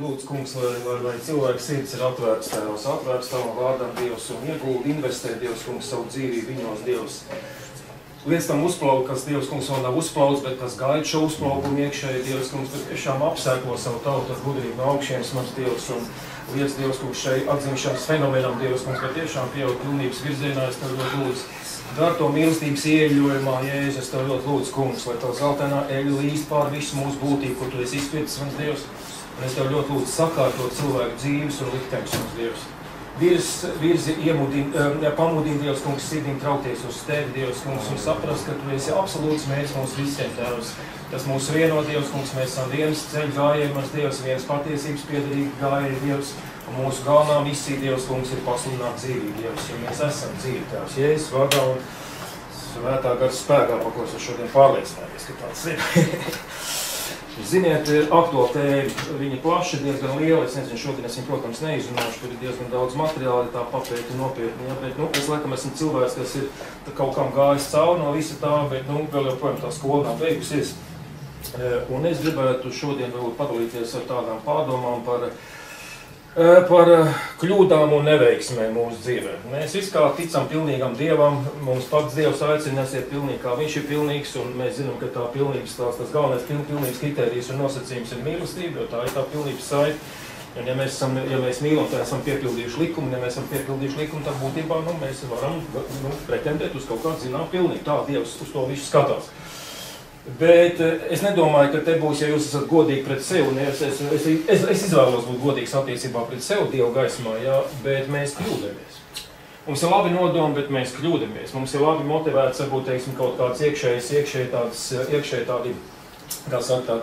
lūdzu, kungs, lai cilvēku sirds ir atvērts tavam vārdam, Dievs, un ieguldi, investē, Dievs, kungs, savu dzīvību viņos, Dievs. Liec tam uzplaukt, kas, Dievs, kungs, vēl nav uzplaukts, bet kas gaida šo uzplaukumu iekšēji, Dievs, kungs, bet tiešām apsēko savu tautu ar gudrību no augšienes mums, Dievs, un liec, Dievs, kungs, šai atzimšanas fenomenam, Dievs, kungs, bet tiešām pieaug pilnības virzienā, es tev ļoti lūdzu. Dar to mīlestības ieļojumā, Jēzus, es tev ļoti lūdzu, kungs, lai tā zeltainā eļļa līst pār visu mūsu būtību, kur tu esi izspiedis, mans Dievs, un es tev ļoti lūdzu sakārtot cilvēku dzīves un likteņus, mans Dievs. Pamudini, Dievs, kungs, sirdīm traukties uz tevi, Dievs, kungs, un saprast, ka tu esi absolūts mērķis mums visiem, Tēvs. Tas mūs vieno, Dievs, kungs, mēs esam viens ceļu gājēji, mans Dievs, viens patiesības piedarīgi gājēji, Dievs. Un mūsu galvenā misija, Dievs, kungs, ir pasludināt dzīvību, Dievs, jo mēs esam dzīvi, Tēvs, Jēzus vārdā un svētā gara spēkā, pa ko es šodien pārliecinājies, ka tāds ir. Ziniet, aktuāla tēma, viņa plaša, diezgan liela, es nezinu, šodien es viņu, protams, neizrunāšu, tur ir diezgan daudz materiāli, tā papēti nopietni, ja, bet, es laikam esmu cilvēks, kas ir kaut kam gājis cauri no visa tā, bet, vēl joprojām tā skola nav beigusies. Un es gribētu šodien vēl padalīties ar tādām pārdomām par kļūdām un neveiksmēm mūsu dzīvē. Mēs visi kā ticam pilnīgam Dievam, mums pats Dievs aicina esiet pilnīgi, kā viņš ir pilnīgs, un mēs zinām, ka tā pilnības tas galvenais pilnības kritērijs un nosacījums ir mīlestība, jo tā ir tā pilnības saite. Un ja mēs mīlam, tad esam piepildījuši likumu, ja mēs esam piepildījuši likumu, tad būtībā mēs varam pretendēt uz kaut kādu zinām pilnību. Tā Dievs uz to visu skatās. Bet es nedomāju, ka te būs, ja jūs esat godīgi pret sevi, es izvēlos būt godīgs attiecībā pret sevi Dievu gaismā, ja, bet mēs kļūdamies. Mums ir labi nodomi, bet mēs kļūdamies. Mums ir labi motivēts, varbūt, teiksim, kaut kāds iekšēji tādi, kā saka,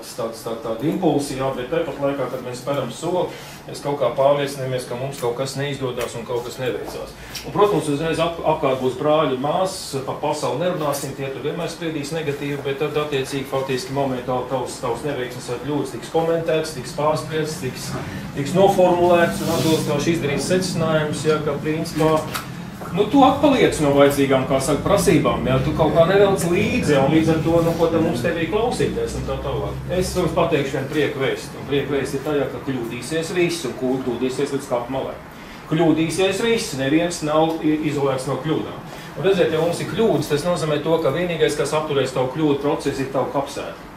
tādi impulsi, jā, bet tāpat laikā, kad mēs speram soli, mēs kaut kā pārliecinamies, ka mums kaut kas neizdodas un kaut kas neveicās. Un, protams, uzreiz apkārt būs brāļi, māsas, par pasauli nerunāsim, tie tur vienmēr spriedīs negatīvi, bet tad attiecīgi faktiski momentā tavs neveiksmes vai kļūdas tiks komentēts, tiks pārspriests, tiks noformulēts un atbilstoši izdarīts secinājums, ja, ka principā tu atpaliec no vajadzīgām, kā saka, prasībām, ja tu kaut kā nevelc līdzi, un līdz ar to, ko tad mums tevī klausīties un tā tālāk. Es jums pateikšu vienu prieku vēstu, un prieku vēsti ir tajā, ka kļūdīsies viss, un kļūdīsies līdz kapmalē. Kļūdīsies viss, neviens nav izolēts no kļūdām. Un redziet, ja mums ir kļūdas, tas nozīmē to, ka vienīgais, kas apturēs tavu kļūdu procesu, ir tavu kapsētu.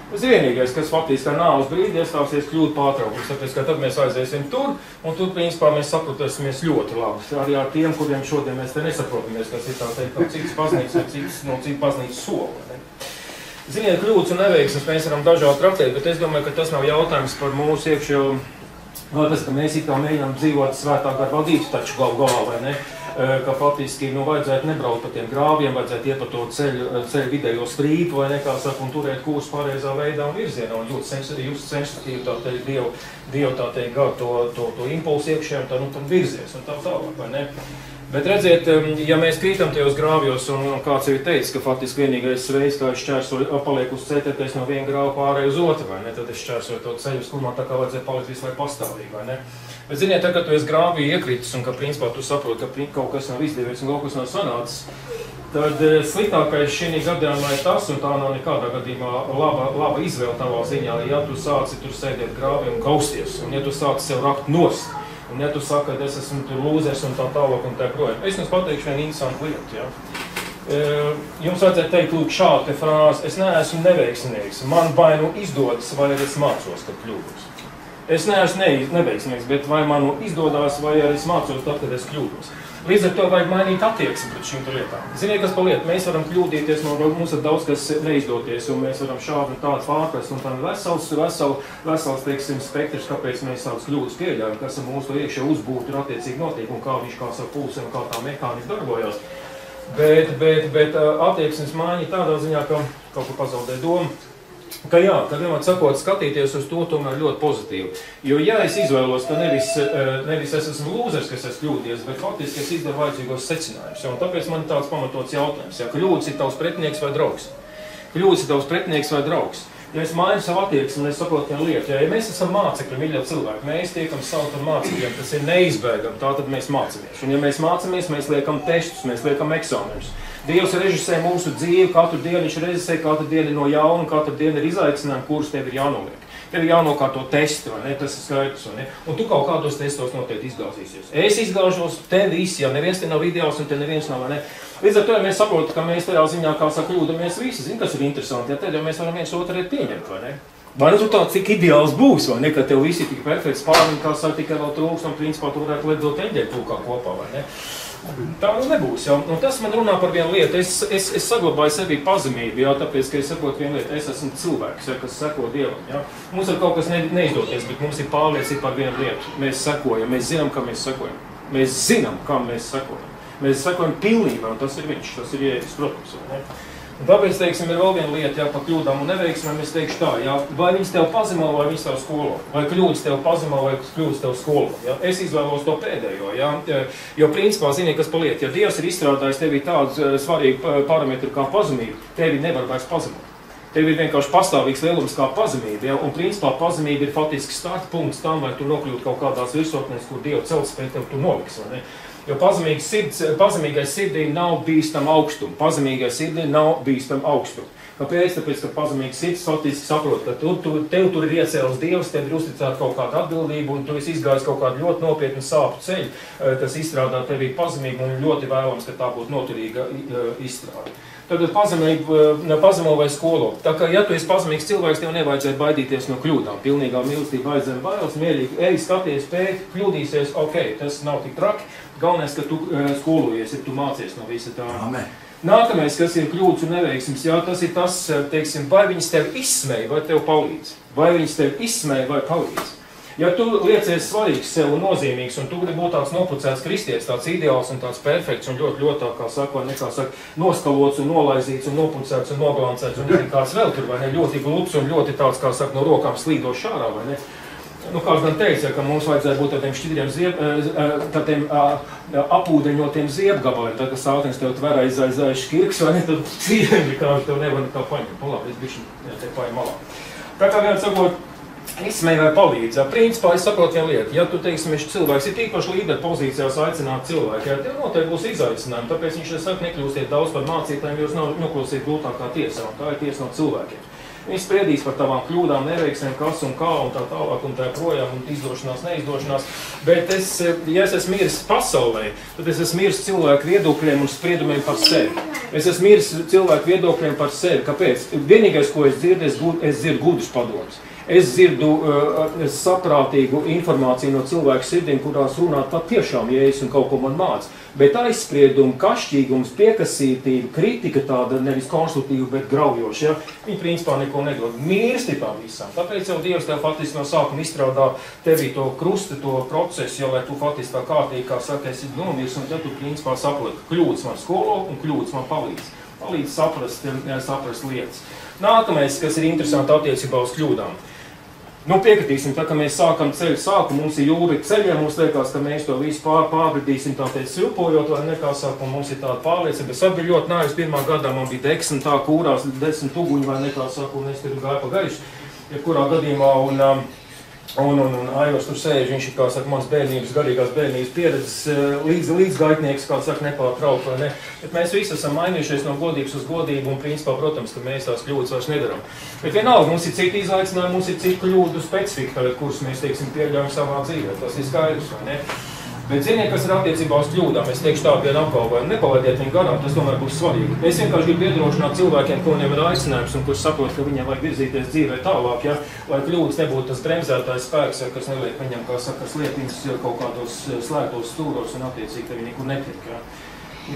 Tas ir vienīgais, kas faktiski nāves brīdī iestāsies kļūdu pārtraukums, tāpēc, ka tad mēs aiziesim tur, un tur, principā, mēs saprotamies ļoti labi. Arī ar tiem, kuriem šodien mēs te nesaprotamies, kas ir tā teikt, no citas baznīcas vai citas baznīcas soli. Ziniet, kļūdas un neveiksmes mēs varam dažādi traktēt, bet es domāju, ka tas nav jautājums par mūsu iekšējo, tas, ka mēs it kā mēģinām dzīvot svētā gara vadību, taču galvā, vai ne? Ka faktiski vajadzētu nebraukt pa tiem grāviem, vajadzētu iet pa to ceļu vidējo strīpu, vai nekā saka, un turēt kursu pareizā veidā un virzienā, un jūs sensitīvi tā teikt, Dievu tā teikt, gar to impulsu iekšē, un tad virzies, un tā tālāk, vai ne? Bet redziet, ja mēs krītam tajos grāvjos, un kāds jau ir teicis, ka faktiski vienīgais veids, kā es šķērsoju, paliek uz ceļa, tad es no viena grāva pārēju uz otru, vai ne? Tad es šķērsoju to ceļu, uz kur man tā kā vajadzēja palikt visu laiku pastāvīgi, vai ne? Bet ziniet, tā, kad tu esi grāvī iekritis, un ka principā tu saproti, ka kaut kas nav izdevies un kaut kas nav sanācis, tad sliktākais šī gadījumā ir tas, un tā nav nekādā gadījumā laba izvēle tavā ziņā, ja tu sāci tur sēdēt grāvī un kausties, un ja tu sāci sev rakt nost, un ja tu saki, ka es esmu tur lūzers un tā tālāk un tā projām. Es jums pateikšu vienu interesantu lietu, ja. Jums vajadzētu teikt, lūk, šādu te frāzi, es neesmu neveiksmīgs, man vai nu izdodas, vai es mācos, kad kļūdos. Es neesmu neveiksmīgs, bet vai man izdodās, vai arī es mācos tad, kad es kļūdos. Līdz ar to vajag mainīt attieksmi pret šīm lietām. Ziniet, kas pa lietu? Mēs varam kļūdīties, mums ir daudz, kas neizdoties, un mēs varam šādi un tādu pārprast, un tam vesels, teiksim, spektrs, kāpēc mēs savas kļūdas pieļaujam, kas ar mūsu iekšē uzbūtu ir attiecīgi notiek, un kā viņš kā savu pulsi un kā tā mehānika darbojās. Bet attieksmes maiņa tādā ziņā, ka kaut ko pazaudē domu, ka jā, ka vienmēr sakot, skatīties uz to tomēr ļoti pozitīvi. Jo ja es izvēlos, ka nevis es esmu lūzers, kas es kļūdies, bet faktiski es izdaru vajadzīgos secinājumus. Un tāpēc man ir tāds pamatots jautājums, ja kļūdas ir tavs pretinieks vai draugs. Kļūdas ir tavs pretinieks vai draugs. Ja es mainu savu attieksmi, un es saprotu vienu lietu, ja mēs esam mācekļi, mīļie cilvēki, mēs tiekam savu par mācekļiem, tas ir neizbēgami, tātad mēs mācamies. Un ja mēs mācamies, mēs liekam testus, mēs liekam eksāmenus. Dievs režisē mūsu dzīvi, katru dienu viņš režisē, katru dienu no jauna, katru dienu ir izaicinājumi, kurus tev ir jānoliek. tev ir jānokārto testi, vai ne, tas ir skaidrs, vai ne, un tu kaut kādos testos noteikti izgāzīsies. Es izgāžos, te visi, ja neviens te nav ideāls un te neviens nav, vai ne. Līdz ar to, ja mēs saprotam, ka mēs tajā ziņā, kā saka, kļūdamies visi, zin, kas ir interesanti, ja tad jau mēs varam viens otru arī pieņemt, vai ne. Vai nu tu tā, cik ideāls būs, vai ne, ka tev visi tik perfekts pārņem, kā saka, tikai vēl trūks, un principā tu varētu lidot eņģeļu pulkā kopā, vai ne. Tā nu nebūs, jā. Un tas man runā par vienu lietu. Es saglabāju sevī pazemību, jā, tāpēc, ka es saprotu vienu lietu. Es esmu cilvēks, jā, kas seko Dievam, jā. Mums var kaut kas neizdoties, bet mums ir pārliecība par vienu lietu. Mēs sekojam, mēs zinām, kam mēs sekojam. Mēs zinām, kam mēs sekojam. Mēs sekojam pilnībā, un tas ir viņš, tas ir Jēzus, protams, vai ne? Un tāpēc, teiksim, ir vēl viena lieta, jā, par kļūdām un neveiksmēm, es teikšu tā, jā, vai viņas tev pazemo, vai viņas tev skolo, vai kļūdas tev pazemo, vai kļūdas tev skolo, jā. Es izvēlos to pēdējo, jā, jo principā, ziniet, kas paliek, ja Dievs ir izstrādājis tevi tādu svarīgu parametru kā pazemību, tevi nevar vairs pazemot. Tev ir vienkārši pastāvīgs lielums kā pazemība, ja? Un principā pazemība ir faktiski starta punkts tam, vai tu nokļūt kaut kādās virsotnēs, kur Dieva celtspēja tev tu noliks, vai ne? Jo pazemīgai sirdī nav bīstam augstumu. Pazemīgai sirdī nav bīstam augstumu. Kāpēc? Tāpēc, ka pazemīgs sirds faktiski saprot, ka tev tur ir iecēlis Dievs, tev ir uzticēta kaut kāda atbildība, un tu esi izgājis kaut kādu ļoti nopietnu sāpu ceļu, kas izstrādā tevī pazemību, un ļoti vēlams, ka tā būtu noturīga izstrāde. Tad pazemo vai skolo. Tā kā, ja tu esi pazemīgs cilvēks, tev nevajadzētu baidīties no kļūdām. Pilnīgā mīlestība aizdzen bailes, mierīgi, ej, skaties, pēti, kļūdīsies, ok, tas nav tik traki. Galvenais, ka tu skolojies, ja tu mācies no visa tā. Amen. Nākamais, kas ir kļūdas un neveiksmes, jā, tas ir tas, teiksim, vai viņas tev izsmēja, vai tev palīdz. Vai viņas tev izsmēja, vai palīdz. Ja tu liecies svarīgs sev un nozīmīgs, un tu gribi būt tāds nopucēts kristietis, tāds ideāls un tāds perfekts, un ļoti tā, kā saka, noskalots un nolaizīts un nopucēts un noglancēts, un kāds vēl tur, vai ne, ļoti glubs un ļoti tāds, kā saka, no rokām slīdošs ārā, vai ne. Nu, kāds gan teica, ka mums vajadzētu būt tādiem šķidriem tādiem apūdeņotiem ziepgabaliem, tad, ka sātens tev tver aiz škirks, vai ne, tad dzīviem vienkārši tev nevar nekā paņemt. Nu, labi, es bišķi te paņem malā. Tā kā vienkārši sakot, izsmēja vai palīdz. Principā es saprotu vienu lietu. Ja tu, teiksim, esi cilvēks, ir tīpaši līderu pozīcijās aicināt cilvēku, ja tev noteikti būs izaicinājumi, tāpēc viņš saka, nekļūstiet daudz par mācītājiem, jūs nokļūsiet grūtākā tiesā, un tā ir tiesa no cilvēkiem. Viņi spriedīs par tavām kļūdām, neveiksmēm, kas un kā, un tā tālāk, un tā projām, un izdošanās, neizdošanās. Bet ja es esmu miris pasaulē, tad es esmu miris cilvēku viedokļiem un spriedumiem par sevi. Es esmu miris cilvēku viedokļiem par sevi. Kāpēc? Vienīgais, ko es dzirdu, es dzirdu gudrus padomus. Es dzirdu saprātīgu informāciju no cilvēku sirdīm, kurās runāt patiešām, ja es un kaut ko man māc. Bet aizspriedumi, kašķīgums, piekasītība, kritika tāda nevis konstruktīva, bet graujoša, ja? Viņi principā neko nedod. Mīrsti tam visam. Tāpēc jau Dievs tev faktiski no sākuma izstrādā tevī to krusta, to procesu, jo lai tu faktiski tā kārtīgi, kā saka, esi nomirs, un tad tu principā saplaka. Kļūdas man skolo un kļūdas man palīdz. Palīdz saprast lietas. Nākamais, kas ir interesanti attiecībā uz kļūdām. Nu, piekritīsim, tā, ka mēs sākam ceļu sākumu, mums ir jūri ceļiem, mums liekas, ka mēs to visu pārbridīsim tā teikt silpojot, vai nekā sāku, un mums ir tāda pārliecība. Es bija ļoti nāvis pirmā gadā, man bija deksni tā kūrās 10 uguņi, vai nekā sāku, un es tur gāju pa gaišu, jebkurā gadījumā, un Aivars tur sēž, viņš ir, kā saka, mans bērnības, garīgās bērnības pieredzes līdzgaitnieks, kā saka, nepārtraukt, vai ne. Bet mēs visi esam mainījušies no godības uz godību, un principā, protams, ka mēs tās kļūdas vairs nedaram. Bet vienalga, mums ir citi izaicinājumi, mums ir citi kļūdu specifika, kurus mēs, teiksim, pieļaujam savā dzīvē. Tas ir skaidrs, vai ne? Bet ziniet, kas ir attiecībā uz kļūdām, es teikšu tādu vienu apgalvojumu, nepalaidiet viņu garām, tas tomēr būs svarīgi. Es vienkārši gribu iedrošināt cilvēkiem, ko viņiem ir aicinājums un kurš saprot, ka viņiem vajag virzīties dzīvē tālāk, ja, lai kļūdas nebūtu tas bremzētājs spēks, kas neliek viņam, kā saka, sliepiņas kaut kādos slēgtos stūros un attiecīgi te viņi nekur netik. Ja.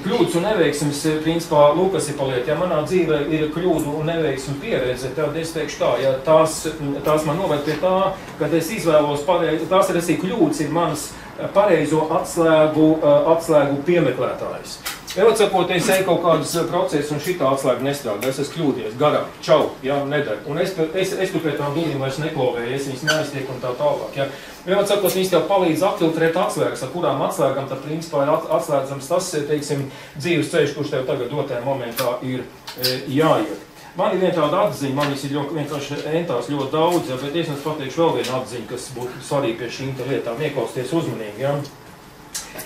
Kļūdas un neveiksmes, principā, Lukas ir paliet, ja manā dzīvē ir kļūdu un neveiksmu pieredze, tad es teikšu tā, ja tās man noved pie tā, kad es izvēlos pareizi, tās ir arī kļūdas ir manas pareizo atslēgu piemeklētājs. Vēl sakot, es eju kaut kādus procesus un šitā atslēga nestrādā, es esmu kļūdies, garām, čau, jā, nedara. Un es tur pie tām durvīm vairs neklovēju, es viņas neaiztieku un tā tālāk, jā. Vēl sakot, viņas tev palīdz apfiltrēt atslēgas, ar kurām atslēgam, tad principā ir atslēdzams tas, teiksim, dzīves ceļš, kurš tev tagad dotajā momentā ir jāiet. Man ir viena tāda atziņa, man ir vienkārši entās ļoti daudz, ja, bet es pateikšu vēl vienu atziņu, kas būtu svarīgi pie šīm lietām, ieklausties uzmanīgi. Ja.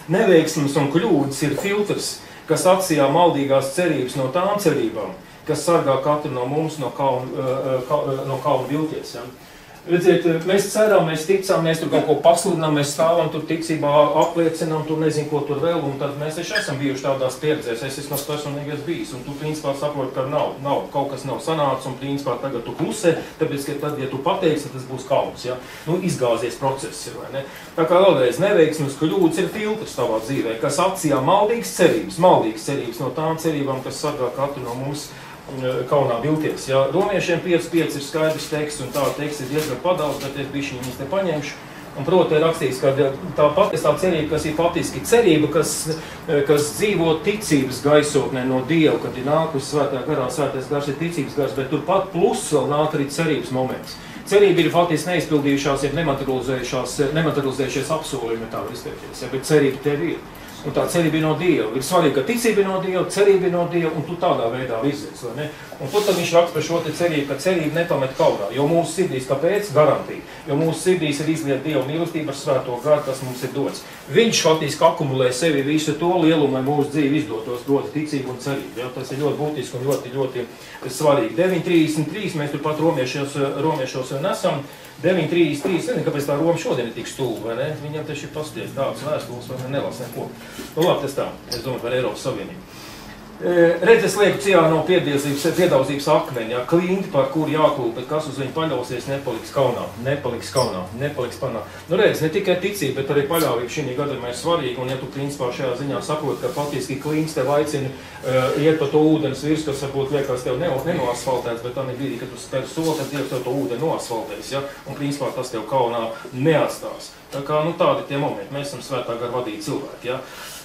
Neveiksmes un kļūdas ir filtrs, kas atsijā maldīgās cerības no tām cerībām, kas sargā katru no mums no kauna vilties. Ja. Redziet, mēs ceram, mēs ticam, mēs tur kaut ko pasludinām, mēs stāvam tur ticībā, apliecinām, tur nezinu, ko tur vēl, un tad mēs taču esam bijuši tādās pieredzēs, es esmu personīgais bijis, un tu principā saproti, ka nav, kaut kas nav sanācis, un principā tagad tu klusē, tāpēc, ka tad, ja tu pateiksi, tas būs kauns, ja? Nu, izgāzies process ir, vai ne? Tā kā vēlreiz neveiksmes kļūdas ir filtrs tavā dzīvē, kas atsijā maldīgas cerības no tām cerībām, kas sargā katru no mums, kaunā vilties. Ja romiešiem 5.5 ir skaidrs teksts, un tā teksts ir diezgan padals, bet es bišķiņ viņus te paņemšu. Un proti ir rakstīts, ka tā patiesā cerība, kas ir patiski cerība, kas dzīvo ticības gaisotnē no Dieva, kad ir nākus svētā garā, svētais gars ir ticības gars, bet turpat plus vēl nāk arī cerības moments. Cerība ir faktiski neizpildījušās, ir nematerializējušies apsolījumi, tā var izteikties, ja, bet cerība tev ir. Un tā cerība ir no Dieva. Ir svarīgi, ka ticība ir no Dieva, cerība ir no Dieva, un tu tādā veidā virzies, vai ne? Un tur tad viņš raksta par šo te cerību, ka cerība nepamet kaunā, jo mūsu sirdīs, kāpēc? Garantija. Jo mūsu sirdīs ir izliet Dieva mīlestība ar svēto garu, kas mums ir dots. Viņš faktiski akumulē sevi visu to lielumu, lai mūsu dzīvi izdotos, proti ticību un cerību. Ja? Tas ir ļoti būtiski un ļoti svarīgi. 9.33 mēs turpat romiešos nesam. 9.33, nezinu, kāpēc tā Roma šodien ir tik stulba, vai ne? Viņam taču ir pasties tādas vēstules, vai nelas neko. Nu labi, tas tā, es domāju par Eiropas Savienību. Redz, es lieku cijā no piedaudzības akmeņa, ja, klinti, par kuru jāklūp, bet kas uz viņu paļausies, nepaliks kaunā. Nu redz, ne tikai ticība, bet arī paļāvība šī gadījumā ir svarīga, un ja tu principā šajā ziņā saproti, ka faktiski klints tev aicina iet pa to ūdens virs, kas varbūt liekas tev nenoasfaltēts, bet tā brīdī, kad tu spēr soli, tad Dievs tev to ūdeni noasfaltēs, ja, un principā tas tev kaunā neatstās. Tā kā, nu tādi tie momenti, mēs esam svētā gara vadīti cilvēki, ja.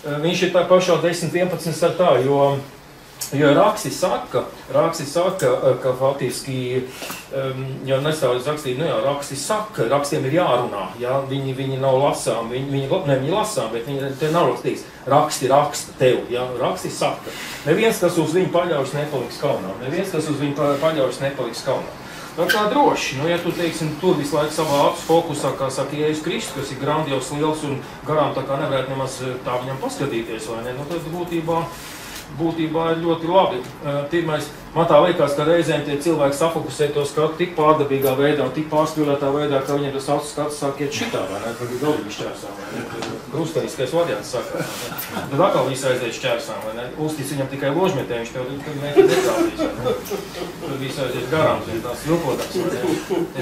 Viņš ir tā pašā 10.11 ar tā, jo raksti saka, ka faktiski, ja nestāvis rakstīt, nu jā, raksti saka, rakstiem ir jārunā, ja, viņi nav lasām, viņi lasām, bet viņi te nav rakstīts, raksta tev, ja, raksti saka. Neviens, kas uz viņu paļaujas, nepaliks kaunā. Tā kā droši, nu, ja tu, teiksim, tur visu laiku savā acu fokusā, kā saka Jēzus Kristus, kas ir grandios liels un garām tā kā nevarētu nemaz tā viņam paskatīties, vai ne? Nu, tad būtībā ir ļoti labi. Pirmais, man tā liekas, ka reizēm tie cilvēki safokusē to skatu tik pārdabīgā veidā un tik pārspīlētā veidā, ka viņiem tas acu skats sāk iet šitā, vai ne? Kad ir galīgi šķērsām, vai ne? Krusteniskais variants saka, tad atkal visu aiziet šķērsām, vai ne? Uztic viņam tikai ložmetē, viņš tev netrāpīs, vai ne? Tad visu aiziet garām, tās vilkotās, vai ne?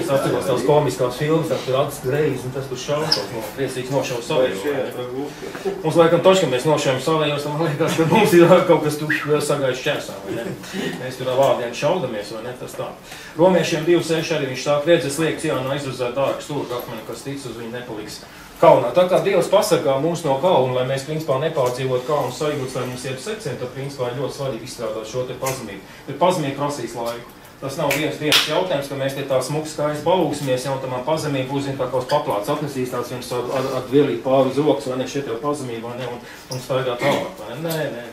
Es atceros tās komiskās filmas, tur acis greizi un tas tur šausās, priecīgs nošauj savējos, vai ne? Mums laikam toši, ka mēs nošaujam savējos, man liekas, ka mums ir kaut kas tur sagājis šķērsām, vai ne? Mēs tur ar vārdiem šaudamies, vai ne? Tas tā. Romiešiem 2.6 arī viņš sāk redzes liek cijānā izruzēt dārgu stūru akmeni, kas tic uz viņu nepaliks kaunā. Tā kā Dievs pasargā mūs no kauna, lai mēs principā nepārdzīvot kaunu sajūtas, lai mums iet seceni, tad principā ir ļoti svarīgi izstrādāt šo te pazemību. Bet pazemība prasīs laiku. Tas nav viens jautājums, ka mēs te tā smuks skaisti balūksimies, jau tā man pazemība uzzina tā kaut paplāts atnesīs tāds viens ar dvielīt pāri uz rokas, vai ne, šeit jau pazemība, vai ne, un staigā tālāk, vai ne? Nē.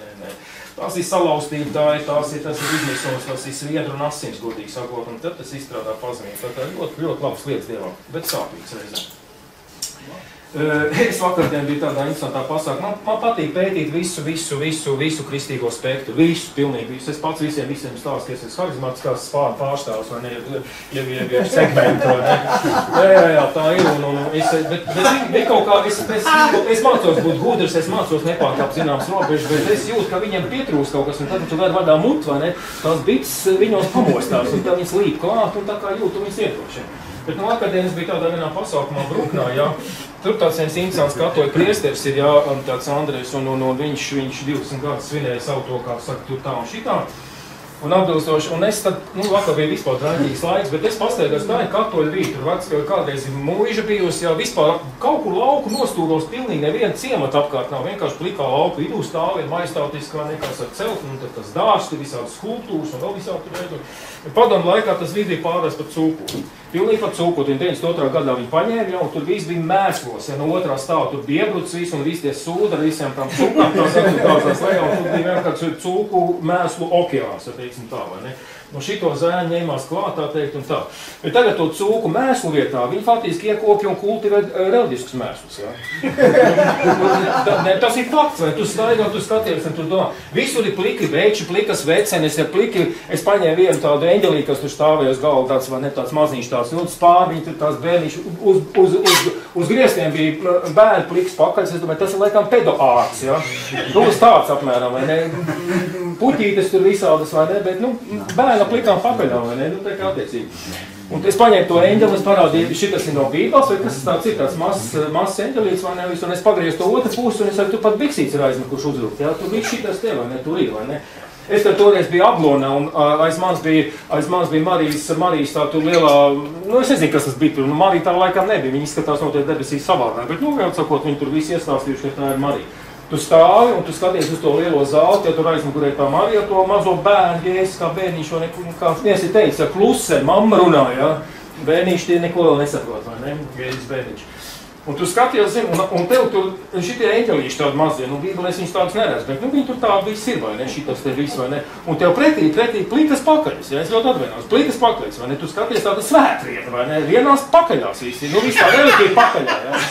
Tās ir salaustība, tas ir izmisums, tas ir sviedru un asins, godīgi sakot, un tad tas izstrādā pazemību. Tā kā ļoti labas lietas Dievam, bet sāpīgs reizēm. Es vakardien biju tādā interesantā pasākumā. Man patīk pētīt visu kristīgo spektru, pilnīgi visu. Es pats visiem stāstu, ka es esmu harizmātiskās spāru pārstāvs, vai ne, ja segmentu, vai ne. Jā, tā ir, bet kaut kā, es mācos būt gudrs, es mācos nepārkāpt zināmas robežas, bet es jūtu, ka viņiem pietrūst kaut kas, un tad tu var vadā mut, vai ne, tās bits viņos pamostās, un tad viņas līp klāt, un tā kā jūtu viņas iedrošina. Bet no vakardienas bija tādā vienā pasaukumā Bruknā, jā. Tur tāds viens interesants katoļu priesteris ir, jā, tāds Andrejs, un viņš 20 gadus svinēja savu to, kā saka, tur tā un šitā. Un atbilstoši, un es tad, vakar bija vispār draņķīgs laiks, bet es pasteigos, tā ir katoļu vīta, tur kādreiz ir mūža bijusi, jā, vispār kaut kur lauku nostūros pilnīgi neviena ciemata apkārt nav, vienkārši plikā lauku vidū stāv, ir majestātiski, kā nekas ar celtu, un tad tas dārsts, visādi skulptūras un vēl visādi veidu. Padomu laikā tas viss bija pārvērsts par cūku. Pilnīgi par cūkot, un 92. gadā viņi paņēma, jau, un tur viss bija mēslos, ja no otrā stāva tur bija iebrucis visu, un visi tie sūda ar visiem tām cūkām, tās lejā, un tur bija vienkārši cūku mēslu okeāns, ja teiksim tā, vai ne? Nu, šito zēnu ņēmās klāt, tā teikt, un tā. Bet tagad to cūku mēslu vietā, viņi faktiski iekopja un kultivē reliģiskus mēslus, jā. Tas ir fakts, vai tu staigā, tu skaties, un tu domā. Visur ir pliki veči, plikas vecenes, ir pliki. Es paņēmu vienu tādu eņģelī, kas tur stāvēja uz galva, tāds, vai ne, tāds maziņš tāds, nu, spārviņi, tur tās bērniņš, uz griestiem bija bērni pliks pakaļs, es domāju, tas ir laikam pedoārts, jā. Būs tāds apmēram, vai ne, puķītes tur visādas, vai ne, bet, nu, bērna plikām pakaļā, vai ne, nu, tā kā attiecīgi. Un es paņēmu to eņģeli, es parādīju, šitas ir no Bībeles, vai kas tāds ir, tāds mazs eņģelīts, vai ne, un es pagriezu to otru pusi, un es arī tu pat biksīts ir aizmekuši uzrūkt, jā, tur bija šitas te, vai ne, tur ir, vai ne. Es tad toreiz biju Aglonā, un aiz manis bija Marijas tā tur lielā, nu es nezinu, kas tas bija tur, nu Marija tā laikam nebija, viņi izskatās noteikti debesīs savādāk, bet, nu, vēl sakot, viņi tur visi iestāstījuši, ka tā ir Marija. Tu stāvi un tu skaties uz to lielo zeltu, ja tur aizmugurē tā Marija, to mazo bērnu, Jēzus, kā bērniņš, kā viens ir teicis, ja klusē, mamma runā, ja, bērniņš tie neko vēl nesaprot, vai ne, Jēzus bērniņš. Un tu skaties, zini, un tev tur šitie eņģelīši tādi mazie, nu Bībelēs viņus tādus neredz, bet nu viņi tur tā viss ir, vai ne, šitas te viss, vai ne. Un tev pretī plikas pakaļas, ja, es ļoti atvainojos, plikas pakaļas, vai ne, tu skaties tāda svētrieta, vai ne, vienās pakaļās visi, nu viss tā reliģija pakaļā, ja.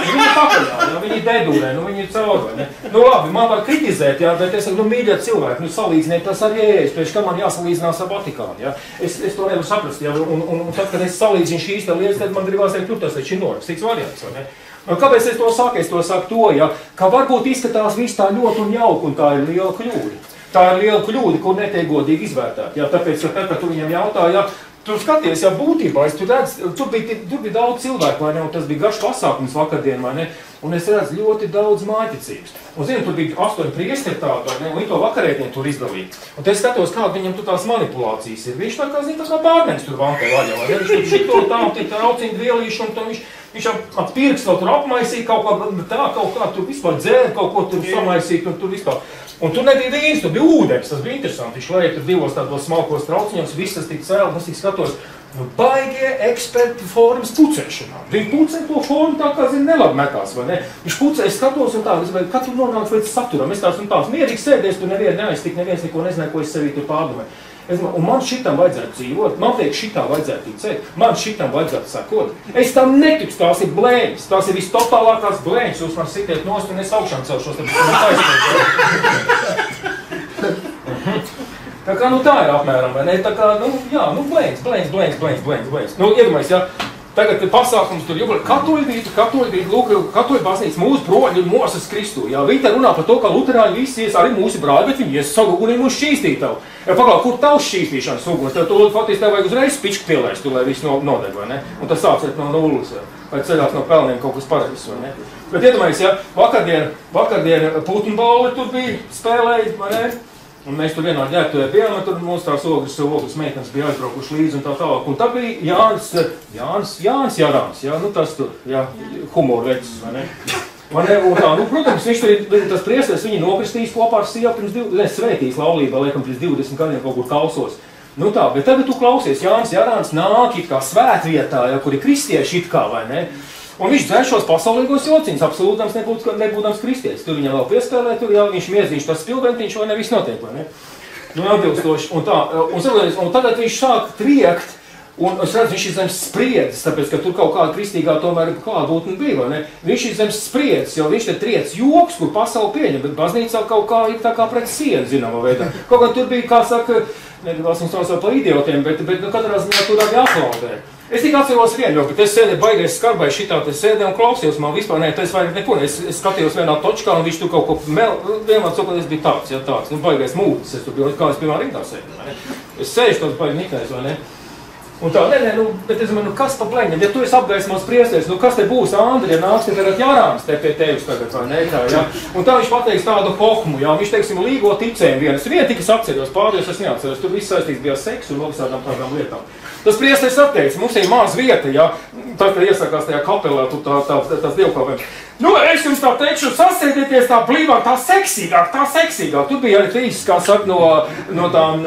Viņi pakaļā, ja, viņi dedurē, nu viņi ir cauri, vai ne. Nu labi, man var kritizēt, ja, bet es saku, nu mīļat cilvēki, nu salīdziniet tas ar Jēzus, priekš kā man jāsalīdzinās ar Vatikānu, ja. Es to nevaru saprast, ja, un tad, kad es salīdzinu šīs te lietas, tad man gribās teikt, tur tas taču ir norakstīts variants, vai ne. Kāpēc es to saku? Es to saku to, ja, ka varbūt izskatās viss tā ļoti un jauki, un tā ir liela kļūda. Tā ir liela kļūda, kur netiek godīgi izvērtēt. Ja, tāpēc, ka tad, kad tu viņam jautā, ja, tu skaties, ja būtībā, tur bija daudz cilvēku, vai ne, un tas bija garš pasākums vakardien, vai ne, un es redzu ļoti daudz mājiticības. Un zinu, tur bija 8 priesteri tādi, vai ne, un viņi to vakarētiem tur izdalīja. Un te es skatos, kāda viņam tur tās manipulācijas ir. Viņš tā kā, zina, tā kā bērnēns tur vankē vaļā, vai ne, viņš tur šito tā auciņu vielīšu, un to viņš ap pirkstu tur apmaisīja kaut kā tur vispār dzēra, kaut ko tur samaisīt, un tur vispār. Un tur nebija vīns, tur bija ūdens, tas bija interesanti. Viņš lēja tur divos tādos smalkos trauciņos, viss tas tik cēl, es tik skatos, nu baigie eksperti formas pucēšanā. Viņi pucē to formu tā kā, zina, nelabi metās, vai ne? Viņš pucē, es skatos un tā, kad tu nonāc līdz saturam, es tās un tās mierīgi sēdies, tu neviens neko nezināja, ko es sevī tur pārdomāju. Un man šitam vajadzētu dzīvot, man tiek šitā vajadzētu ticēt, man šitam vajadzētu sakot. Es tam netiks, tās ir blēņas, tās ir vistotālākās blēņas, jūs man sitiet nost un es augšām celšos, tad tā kā, nu tā ir apmēram, vai ne? Tā kā, nu jā, nu blēņas. Nu, iedomājies, ja, tagad pasākums tur, katoļi, lūk, katoļu baznīca mūsu broļi Moses Kristu, jā, viņi te runā par to, ka luterāņi visi ies arī mūsu brāļi, bet viņi ies savu ugunī mūs šķīstīt tavu. Ja paklā, kur tavs šķīstīšanas uguns, tev tu faktiski tev vajag uzreiz spičku pielēst, tu, lai viss nodeg, vai ne? Un tas sāksiet no nulles, vai ceļās no pelniem kaut kas pareizs, vai ne? Bet iedomājies, ja, vakardien Putenballi tur bija spēlēji, vai ne? Un mēs tur vienā ģērbtuvē bijām, un tur mums tās ogles meitenes bija aizbraukuši līdzi un tā tālāk. Un tā bija Jānis Jarāns, jā, nu tas tur, jā, humora vecis, vai ne? Un tā, nu, protams, viņš tur, tas priesteris, viņi nokristīs kopā ar sievu pirms svētīs laulībā, laikam, pirms 20 gadiem kaut kur Kalsos. Nu tā, bet tagad tu klausies, Jānis Jarāns nāk it kā svētvietā, ja, kur ir kristieši it kā, vai ne? Un viņš dzēr šos pasaulīgos jociņus, absolūtams nebūdams kristietis. Tur viņam vēl piespēlē, tur jau viņš miezīš tas spilventiņš, vai ne, viss notiek, vai ne? Nu, atbilstoši, un tā, un tagad viņš sāk triekt, un es redzu, viņš ir zem spriedzes, tāpēc, ka tur kaut kāda kristīgā tomēr klātbūtne bija, vai ne? Viņš ir zem spriedzes, jo viņš te triec joks, kur pasauli pieņem, bet baznīcā kaut kā ir tā kā pret sienu, zināmā veidā. Kaut kā tur bija, kā saka, negribās mums sauc par idiotiem, bet nu, katrā ziņā tur arī aplaudē. Es tik atceros vienu, bet es sēdēju baigais skarbai šitā, es sēdēju un klausījos, man vispār es vairs neko, es skatījos vienā točkā un viņš tur kaut ko vienmēr sakot, es biju tāds, ja tāds, nu baigais mūtis, es tur biju, kā es pirmā rindā sēdēju, vai ne? Es sēžu tāds baigi niknēs, vai ne? Un tā, nu, bet es domāju, nu kas pa pleņam, ja tu esi apgaismos priesteris, nu kas te būs, Andri, ja nāks te tagad Jarāns te pie tevis tagad, vai ne, tā, ja? Un tā viņš pateiks tādu hokmu, jā, viņš, teiksim, līgo ticējumu vienas. Vien tikai atceros, pārējos es neatceros, tur viss saistīts bija seksu un visādām tādām lietām. Tas priesteris atteicis, mums ir maz vieta, ja, tā, kad iesākās tajā kapelā, tu tās dievkalpēm. Nu, es jums tā teikšu, sasēdieties tā blīvāk, tā seksīgāk. Tur bija arī trīs, kā saka, no tām,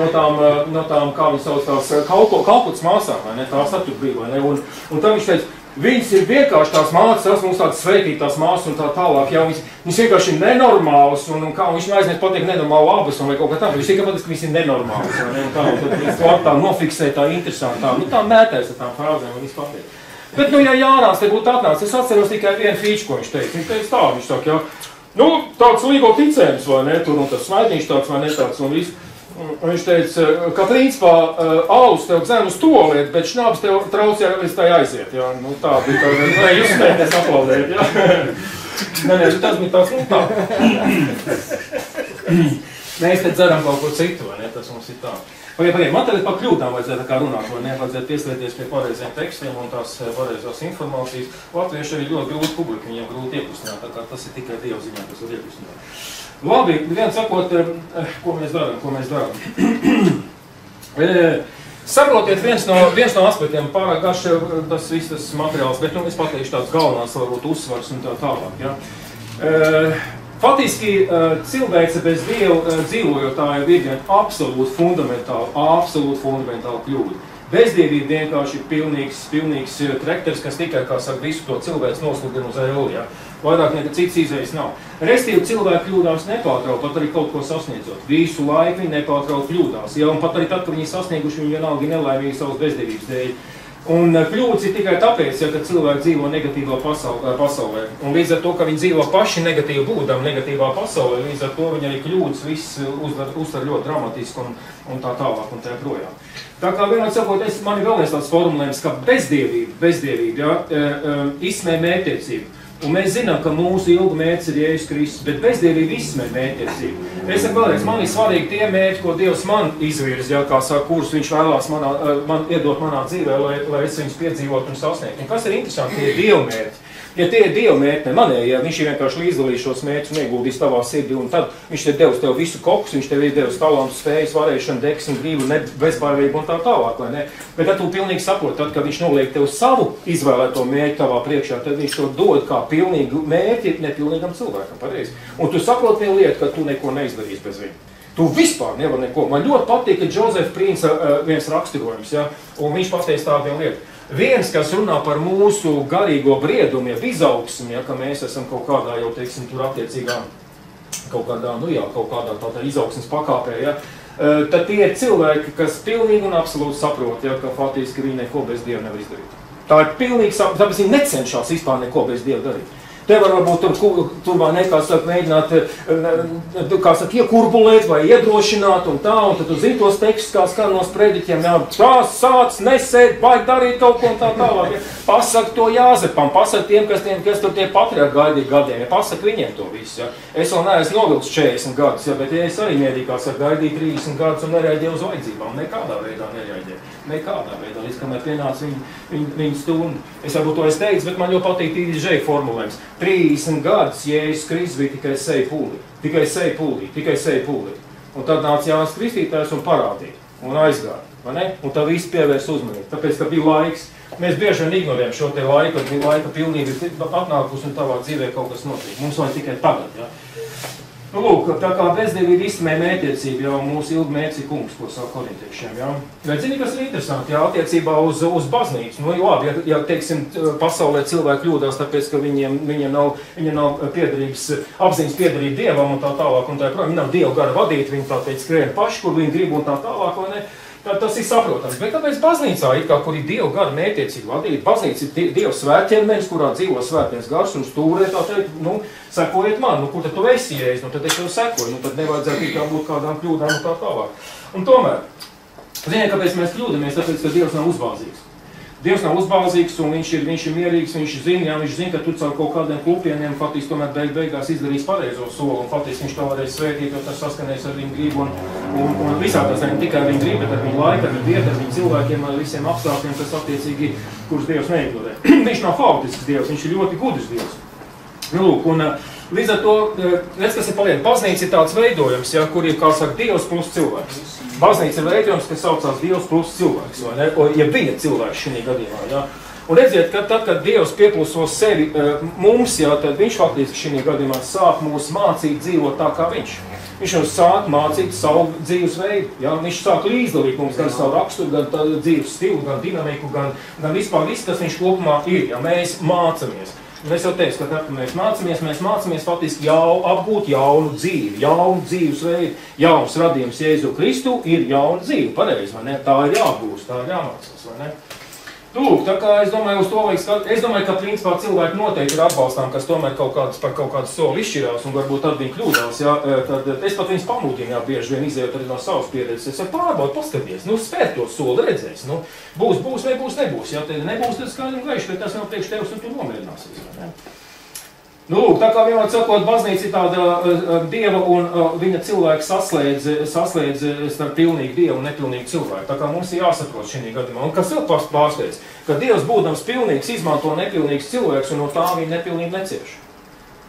kā viņi sauc tās kalpotas māsām, vai ne, tās tur bija, vai ne, un tā viņš teica, Viņas ir vienkārši tās mācas, tas mums tāds svētītās māsas un tā tālāk, jā, viņas vienkārši ir nenormālas, un kā viņš aizniet pateikt nenormālu abas, un vai kaut kā tā, viņš tikai pateiks, ka viņas ir nenormālas, un tā, un tad viņas to tā nofiksē tā interesantā, tā mētēs ar tām frāzēm, un viņas pateikt. Bet, ja Jārāns te būtu atnācis, es atceros tikai vienu fīču, ko viņš teica. Viņš teica tā, viņš saka, jā, tāds līgo ticējums, vai ne, tur, un tas smaidīņš tāds, vai ne tāds, un viss. Viņš teica, ka principā alus tev dzen uz toliet, bet šnabs tev traucē līdz tai aiziet, jā. Tā bija tā, jūs spēties aplaudēt, jā. Nē, tas bija tāds, tā. Mēs te dzeram kaut ko citu, vai ne, tas mums ir tā. Pagaid, man tagad par kļūdām vajadzētu tā kā runāt, vai ne, vajadzētu pieslēties pie pareiziem tekstiem un tās pareizās informācijas. Latvieši arī ļoti grūti publika, viņiem grūti iekustināt, tā kā tas ir tikai Dieva ziņā, kas var iekustināt. Labi, viens sakot, ko mēs darām. Saprotiet, viens no aspektiem, pārāk garš tas viss tas materiāls, bet es pateikšu tāds galvenās, varbūt uzsvars un tā tālāk. Ja. Faktiski cilvēce bez Dieva dzīvojot tā jau ir absolūti fundamentāli kļūda. Bezdievība vienkārši ir pilnīgs trekters, kas tikai, kā saka, visu to cilvēks nosludina uz eļu, ja. Vairāk nekā cits izējas nav. Restīvi cilvēki kļūdās nepārtraukt, pat arī kaut ko sasniedzot. Visu laiku viņi nepārtraukt kļūdās, ja, un pat arī tad, kad viņi sasnieguši, viņi vienalga nelaimīgi savas bezdievības dēļ. Un kļūdas ir tikai tāpēc, ja, ka cilvēki dzīvo negatīvā pasaulē. Un līdz ar to, ka viņi dzīvo paši negatīvi būdam, negatīvā pasaulē, līdz ar to viņi arī kļūdas viss uztver ļoti dramatiski un tā tālāk un tā projām. Tā kā vienmēr sakot, man ir vēlreiz tāds formulējums, ka bezdievība, ja, izsmē mērķtiecību. Un mēs zinām, ka mūsu ilga mērķis ir Jēzus Kristus, bet bezdievība izsmē mērķtiecību. Es saku vēlreiz, man ir svarīgi tie mērķi, ko Dievs man izvirz, ja, kā saka, kurus viņš vēlās man iedot manā dzīvē, lai es viņus piedzīvotu un sasniegtu. Un kas ir interesanti, tie ir Dieva mērķi. Ja tie ir Dieva mērķi, ne manēji, ja viņš ir vienkārši līdzdalījis šos mērķus un ieguldījis tavā sirdī, un tad viņš te devis tev visu kokus, viņš tev ir devis talantu, spējas, varēšanu, deksmu, gribu, bezbailību un tā tālāk, vai ne? Bet tad tu pilnīgi saproti, tad, kad viņš noliek tev savu izvēlēto mērķi tavā priekšā, tad viņš to dod kā pilnīgu mērķi nepilnīgam cilvēkam, pareizi. Un tu saproti vienu lietu, ka tu neko neizdarīsi bez viņa. Tu vispār nevar neko. Man ļoti patīk, ka Džozefa Princa viens raksturojums, ja, un viņš pateica tādu vienu lietu. Viens, kas runā par mūsu garīgo briedumu, ja izaugsmi, ja, ka mēs esam kaut kādā jau, teiksim, tur attiecīgā, kaut kādā tādā izaugsmes pakāpē, ja, tad tie ir cilvēki, kas pilnīgi un absolūti saprot, ja, ka faktiski viņi neko bez Dieva nevar izdarīt. Tā ir pilnīgi saprot, tāpēc viņi necenšas vispār neko bez Dieva darīt. Te var varbūt tur vai nekā saka, mēģināt, kā saka, iekurbulēt vai iedrošināt un tā, un tad tu zini tos tekstus, kā skan no sprediķiem, jā, tās sāc, nesēd, vajag darīt kaut ko un tā tālāk, ja. Pasaka to Jāzepam, pasaka tiem, kas tur tie patriarhi gaidīja gadiem, ja, pasaka viņiem to visu, ja. Es vēl neesmu novilks 40 gadus, ja, bet ja es arī mierīgi, kā saka, gaidīju 30 gadus un nereaģēju uz vajadzībām, nekādā veidā nereaģēju. Nekādā veidā, līdz kamēr pienāca viņa stundu. Es varbūt to es teicu, bet man ļoti patīk tīri formulējums. 30 gadus Jēzus Kristus bija tikai seju pūlī. Un tad nāca Jānis Kristītājs un parādīja, un aizgāja, vai ne? Un tā viss pievērs uzmanību, tāpēc, ka bija laiks. Mēs bieži vien ignorējam šo te laiku, kad laika pilnība ir atnākusi un tavā dzīvē kaut kas notiek. Mums vajag tikai tagad, ja? Nu, lūk, tā kā bezdievība izsmē mērķtiecību, jau mūsu ilga mērķis ir kungs, ko saka korintiešiem, jā. Bet zini, kas ir interesanti, jā, attiecībā uz baznīcu. Nu, labi, ja teiksim, pasaulē cilvēki kļūdās, tāpēc, ka viņiem nav piederības, apziņas piederība Dievam un tā tālāk, un tā joprojām, viņi nav Dievu gara vadīti, viņi tā teikt skrien paši, kur viņi grib un tā tālāk, vai ne? Tas ir saprotams, bet kāpēc baznīcā ir kā, kur ir Dieva gara mērķtiecīgi vadīta? Baznīca ir Dieva svētķermenis, kurā dzīvo svētais gars un stūrē, tā teikt, nu, sekojiet man, nu, kur tad tu esi Jēzus, nu, tad es tev sekoju, nu, tad nevajadzētu tikai būt kādām kļūdām un tā tālāk. Un tomēr, ziniet, kāpēc mēs kļūdamies, tāpēc, ka Dievs nav uzbāzīgs. Dievs nav uzbāzīgs un viņš ir mierīgs, viņš zina, ka tu caur kaut kādiem klupieniem faktiski tomēr beigās izdarīs pareizo soli un faktiski viņš to varēs svētīt, jo tas saskanēs ar viņu gribu un visā tas ne tikai viņu gribu, bet ar viņu laiku, ar viņu vietu, ar viņu cilvēkiem, ar visiem apstākļiem, kas attiecīgi, kurus Dievs neignorē. Viņš nav haotisks Dievs, viņš ir ļoti gudrs Dievs. Nu, lūk, un līdz ar to, redz, kas ir paliek, baznīca ir tāds veidojums, ja, kur ir, kā saka, Dievs plus cilvēks. Baznīca ir veidojums, kas saucās Dievs plus cilvēks, vai ne? Ja viņa cilvēks šī gadījumā, ja. Un redziet, ka tad, kad Dievs piepluso sevi mums, jā, tad viņš faktiski šī gadījumā sāk mūs mācīt dzīvot tā, kā viņš. Viņš mums sāk mācīt savu dzīves veidu. Jā? Viņš sāk līdzdalīt mums gan savu raksturu, gan dzīves stilu, gan dinamiku, gan vispār viss, kas viņš kopumā ir. Ja? Mēs mācamies. Mēs jau teicu, ka mēs mācamies faktiski apgūt jaunu dzīvi, jaunu dzīves veidu, jauns radījums Jēzu Kristu ir jauna dzīve, pareizi, vai ne? Tā ir jāapgūst, tā ir jāmācās, vai ne? Lūk, tā kā es domāju, uz to vajag es domāju, ka principā cilvēki noteikti ir atbalstām, kas tomēr par kaut kādu soli izšķirās, un varbūt tad viņi kļūdās, jā, tad es pat viņus pamūdinu, jā, bieži vien izējot arī no savas pieredzes. Es saku, pārbaud, paskaties, spēr to soli, redzēs, būs, nebūs, jā, nebūs, tad skaidri un gaiši, ka tas nav priekš tevis, un tu nomierināsies, vai ne? Lūk, tā kā vienmēr sakot, baznīca ir tāda Dieva un viņa cilvēku saslēdz starp pilnīgu Dievu un nepilnīgu cilvēku. Tā kā mums ir jāsaprot šī gadījumā. Un kas vēl pārsteidz, ka Dievs būdams pilnīgs izmanto nepilnīgs cilvēks un no tā viņa nepilnīgi necieš.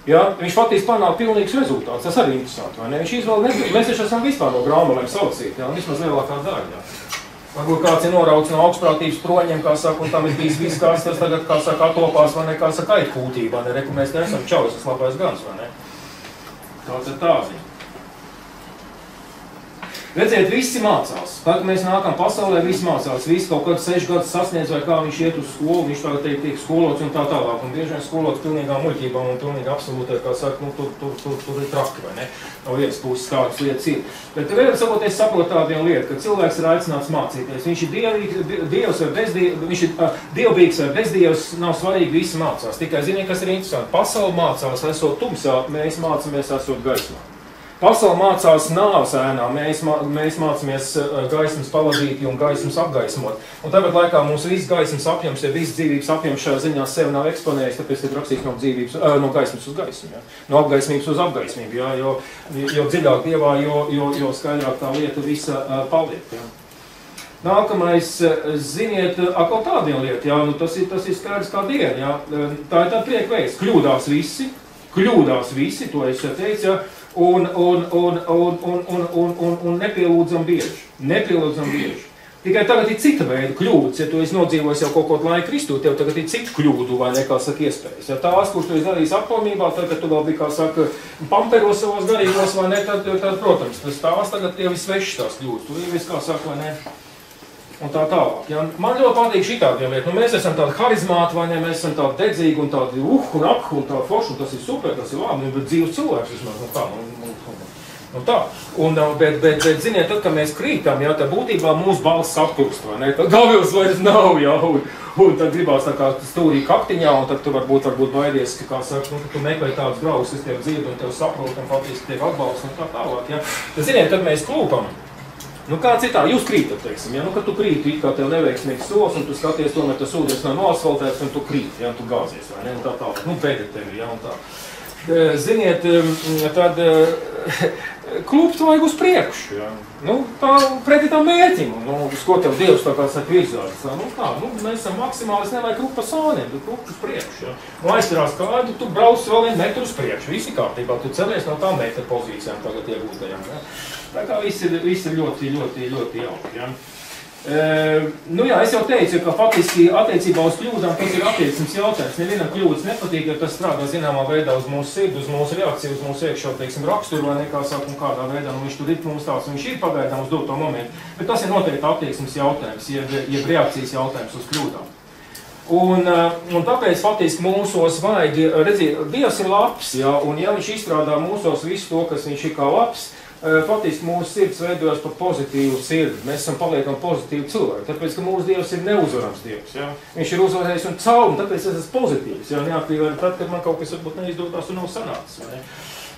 Ja? Viņš faktiski panāk pilnīgs rezultāts, tas arī interesanti, vai ne? Viņš izvēl mēs taču esam vispār no grāmatiem salasīti, ja? Vismaz lielākā daļa. Ja? Varbūt kāds ir norauts no augstprātības proņiem, kā saka, un tam ir bijis viss kāds, tas tagad, kā saka, atopās, vai ne, kā saka, aitpūtībā, ne, reku mēs neesam čalis, tas labais gans, vai ne? Tāds ir tāzi. Redziet, visi mācās. Tad, kad mēs nākam pasaulē, visi mācās. Visi kaut kāds 6 gadus sasniedz, vai kā viņš iet uz skolu, viņš tagad tiek skolots un tā tālāk. Un bieži vien skolots pilnīgā muļķībām un pilnīgi absolūtē, kā saka, tur ir traki, vai ne? No vienas puses tādas lietas ir. Bet vēl sakot, es saprotu tādu vienu lietu, ka cilvēks ir aicināts mācīties. Viņš ir dievs vai bezdievs, viņš ir dievbīgs vai bezdievs, nav svarīgi, visi mācās. Tikai ziniet, kas ir interesanti. Pasaule mācās, esot tumsā, mēs mācāmies, esot gaismā. Pasaule mācās nāves ēnā, mēs mācāmies gaismas pavadīt un gaismas apgaismot. Un tāpat laikā mūsu viss gaismas apjoms, ja viss dzīvības apjoms šajā ziņā sevi nav eksponējis, tāpēc ir rakstīts no gaismas uz gaismu, ja? No apgaismības uz apgaismību, ja? Jo dziļāk Dievā, jo skaidrāk tā lieta visa paliek. Ja? Nākamais, ziniet, atkal tāda lieta, ja? Tas ir skaidrs kā diena, ja? Tā ir tā prieka veids, kļūdās visi, to es teicu, ja? Un nepielūdzam bieži. Tikai tagad ir cita veida kļūdas, ja tu esi nodzīvojis jau kaut kādu laiku Kristu, tev tagad ir cita kļūdu vai nekā saka iespējas. Ja tās, kurš tu esi darījis apkalnībā, tad, kad tu vēl bija, kā saka, pamperos savos garīgos vai ne, tad protams, tās tagad tev ir svešas tās kļūdas, tu ir viss, kā saka, vai ne. Un tā tālāk. Ja? Man ļoti patīk šī tāda lieta. Mēs esam tādi harizmāti, vai ne? Mēs esam tādi dedzīgi un tādi un aphu un tādi forši, un tas ir super, tas ir labi, bet dzīves cilvēks vismaz, tā. Bet ziniet, tad, kad mēs krītam, ja, tad būtībā mūsu balss apklust, vai ne? Tad gavils vairs nav, ja, un tad gribās tā kā stūrī kaktiņā, un tad tu varbūt baidies, ka, kā saka, tu meklē tādus graus, kas tev dzird un tev saprot, un faktiski tev atbalsta un tā tālāk, ja. Tad ziniet, kad mēs klūpam, kāds ir tā, jūs krītat, teiksim, ja, kad tu krīti, it kā tev neveiksmīgs solis, un tu skaties, tomēr tas ūdens nav noasfaltēts, un tu krīti, ja, un tu gāzies, vai ne, un tā tālāk, pēdēt tevi, ja, un tā. Ziniet, tad klūpt vajag uz priekšu, ja, tā pretī tam mērķim, uz ko tev Dievs tā kā saka virzās, mēs esam maksimāli, es nevajag klūpt pa sāniem, tu klūpt uz priekšu, ja, aizturās kādu, tu brauc vēl 1 metru uz priekšu, visi kārtībā, tu celies no tā metra pozīcijām tagad iegūtajām, ja. Tā kā viss ir ļoti jauki, ja. Jā, es jau teicu, ka faktiski attiecībā uz kļūdām tas ir attieksmes jautājums. Nevienam kļūdas nepatīk, ja tas strādā zināmā veidā uz mūsu sirdi, uz mūsu reakciju, uz mūsu iekšā, teiksim, raksturu vai nekā saka un kādā veidā, viņš tur ir mums tāds, viņš ir pagaidām uz doto momentu, bet tas ir noteikti attieksmes jautājums, jeb reakcijas jautājums uz kļūdām. Un tāpēc faktiski mūsos vajag, redziet, Dievs ir labs, ja, un ja viņš izstrādā mūsos visu to, kas viņš ir kā labs, faktiski mūsu sirds veidojas par pozitīvu sirdi. Mēs esam paliekam pozitīvi cilvēki, tāpēc, ka mūsu Dievs ir neuzvarams Dievs. Ja? Viņš ir uzvarējis un caur, un tāpēc es esmu pozitīvs. Ja? Neatkarīgi tad, kad man kaut kas varbūt neizdotās un nav sanācis. Ja?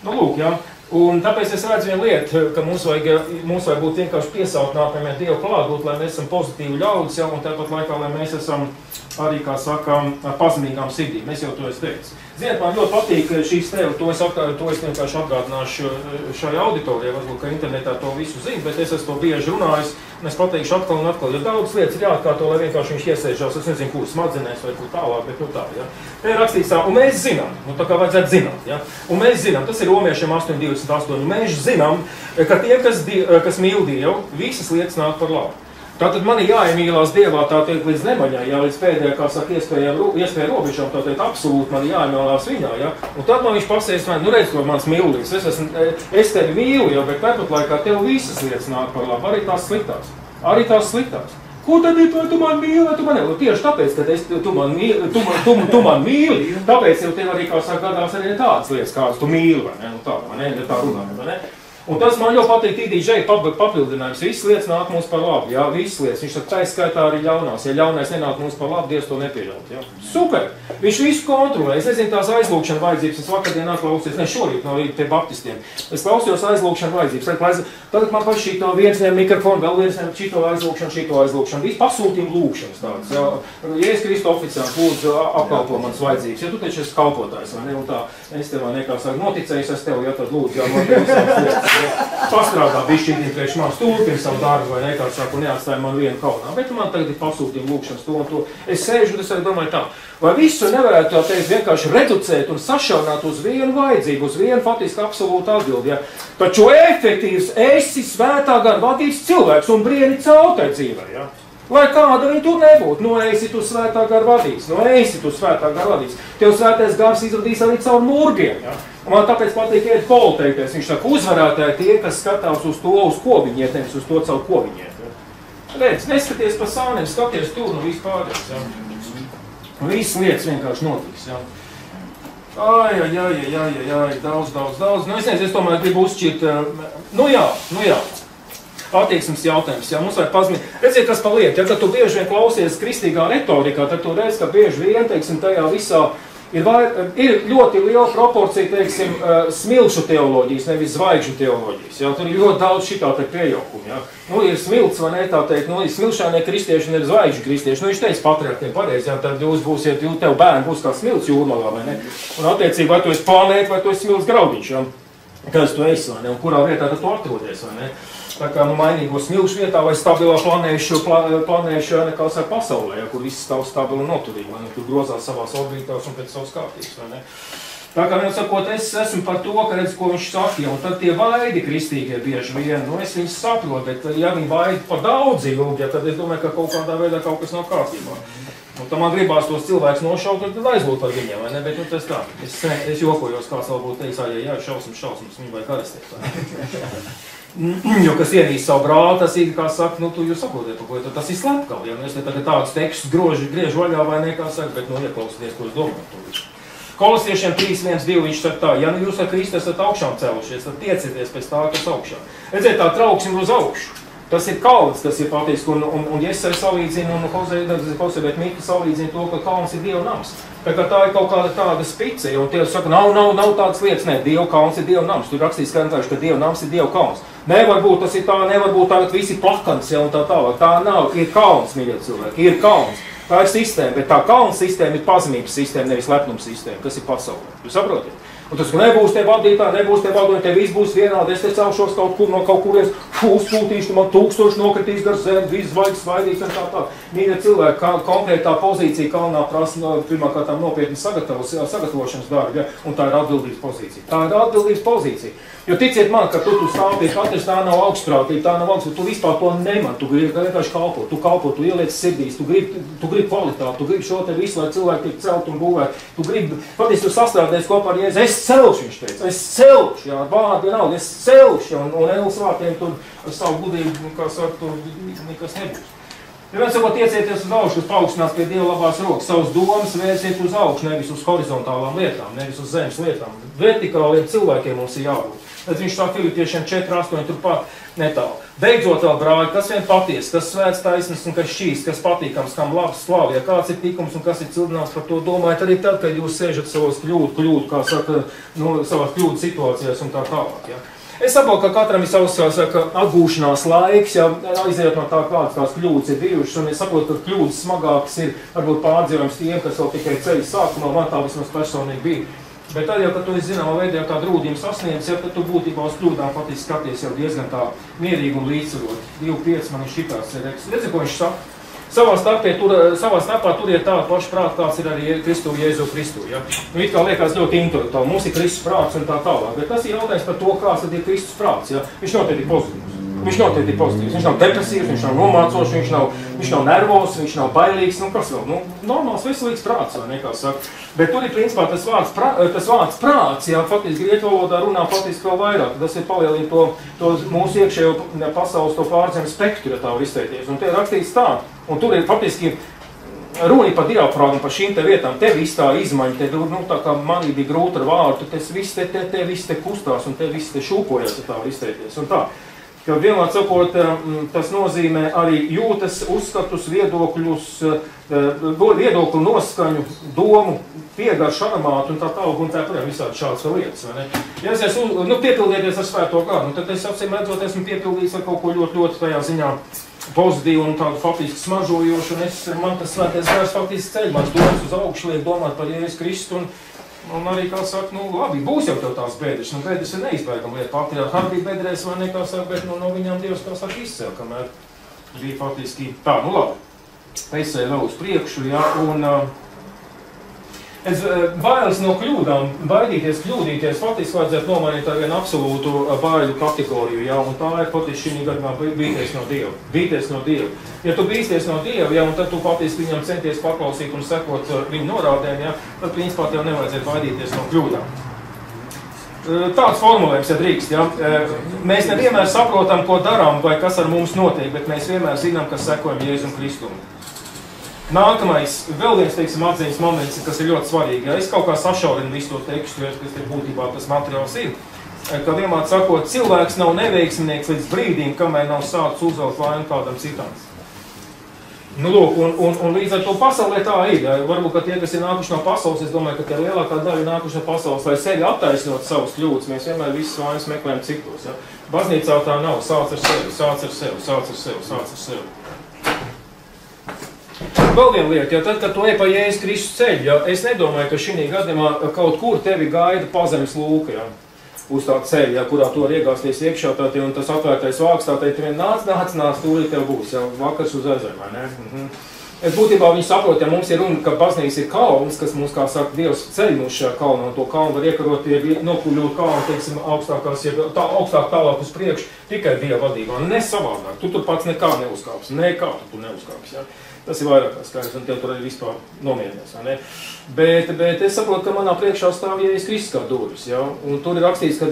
Lūk, ja? Un tāpēc es redzu vienu lietu, ka mums vajag būt vienkārši piesautinājumiem Dievu klāt, lai mēs esam pozitīvi ļaudis, ja? Un tāpat laikā, lai mēs esam arī, kā sakām, pazemīgām sirdīm. Es jau to esmu teicis. Ziniet, man ļoti patīk šīs tev, to es vienkārši atgādināšu šai auditorijai, varbūt, ka internetā to visu zinu, bet es esmu to bieži runājis, un es pateikšu atkal un atkal, jo daudz lietas ir jāatkārto, lai vienkārši viņš iesēžās, es nezinu, kur smadzenēs vai kur tālāk, bet tā, ja. Te ir rakstīts tā, un mēs zinām, tā kā vajadzētu zināt, ja. Un mēs zinām, tas ir Romiešiem 8:28, mēs zinām, ka tie, kas mīl Dievu, visas lietas nāk par labu. Tātad man ir jāiemīlās Dievā, tā teikt, līdz nemaņai, jā, līdz pēdējā, kā saka, iespēja robežām, tā teikt, absolūti man ir jāiemīlās viņā, jā. Un tad man viņš pasēs, nu redz, ko mans mīlīgs, es tevi mīlu, jā, bet tāpat laikā tev visas lietas nāk par labu, arī tās sliktās. Ko tad ir, vai tu man mīli, vai tu man ne? Tieši tāpēc, ka tu man mīli, tāpēc jau tev arī, kā saka, gadās arī tādas lietas, kādas tu mīli, vai ne? Nu tā, vai ne? Tā runājam, vai ne? Un tas man ļoti patīk TDJ papildinājums. Visas lietas nāk mums par labu, jā, visas lietas. Viņš saka, tā skaitā arī ļaunās. Ja ļaunais nenāk mums par labu, Dievs to nepieļaut, jā. Super! Viņš visu kontrolē. Es nezinu tās aizlūkšana vajadzības. Es vakardienā klausies, ne šorīt no rīta pie baptistiem. Es klausījos aizlūkšana vajadzības. Tad man paši šito viens mikrofonu, vēl viens šito aizlūkšanu. Viss pasūtījumu lūkšanas tāds, jā. Ja es Kristu oficiāli lūdzu apkalpo manas vajadzības, ja tu taču esi kalpotājs, vai ne? Un tā, es tev nekā saka, noticējis es tev, ja tad lūdzu, jā, pastrādā bišķītī priekš manis, turpina savu darbu vai nekā sāku un neatstāja man vienu kaunā. Bet man tagad ir pasūtījumi lūkšanas to un to. Es sēžu un es arī domāju tā, vai visu nevarētu tā teikt vienkārši reducēt un sašaunāt uz vienu vajadzību, uz vienu faktiski absolūtu atbildi. Ja? Taču efektīvs esi svētā gara vadīts cilvēks un brieni cautai dzīvē. Ja? Lai kāda viņi tur nebūtu, esi tu svētā gara vadīts, Tev svētais gars izradīs arī caur murgiem. Ja? Un man tāpēc patīk iet polteikties. Viņš saka, uzvarētāji tie, kas skatās uz to, uz ko viņi iet, nevis uz to caur ko viņi iet. Ja? Redz, neskaties pa sāniem, skaties tur un viss pārējais. Ja? Visas lietas vienkārši notiks. Ja? Ai, daudz. Nu, es tomēr gribu uzšķirt, nu jā. Attieksmes jautājums, jā, mums vajag pazīmēt. Redziet, kas paliek, ja, kad tu bieži vien klausies kristīgā retorikā, tad tu redz, ka bieži vien, teiksim, tajā visā ir ļoti liela proporcija, teiksim, smilšu teoloģijas, nevis zvaigžņu teoloģijas, jā, tur ir ļoti daudz šitā te piejaukumi, jā. Nu, ir smilts, vai ne, tā teikt, nu, ir smilšānie kristieši un ir zvaigžņu kristieši, nu, viņš teica patriarkiem pareizi, jā, tad jūs būsiet, tev bērni būs kā smilts jūrmalā, vai ne, un attiecīgi, vai tu esi planēta, vai tu esi smilts graudiņš, jā, kas tu esi, vai ne, un kurā vietā tad tu atrodies, vai ne. Tā kā mainīgo smilšu vietā vai stabilā planējušu nekā saka pasaulē, ja, kur viss stāv stabili un noturīgi, vai ne, kur grozās savās orbītās un pēc savas kārtības, vai ne. Tā kā vienam sakot, es esmu par to, ka redz, ko viņš saka, un tad tie vaidi kristīgie bieži vien, nu es viņus saprotu, bet ja viņi vaidi par daudz ilgi, ja, tad es domāju, ka kaut kādā veidā kaut kas nav kārtībā. Un tad man gribās tos cilvēkus nošaut, un tad aizlūt par viņiem, vai ne, bet nu tas tā, es jokojos, kāds vēl būtu teicis, jā, šausmas, viņu vajag arestēt. Jo, kas ienīst savu brāli, tas ir, kā saka, nu, tu jūs saprotiet, ko, tas ir slepkavi, ja, nu, es te tagad tādus tekstus griežu vaļā vai nekā saka, bet, nu, ieklausieties, ko es domāju. Kolosiešiem 3.1.2 viņš saka tā, ja nu jūs ar Kristu esat augšām celušies, tad tiecieties pēc tā, kas augšā. Redziet, tā trauksim uz augšu. Tas ir kalns, kas ir patiski, un Jesai salīdzina, un Hosebēt Mika salīdzina to, ka kalns ir Dieva nams. Tā kā tā ir kaut kāda tāda spice, un tie saka, nav tādas lietas, ne, Dieva kalns ir Dieva nams. Tur rakstīts skaidrs, ka Dieva nams ir Dieva kalns. Nevar būt, tas ir tā, nevar būt tagad visi plakans, ja, un tā tālāk. Tā nav, ir kalns, mīļie cilvēki, ir kalns. Tā ir sistēma, bet tā kalns sistēma ir pazemības sistēma, nevis lepnums sistēma, kas ir pasaulē. Jūs saprotiet? Un tas, ka nebūs te vadītāji, te viss būs vienādi, es te celšos kaut kur no kaut kurienes, uzpūtīšu, man 1000 nokritīs gar zemi, viss zvaigznes svaidīs un tā. Mīļie cilvēki, konkrētā pozīcija kalnā prasa pirmkārtām nopietni sagatavošanas darbi, ja? Un tā ir atbildības pozīcija. Tā ir atbildības pozīcija. Jo ticiet man, ka tu stāvi pie katrs, tā nav augstprātība, tu vispār to neman, tu gribi vienkārši kalpot, tu ieliec sirdīs, tu gribi kvalitāti, tu gribi šo te visu, lai cilvēki tiek celt un būvēt, tu gribi, patiesi tu sastrādēs kopā ar Jēzu, es celšu, viņš teica, es celšu, jā, vārdi nav, es celšu, un Elas vārtiem tur ar savu gudību, kā saka, tur nekas nebūs. Ja viens sakot, tiecieties uz augšu, kas paaugstinās pie Dieva labās rokas, savas domas vērsiet uz augšu, nevis uz horizontālām lietām, nevis uz zemes lietām. Vertikāliem cilvēkiem mums ir jābūt. Tad viņš sāk Filipiešiem 4.8 turpat netālu. Beidzot vēl, brāļi, kas vien patiesi, kas svēts taisnes un kas šķīsts, kas patīkams, kam labs slāv, ja kāds ir tikums un kas ir cildināts par to domājat arī tad, kad jūs sēžat savos kļūdu, kā saka, nu, savās kļūdu situācijās un tā tālāk, ja. Es saprotu, ka katram ir savs, saka, atgūšanās laiks, ja aiziet no tā, kādas tās kļūdas ir bijušas, un es saprotu, ka kļūdas smagākas ir varbūt pārdzīvojums tiem, kas vēl tikai ceļa sākumā, man tā vismaz personīgi bija. Bet tad jau, kad tu esi zināmā veidā kā drūdījums sasniedz, ja, tad tu būtībā uz kļūdām patiesi skaties jau diezgan tā mierīgi un līdzsvarot. 2.5 man ir šitās redz. Redzi, ko viņš saka? Savā starpā turiet tādu pašu prātu, kāds ir arī Kristu Jēzu Kristu. Ja? Nu, it kā liekas ļoti intelektuāli, mums ir Kristus prāts un tā tālāk, bet tas ir jautājums par to, kāds tad ir Kristus prāts. Ja? Viņš noteikti ir pozitīvs. Viņš noteikti ir pozitīvs, viņš nav depresīvs, viņš nav nomācošs, viņš nav nervos, viņš nav bailīgs, nu kas vēl, nu, normāls, veselīgs prāts, vai ne, kā saka. Bet tur ir, principā, tas vārds prāts, jā, faktiski grieķu valodā runā faktiski vēl vairāk, tas ir palielina to mūsu iekšējo pasaules to pārzem spektru, ja tā var izteikties, un te ir rakstīts tā, un tur ir faktiski runa par diafragmu, par šīm te vietām, te viss tā izmaiņa, te, nu, tā kā manī bija grūti ar vārdu, tas viss te kustās, un te viss te šūpojas, ja tā var izteikties, un tā. Ka vienlāk sakot, tas nozīmē arī jūtas, uzskatus, viedokļu noskaņu, domu, piegaršu, aromātu un tā tālāk un tā visādi šādas lietas, vai ne? Ja es esmu, piepildieties ar svēto garu, tad es acīm redzot, esmu piepildījis ar kaut ko ļoti tajā ziņā pozitīvu un tādu faktiski smaržojošu, un man tas svētais gars faktiski ceļ, mans domas uz augšu liek domāt par Jēzus Kristu un arī, kā saka, nu labi, būs jau tev tās bēdras, nu bēdras ir neizbēgama lieta, patriarha arī bedrēs vai ne, kā saka, bet no viņām Dievs, kā saka, izcēl, kamēr bija faktiski tā, nu labi, es vēl uz priekšu, jā, un es bailes no kļūdām, baidīties, kļūdīties, faktiski vajadzētu nomainīt ar vienu absolūtu baiļu kategoriju, jā, un tā ir faktiski šī gadījumā bīties no Dieva, bīties no Dieva. Ja tu bīsties no Dieva, jā, un tad tu faktiski viņam centies paklausīt un sekot viņu norādēm, jā, tad principā tev nevajadzētu baidīties no kļūdām. Tāds formulējums, ja drīkst, jā. Mēs nevienmēr saprotam, ko darām vai kas ar mums notiek, bet mēs vienmēr zinām, kas sekojam Jēzum Kristum. Nākamais, vēl viens, teiksim, atziņas moments, kas ir ļoti svarīgi. Ja es kaut kā sašaurinu visu to tekstu, kas ir būtībā tas materiāls ir, ka vienmēr sakot, cilvēks nav neveiksminieks līdz brīdim, kamēr nav sācis uzvelt vainu kādam citam. Nu, lūk, un līdz ar to pasaulē tā ir. Ja? Varbūt, ka tie, kas ir nākuši no pasaules, es domāju, ka tie lielākā daļa ir nākuši no pasaules, lai sevi attaisnot savus kļūdas. Mēs vienmēr visas vainas meklējam citos. Ja? Baznīcā tā nav. Sāc ar sevi, sāc ar sevi, sāc ar sevi, sāc ar sevi. Vēl viena lieta, ja tad, kad tu ej pa Jēzus Kristus ceļu, ja, es nedomāju, ka šī gadījumā kaut kur tevi gaida pazemes lūka, ja, uz tā ceļa, ja, kurā tu var iegāsties iekšā, tātad, un tas atvērtais vāks, tātad, tu vien nāc, tūlīt tev būs, ja, vakars uz ezeru, vai ne? Es būtībā viņi saprot, ja mums ir runa, ka baznīca ir kalns, kas mums, kā saka, Dievs ceļ mūs šajā kalnā, un to kalnu var iekarot, nokuļot kalnu, teiksim, augstākās, ja augstāk tālāk uz priekšu, tikai Dieva vadībā, ne savādāk. Tu tur pats nekā neuzkāps, nekā tu neuzkāps, ja. Tas ir vairāk skaidrs, un tev tur arī vispār nomierinies, vai ne? Bet es saprotu, ka manā priekšā stāv Jēzus Kristus kā durvis, ja? Un tur ir rakstīts, ka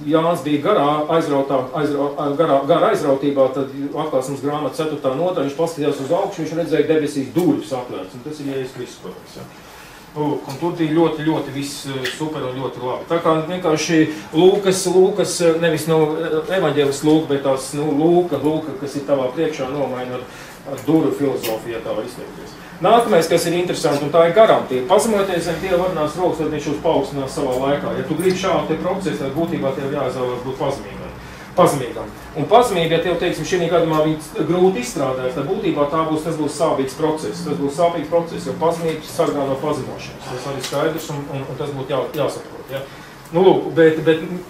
Jānis bija garā aizrautībā, tad atklāsmes grāmata 4. nodaļa, viņš paskatījās uz augšu, viņš redzēja debesīs durvis atvērts, un tas ir Jēzus Kristus, protams, ja? Un tur bija ļoti viss super un ļoti labi. Tā kā vienkārši Lūkas, nevis no evaņģēlis Lūka, bet tās, Lūka, kas ir tavā priekšā nomaina ar duru filozofiju, ja tā var izteikties. Nākamais, kas ir interesanti, un tā ir garantija. Pazemoties zem Dieva varenās rokas, tad viņš jūs paaugstinās savā laikā. Ja tu gribi šādu te procesu, tad būtībā tev jāizvēlās būt pazemīgam. Un pazemība, ja tev, teiksim, šī gadījumā viņi grūti izstrādājas, tad būtībā tas būs sāpīgs process. Tas būs sāpīgs process, jo pazemība sargā no pazemošanas. Tas arī skaidrs, un tas būtu jāsaprot. Ja? Nu, lūk, bet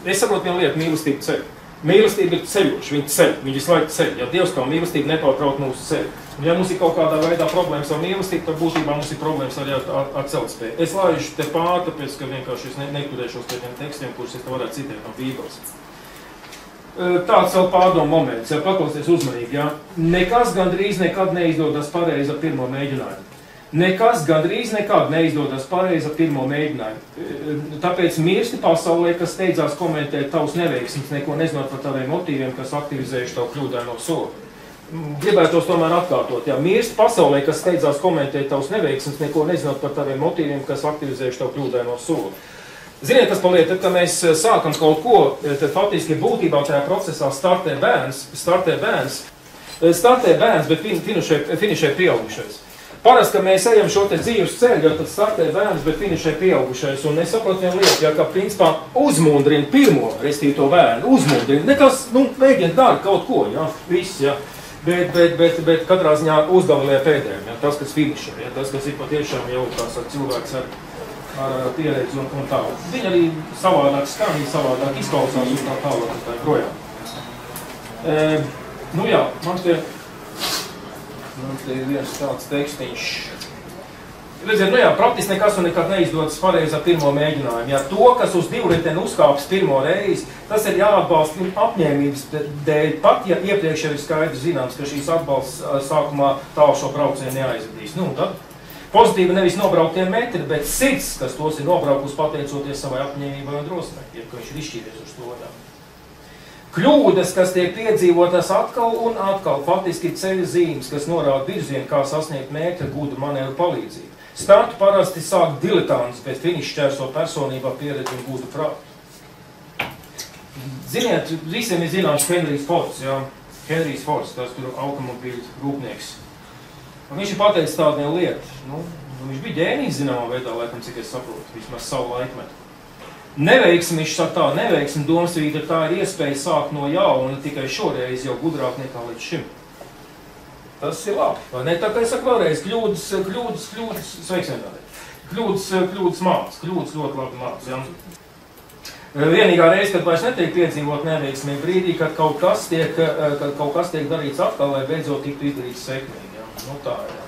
es saprotu vienu lietu, mīlestību ceļu. Mīlestība ir ceļoša, viņi visu laiku ceļ. Ja Dievs kā mīlestība nepārtraut mūsu ceļu. Un ja mums ir kaut kādā veidā problēmas ar mīlestību, tad būtībā mums ir problēmas arī ar celtspēju. Es laižu te pār, tāpēc, ka vienkārši es neturēšos pie tiem tekstiem, kurus es te varētu citēt no Bībeles. Tāds vēl pārdomu moments, ja paklausties uzmanīgi, ja. Nekas gandrīz nekad neizdodas pareizi ar pirmo mēģinājumu. Nekas gandrīz nekad neizdodas pareizi ar pirmo mēģinājumu. Tāpēc mirsti pasaulē, kas steidzās komentēt tavus neveiksmes, neko nezinot par taviem motīviem, kas aktivizējuši tavu kļūdaino soli. Gribētos tomēr atkārtot, ja mirsti pasaulē, kas steidzās komentēt tavus neveiksmes, neko nezinot par taviem motīviem, kas aktivizējuši tavu kļūdaino soli. Ziniet, kas paliek, tad, kad mēs sākam kaut ko, tad faktiski būtībā tajā procesā startē bērns, bet finišē pieaugušais. Parasti, ka mēs ejam šo te dzīves ceļu, tad startē bērns, bet finišē pieaugušais. Un es saprotu vienu lietu, ja, ka principā uzmundrina pirmo, restīvi to bērnu, uzmundrina. Nekas, mēģina dara kaut ko, ja, viss, ja. Bet katrā ziņā uzgavilē pēdējiem, ja, tas, kas finišē, ja, tas, kas ir patiešām jau tās cilvēks ar pieredzi un tā. Viņi arī savādāk skan, savādāk izklausās un tā tālāk un tā projām. Nu jā, man te ir viens tāds tekstiņš. Redziet, nu jā, praktiski nekas un nekad neizdodas pareizi ar pirmo mēģinājumu. Ja to, kas uz divriteni uzkāps pirmo reizi, tas ir jāatbalsta apņēmības dēļ, pat ja iepriekš jau ir skaidrs zināms, ka šīs atbalsts sākumā tālu šo braucienu neaizvedīs. Nu, tad pozitīvi nevis nobrauktie metri, bet sirds, kas tos ir nobraukus pateicoties savai apņēmībai un drosmei, ja ka viņš ir izšķīries uz to. Jā. Kļūdas, kas tiek piedzīvotas atkal un atkal, faktiski ir ceļa zīmes, kas norāda virzienu, kā sasniegt mērķi ar gūdu manēru palīdzību. Startu parasti sāk diletantus, bet finišu šķērso personībā pieredzi un gūdu prātu. Ziniet, visiem ir zināms Henrijs Fords, jā. Henrijs Fords, tas tur automobīļu rūpnieks. Un viņš ir pateicis tādu vienu lietu. Nu, viņš bija ģēnijs zināmā veidā, laikam, cik es saprotu, vismaz savu laikmetu. Neveiksmi, viņš saka tā, neveiksmi domsvīta, tā ir iespēja sākt no jauna, tikai šoreiz jau gudrāk nekā līdz šim. Tas ir labi, vai ne? Tā kā es saku vēlreiz, kļūdas, sveiks vienādē. Kļūdas māc, kļūdas ļoti labi māc, ja? Vienīgā reize, kad vairs netiek piedzīvot neveiksmī brīdī, kad kaut kas tiek darīts atkal, lai beidzot tiktu izdarīts sekmīgi, ja? Nu tā, ja.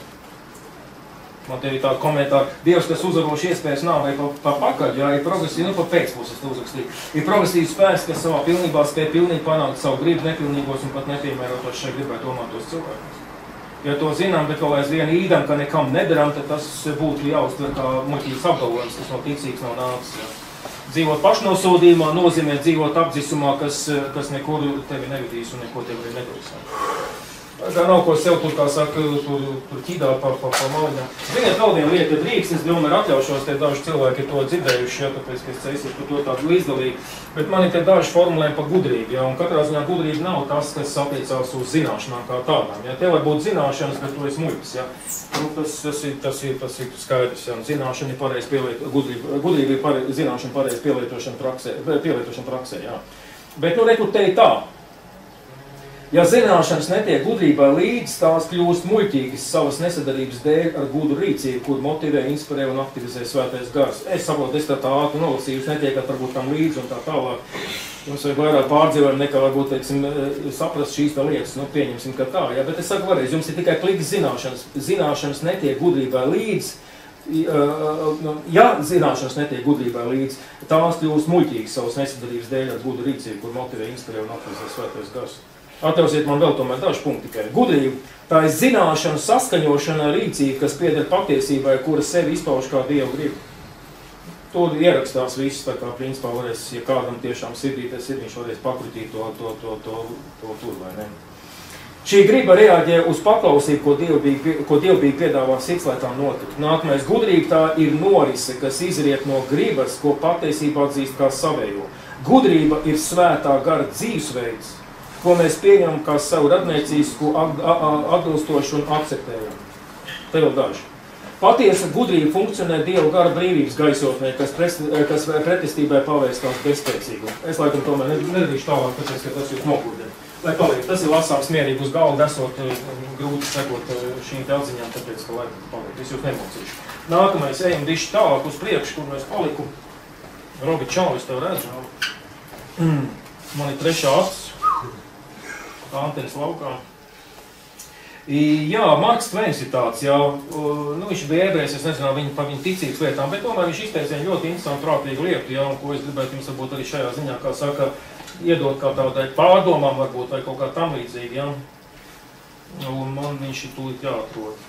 Man te ir tāda komentāra, Dievs, kas uzaroši iespējas nāvei pa pakaļ, jā, ir progresīvi, nu pa pēcpuses tu uzrakstīji. Ir progresīvs spēks, kas savā pilnībā spēj pilnīgi panākt savu gribu nepilnīgos un pat nepiemērotos šai gribai domātos cilvēkus. Ja to zinām, bet vēl aizvien īdam, ka nekam nedaram, tad tas būtu jāuztver kā muļķīgs apgalvojums, kas no ticīgs nav nācis. Jā. Dzīvot pašnosūdījumā nozīmē dzīvot apdzisumā, kas nekur tevi nevidīs un neko tevi arī nedos. Tā nav ko sev tur, kā saka, tur ķidā pa maliņām. Ziniet, vēl viena lieta, drīkst, es domāju, atļaušos, te daži cilvēki ir to dzirdējuši, ja, tāpēc, ka es ceisies par to tādu līdzdalību, bet man ir te daži formulējumi par gudrību, ja, un katrā ziņā gudrība nav tas, kas attiecās uz zināšanām kā tādām, ja. Te var būt zināšanas, bet tu esi muļķis, ja. Nu, tas ir skaidrs, ja, un zināšana ir pareiz gudrība ir zināšana pareiz pielietošana praksē, ja. Bet, nu, reku te ir tā. Ja zināšanas netiek gudrībai līdz, tās kļūst muļķīgas savas nesadarības dēļ ar gudu rīcību, kur motivē, inspirē un aktivizē svētais gars. Es saprotu, es tā ātri nolasīju, netiekat varbūt tam līdzi un tā tālāk. Jums vajag vairāk pārdzīvojumu nekā varbūt, teiksim, saprast šīs tā lietas, nu, pieņemsim, ka tā, ja, bet es saku vēlreiz, jums ir tikai plikas zināšanas. Zināšanas netiek gudrībai līdz, ja zināšanas netiek gudrībai līdz, tās kļūst muļķīgas savas nesadarības dēļ ar gudu rīcību, kur motivē, inspirē un aktivizē svētais gars. Atļausiet man vēl tomēr daži punkti tikai. Gudrība, tā ir zināšanu saskaņošana rīcība, kas pieder patiesībai, kura sevi izpauž kā Dievu gribu. Tur ierakstās viss, tā kā principā varēs, ja kādam tiešām sirdīties, viņš varēs pakrutīt to tur, vai ne? Šī griba reaģē uz paklausību, ko Dievbija piedāvā sirds, lai tā notiktu. Nākamais, gudrība tā ir norise, kas izriet no gribas, ko patiesībā atzīst kā savējo. Gudrība ir svētā gara dzīvesveids, ko mēs pieņemam kā savu radniecīsku, atbilstošu un akceptējam. Te vēl daži. Patiesa gudrība funkcionē Dieva gara brīvības gaisotnē, kas pretestībai pavēstās bezspēcīgumu. Es laikam tomēr nedrīkšu tālāk, tāpēc, ka tas jūs nogurdina. Lai paliek, tas ir lasāms mierīgi uz galda, esot grūti sekot šīm atziņām, tāpēc, ka laikam paliek. Es jūs nemocīšu. Nākamais, ejam diši tālāk uz priekšu, kur mēs paliku. Robi, čau, es tev redzu. Man ir trešā acis. Antenes laukā. Jā, Marks Tveins ir tāds, jā, nu viņš bija ebrejs, es nezinu par viņu ticības lietām, bet tomēr viņš izteica ļoti interesantu, prātīgu lietu, jā, un ko es gribētu jums varbūt arī šajā ziņā, kā saka, iedot kā tādai pārdomām varbūt, vai kaut kā tam līdzīgi, jā. Un man viņš ir tūlīt jāatrod.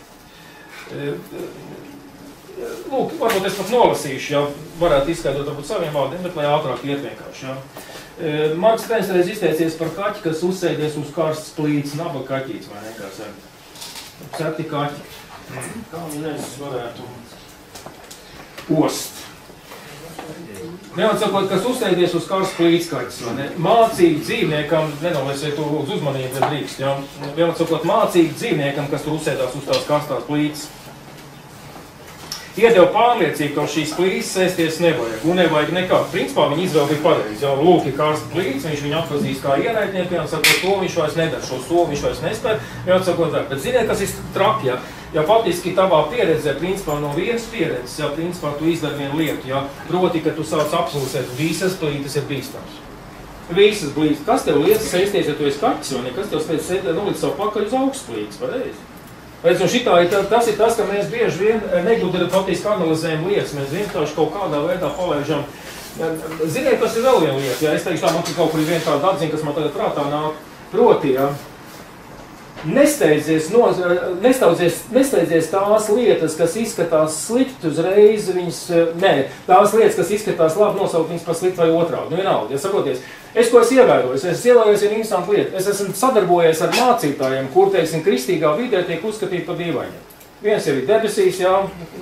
Lūk, varbūt es pat nolasīšu, jā, varētu izskaidrot varbūt saviem vārdiem, bet lai ātrāk iet vienkārši, jā. Marks Tveins reiz izteicies par kaķi, kas uzsēdies uz karstas plīts, nabaga kaķīts, vai ne, kā saka. Septi kaķi. Kā viņas varētu ost. Neatsakot, kas uzsēdies uz karstas plīts kaķis, vai ne. Mācīgi dzīvniekam, nenoliesiet to uz uzmanību, bet drīkst, jā. Neatsakot, mācīgi dzīvniekam, kas tur uzsēdās uz tās karstās plīts. Iedeva pārliecību, ka šīs plīces sēsties nevajag, un nevajag nekā. Principā viņa izvēle bija pareizi. Jau lūk, ir karsta plīts, viņš viņu atpazīst kā ienaidnieku, un sakot, to viņš vairs nedara, šo soli viņš vairs nespēr, un sakot, tā. Bet ziniet, kas ir traki, ja faktiski tavā pieredzē, principā no vienas pieredzes, ja principā tu izdari vienu lietu, ja, proti, ka tu sāc apsūdzēt, visas plītes ir bīstams. Visas plītes. Kas tev lietas sēsties, ja tu esi kaķis, vai ne? Kas tev spēc nolikt savu pakaļ uz augstu plītes, pareizi? Redz, un šitā tas ir tas, ka mēs bieži vien negudri faktiski analizējam lietas, mēs vienkārši kaut kādā veidā palaižam. Ziniet, tas ir vēl viena lieta, ja es teikšu tā, man kaut kur ir viena tāda atziņa, kas man tagad prātā nāk, proti, ja, nesteidzies tās lietas, kas izskatās slikti uzreiz, tās lietas, kas izskatās labi, nosaukt viņas par slikti vai otrādi, nu vienalga, ja saproties. Es ko esmu ievērojis vienu interesantu lietu, es esmu sadarbojies ar mācītājiem, kur, teiksim, kristīgā vidē tiek uzskatīti par dīvainiem. Viens jau ir debesīs, jā,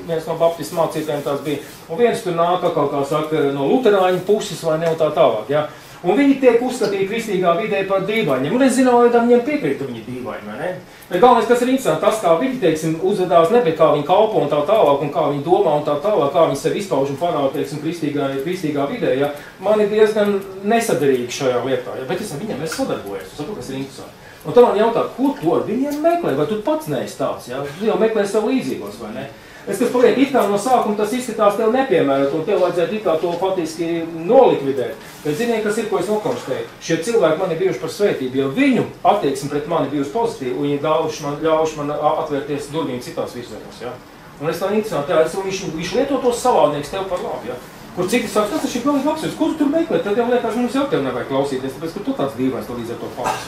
viens no baptistu mācītājiem tās bija, un viens tur nāk, kaut kā saka, no luterāņu puses vai ne un tā tālāk, jā. Un viņi tiek uzskatīti kristīgā vidē par dīvainiem, un es zinu, ka viņiem piekrīt, ka viņi ir dīvaini, vai ne? Bet galvenais, kas ir interesanti, tas, kā viņi, teiksim, uzvedās, nebija kā viņi kalpo un tā tālāk, un kā viņi domā un tā tālāk, kā viņi sevi izpauž un parāda, teiksim, kristīgā vidē, ja, man ir diezgan nesadarīgi šajā lietā, ja, bet es ar viņiem sadarbojies, es saprotu, kas ir interesanti. Un tad man jautā, kur to viņiem meklē, vai tu pats neesi tāds, ja? Tu jau meklē sev līdzīgos, vai ne? Es, kas paliek, it kā no sākuma tas izskatās tev nepiemērot, un tev vajadzētu it kā to faktiski nolikvidēt. Bet ziniet, kas ir, ko es nokonstatēju? Šie cilvēki man ir bijuši par svētību, jo viņu attieksme pret mani bijusi pozitīva, un viņi ļaujuši man atvērties durvīm citās virzienos, ja? Un es tā interesanti, jā, viņš lieto tos savādnieks tev par labu, ja? Kur citi saka, tas ir galīgi apsvērts, kur tu tur meklēt, tad jau liekas, mums jau tev nevajag klausīties, tāpēc, ka tu tāds dīvains līdz ar to faktus.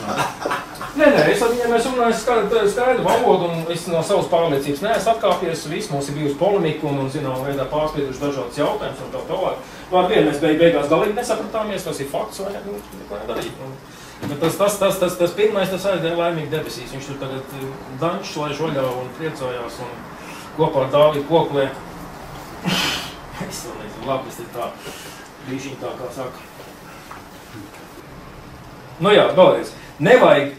Nē, es ar viņiem runāju skaidru valodu, un es no savas pārliecības neesmu atkāpies, viss mums ir bijusi polemika, un zinām, veidā pārspieduši dažādas jautājumus un tā tālāk. Var vien mēs beigās galīgi nesapratāmies, tas ir fakts, vai neko nedarīt. Bet tas pirmais, tas aizdēja laimīgi debesīs, viņš tur tagad dančs laiž vaļā un priecājās, un kopā ar Dāvidu Koklē. Es vēl nezinu, labi, tas ir tā, brīžiņ tā, kā saka. Nu jā, vēlreiz, nevajag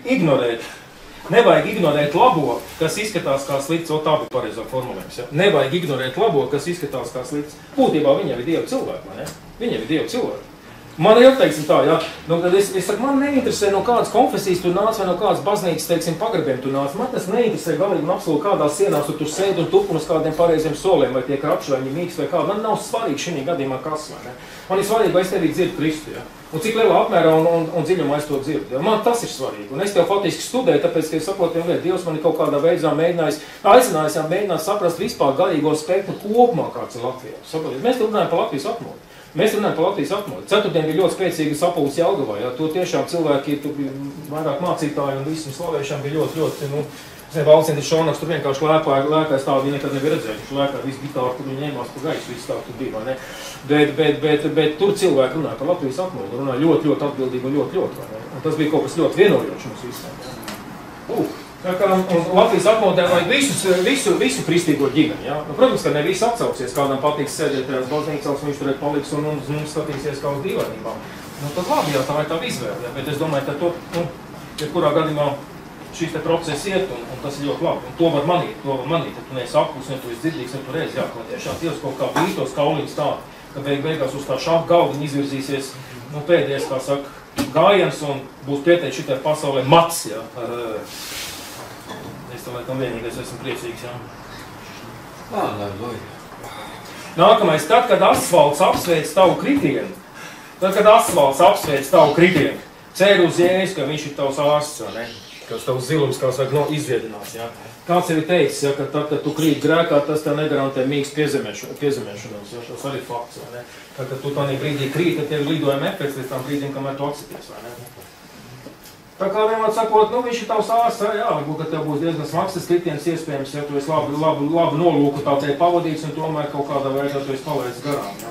ignorēt labo, kas izskatās kā slikts, o tā bija pareizā formulējums, ja? Nevajag ignorēt labo, kas izskatās kā slikts. Būtībā viņiem ir Dieva cilvēki, vai ne? Viņiem ir Dieva cilvēki. Man ir teiksim tā, ja, nu, kad es saku, man neinteresē no kādas konfesijas tu nāc vai no kādas baznīcas, teiksim, pagrabiem tu nāc. Man tas neinteresē galīgi un absolūti kādās sienās tu sēdi un tupun uz kādiem pareiziem soliem, vai tie krapši, vai viņi mīks vai kā. Man nav svarīgi šī gadījumā kas, vai ne? Man ir svarīgi, vai es tevī dzirdu Kristu, ja? Un cik lielā apmērā un dziļumā es to dzirdu. Ja? Man tas ir svarīgi. Un es tev faktiski studēju, tāpēc, ka es saprotu, ka Dievs man ir kaut kādā veidā aicinājis saprast vispār garīgo spektru kopumā, kāds ir Latvijā. Saprotiet, mēs te runājam par Latvijas atmodi. Ceturtdien bija ļoti spēcīga sapulce Jelgavā, ja? To tiešām cilvēki, tur bija vairāk mācītāji un visam slavēšana bija ļoti, nu, Valcietis Šonaks tur vienkārši lēkāja stāv, viņi nekad nebija redzējuši. Viņš lēkāja visu gitāru, kur viņi ņēmās pa gaisu, visu stāv tur bija, vai ne? Bet tur cilvēki runāja par Latvijas atmodu, runāja ļoti atbildīgi un ļoti, vai ne? Un tas bija kaut kas ļoti vienojošs mums visiem. Tā kā Latvijas atmodē vajag visu kristīgo ģimeni, ja? Nu, protams, ka ne visi atsauksies, kādam patiks sēdēt tajās baznīcās, viņš turēt paliks un mums skatīsies kā uz dīvainībām. Nu, tad labi, jā, tā ir tā izvēle, ja? Bet es domāju, ka to, jebkurā gadījumā šīs te procesi iet, un tas ir ļoti labi. Un to var manīt, ja tu neesi aklus, ne tu esi dzirdīgs, ne tu reizi, jā, ka tiešām Dievs kaut kā bītos kauliņas tā, ka beigās uz tā šāpa galdiņa izvirzīsies, nu, pēdējais, kā saka, gājiens un būs pieteikt šitai pasaulē mats, jā. Es tā laikam vienīgais esmu priecīgs, jā. Nākamais, tad, kad asfalts apsveic tavu kritienu, cer uz Jēzu, ka viņš ir tavs ārsts, vai ne? Kas tavs zilums, kā saka, izviedinās, jā. Kāds jau ir teicis, ja, ka tad, kad tu krīt grēkā, tas tev negarantē mīgs piezemēšanos, ja, tas arī fakts, vai ne? Tad, kad tu tādā brīdī krīt, tad tev lidojuma efekts līdz tām brīdīm, kamēr tu atsities, vai ne? Tā kā vienmēr sakot, nu, viņš ir tavs ārsts, jā, varbūt, ka tev būs diezgan smags tas kritiens iespējams, ja tu esi labu nolūku tā te pavadīts un tomēr kaut kādā veidā tu esi palaidis garām, jā.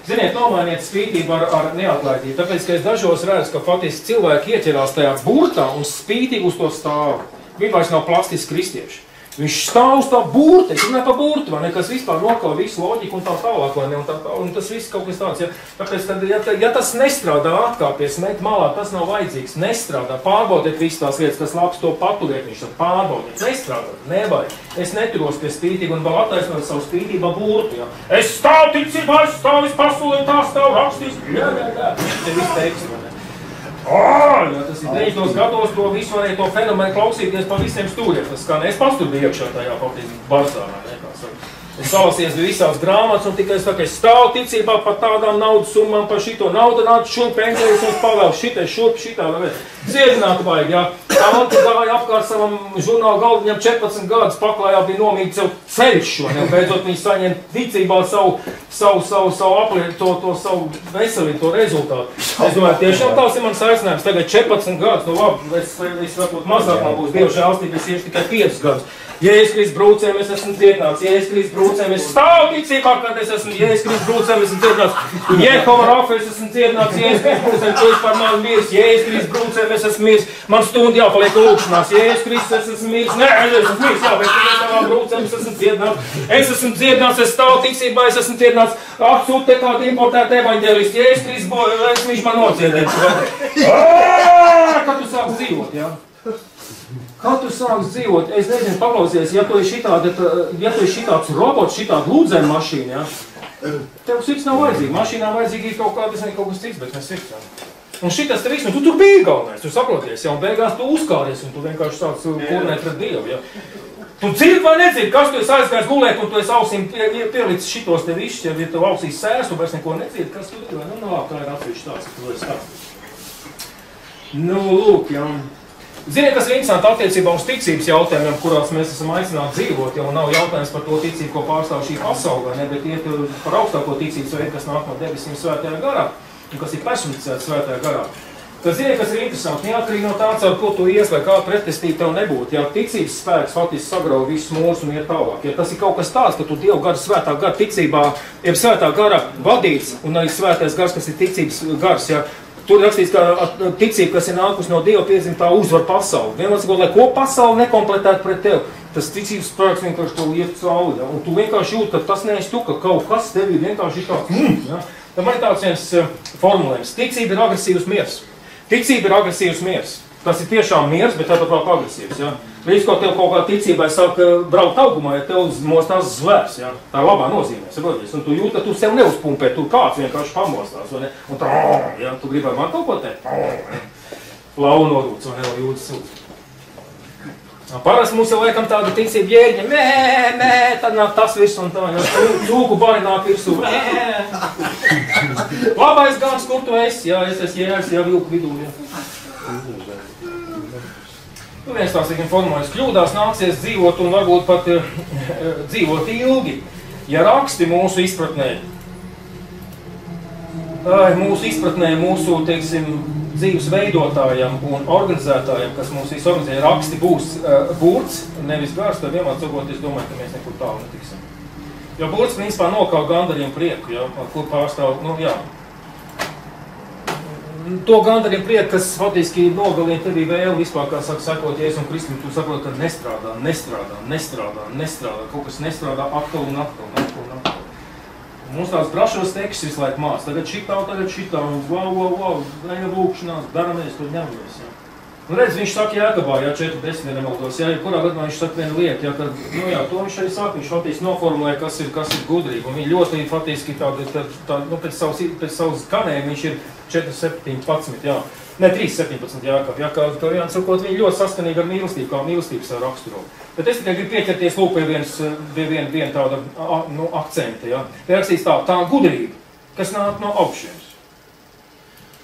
Ziniet, nomainiet spītību ar neatlaidību, tāpēc, ka es dažos redzu, ka faktiski cilvēki ieķerās tajā burtā un spītīgi uz to stāv. Viņi vairs nav plastiski kristieši. Viņš stāv uz tā burta, es runāju par burtu, vai ne, kas vispār nokauj visu loģiku un tā tālāk, vai ne, un tas viss kaut kas tāds, ja. Tāpēc, tad, ja tas nestrādā, atkāpies, met malā, tas nav vajadzīgs, nestrādā, pārbaudiet visu tās lietas, kas labs, to paturiet, viņš tad pārbaudiet, nestrādā, nevajag. Es neturos pie spītību un vēl attaisnot savu spītību burtu, ja. Es stāvu ticībā, es stāvu vispasuli, tā stāvu rakstīs, jā, te viss teiks, vai ne. Jā, tas ir 90. gados, to visu varēja to fenomenu klausīties pa visiem stūriem. Tas skan, es pats tur biju iekšā tajā patīk barzā, vai ne, kā saka. Es salasies bija visās grāmatas, un tikai es stāvu ticībā par tādām naudas summām, par šito naudu nāc šurp, eņģeļus mums pavēl šitai, šurp, šitā, vai dziedināt vajag, jā. Tā man tu gāja apkārt savam žurnāla galdiņam 14 gadus paklājā bija nomīts jau ceļš šo, ne, beidzot viņi saņem ticībā savu aplietu, to savu veselību, to rezultātu. Es domāju, tiešām tās ir mans aicinājums, tagad 14 gadus, nu labi, es varbūt mazāk man būs Dieva žēlstība, es iešu tikai 5 gadus. Jēzus Kristus brūcēm, es esmu dziedināts, Jēzus Kristus brūcēm, es stāvu ticībā, kad es esmu Jēzus Kristus brūcēm, es esmu dziedināts, Jehova Rafa, es esmu dziedināts, Jēzus Kristus brūcēm, tu esi par mani miris, Jēzus Kristus brūcēm, es esmu miris, man stundi jāpaliek lūkšanās, Jēzus Kristus, es esmu miris, nē, es esmu miris, jā, bet es savām brūcēm, es esmu dziedināts, es stāvu ticībā, es esmu dziedināts, sūta kādu importētu evaņģēlistu, Jēzus Kristus, viņš man nociedēs, kad tu sāc dzīvot, jā. Kā tu sāks dzīvot? Es nezinu, paklausies, ja tu esi šitāds robots, šitāda lūdzēm mašīna, ja? Tev sirds nav vajadzīga. Mašīnā vajadzīgi kaut kas cits, bet ne sirds. Ja? Un šitas tev tu tur biji galvenais, tu saproties, ja? Un beigās tu uzkāries, un tu vienkārši sāc kurnēt pret Dievu, ja? Tu dzirdi vai nedzirdi, kas tu esi aizgājis gulēt, un tu esi ausīm pielicis šitos te višķi, ja tev ausīs sēs, un vairs neko nedzirdi, kas tu ir, nu, nāk, tā ir atsevišķi tāds, ka tu esi tāds. Nu, lūk, ja. Ziniet, kas ir interesanti attiecībā uz ticības jautājumiem, kurās mēs esam aicināti dzīvot, jo nav jautājums par to ticību, ko pārstāv šī pasaulē, ne, bet iet par augstāko ticības veidu, kas nāk no debesīm svētajā garā, un kas ir personicēts svētajā garā. Tad ziniet, kas ir interesanti, neatkarīgi no tā, ar ko tu ies, vai kāda pretestība tev nebūtu, ja ticības spēks faktiski sagrauj visus mūrus un iet tālāk. Ja tas ir kaut kas tāds, ka tu Dievu garu svētā gara ticībā, jeb svētā gara vadīts, un arī svētais gars, kas ir ticības gars, ja, tur rakstīts, ka ticība, kas ir nākus no Dieva, piedzimtā uzvar pasauli. Vienlaicīgi, lai ko pasauli nekompletētu pret tevi, tas ticības spēks vienkārši to iet cauri. Ja? Un tu vienkārši jūt, ka tas neesi tu, ka kaut kas tev ir vienkārši tāds. Ja? Tad man ir tāds viens formulējums. Ticība ir agresīvs miers. Ticība ir agresīvs miers. Tas ir tiešām miers, bet tāpat vēl agresīvs. Ja? Līdz ko tev kaut kā ticībai sāk braukt augumā, ja tev mostās zvērs. Ja? Tā ir labā nozīmē, saproties. Un tu jūt, ka tu sev neuzpumpē, tu kāds vienkārši pamostās. Vai ne? Un tā, ja? Tu gribēji man kaut ko teikt? Lau norūc, vai ne, lai jūtas sūdz. Parasti mums ir laikam tāda ticība jēģiņa, mē, tad nāk tas viss un tā, ja? Cūku bari nāk virsū. Labais gāns, kur tu esi? Jā, es esmu jērs, jā, vilku vidū. Ja? Nu, viens tās formulējums kļūdās nāksies dzīvot un varbūt pat dzīvot ilgi, ja raksti mūsu izpratnē, mūsu, teiksim, dzīves veidotājiem un organizētājiem, kas mūs visu organizē, raksti būs burts, nevis gars, tad vienmēr sakot, es domāju, ka mēs nekur tālu netiksim. Jo burts, principā, nokauj gandariem prieku, ja, kur pārstāv, nu, jā. To gandariem prieku, kas faktiski nogalina tevī vēl vispār, kā saka, sakot Jēzus un Kristum, tu saproti, ka nestrādā, kaut kas nestrādā atkal un atkal. Mums tās brašos tekstis visu laiku māc, tagad šitā, wow, neņa lūkšanās, daramies, to ņemamies, jā. Un redz, viņš saka Jēkabā, jā, 4.10, ja nemaldos, jā, kurā gadījumā viņš saka vienu lietu, jā, ka, nu jā, to viņš arī saka, viņš faktiski noformulē, kas ir gudrība, un viņi ļoti faktiski nu, pēc savas kanējuma viņš ir 4.17, jā, ne 3.17 Jēkab, jā, kā Jānis sakot, viņi ļoti saskanīgi ar mīlestību, kā mīlestības raksturo. Bet es tikai gribu pieķerties lūk pie viena tāda, nu, akcenta, jā. Te rakstīts tā gudrība, kas nāk no augšienes.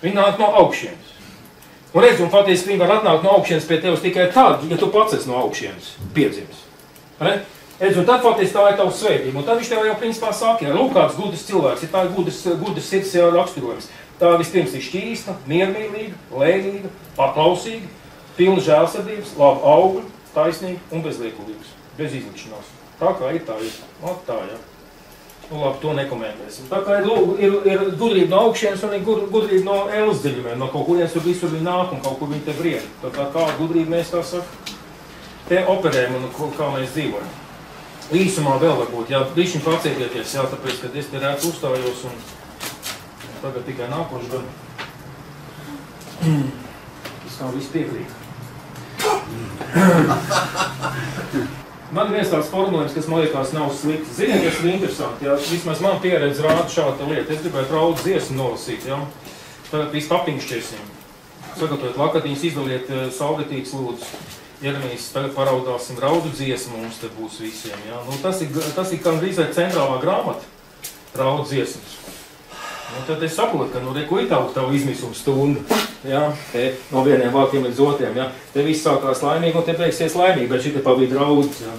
Viņa nāk no augšienes. Un redz, un faktiski viņi var atnākt no augšienes pie tevis tikai tad, ja tu pats esi no augšienes piedzimis. Redz, un tad faktiski tā ir tavs svētība. Un tad viņš tev jau principā saka, ja lūk kāds gudrs cilvēks, ja tā ir gudrs sirds jau raksturojums. Tā vispirms ir šķīsta, miermīlīga, lēnīga, paklausīga, pilna žēlsirdības, laba augļa, taisnīga un bez liekulības, bez izlikšanās. Tā kā ir tā ir. Tā, jā. Nu labi, to nekomentēsim. Tā kā ir gudrība no augšienes un ir gudrība no ēlas dziļumiem, no kaut kurienes tur visur viņi nāk un kaut kur viņi te brien. Tā kā gudrība mēs tā saka, te operējam un kā mēs dzīvojam. Īsumā vēl varbūt, jā, bišķiņ pacietieties, jā, tāpēc, kad es te rēt uzstājos un tagad tikai nākošu gadu. Tas nav viss piekrīt. Man ir viens tāds formulējums, kas man liekas nav slikts. Ziniet, kas ir interesanti, jā, vismaz man pieredze rāda šāda lieta. Es gribētu raudz dziesmu nolasīt, jā. Tagad visu papiņšķiesim. Sagatavot lakatiņus, izdaliet saugatītes lūdzu. Jeremijs tagad paraudāsim raudu dziesmu, mums te būs visiem. Ja? Nu, tas ir gandrīz vai centrālā grāmata, raudu dziesmas. Nu, tad es saprotu, ka ko ir tavu izmisuma stunda. Ja? No vieniem vārtiem līdz otriem. Ja? Te viss sākās laimīgi un te beigsies laimīgi, bet šī te pavīd raudus. Ja?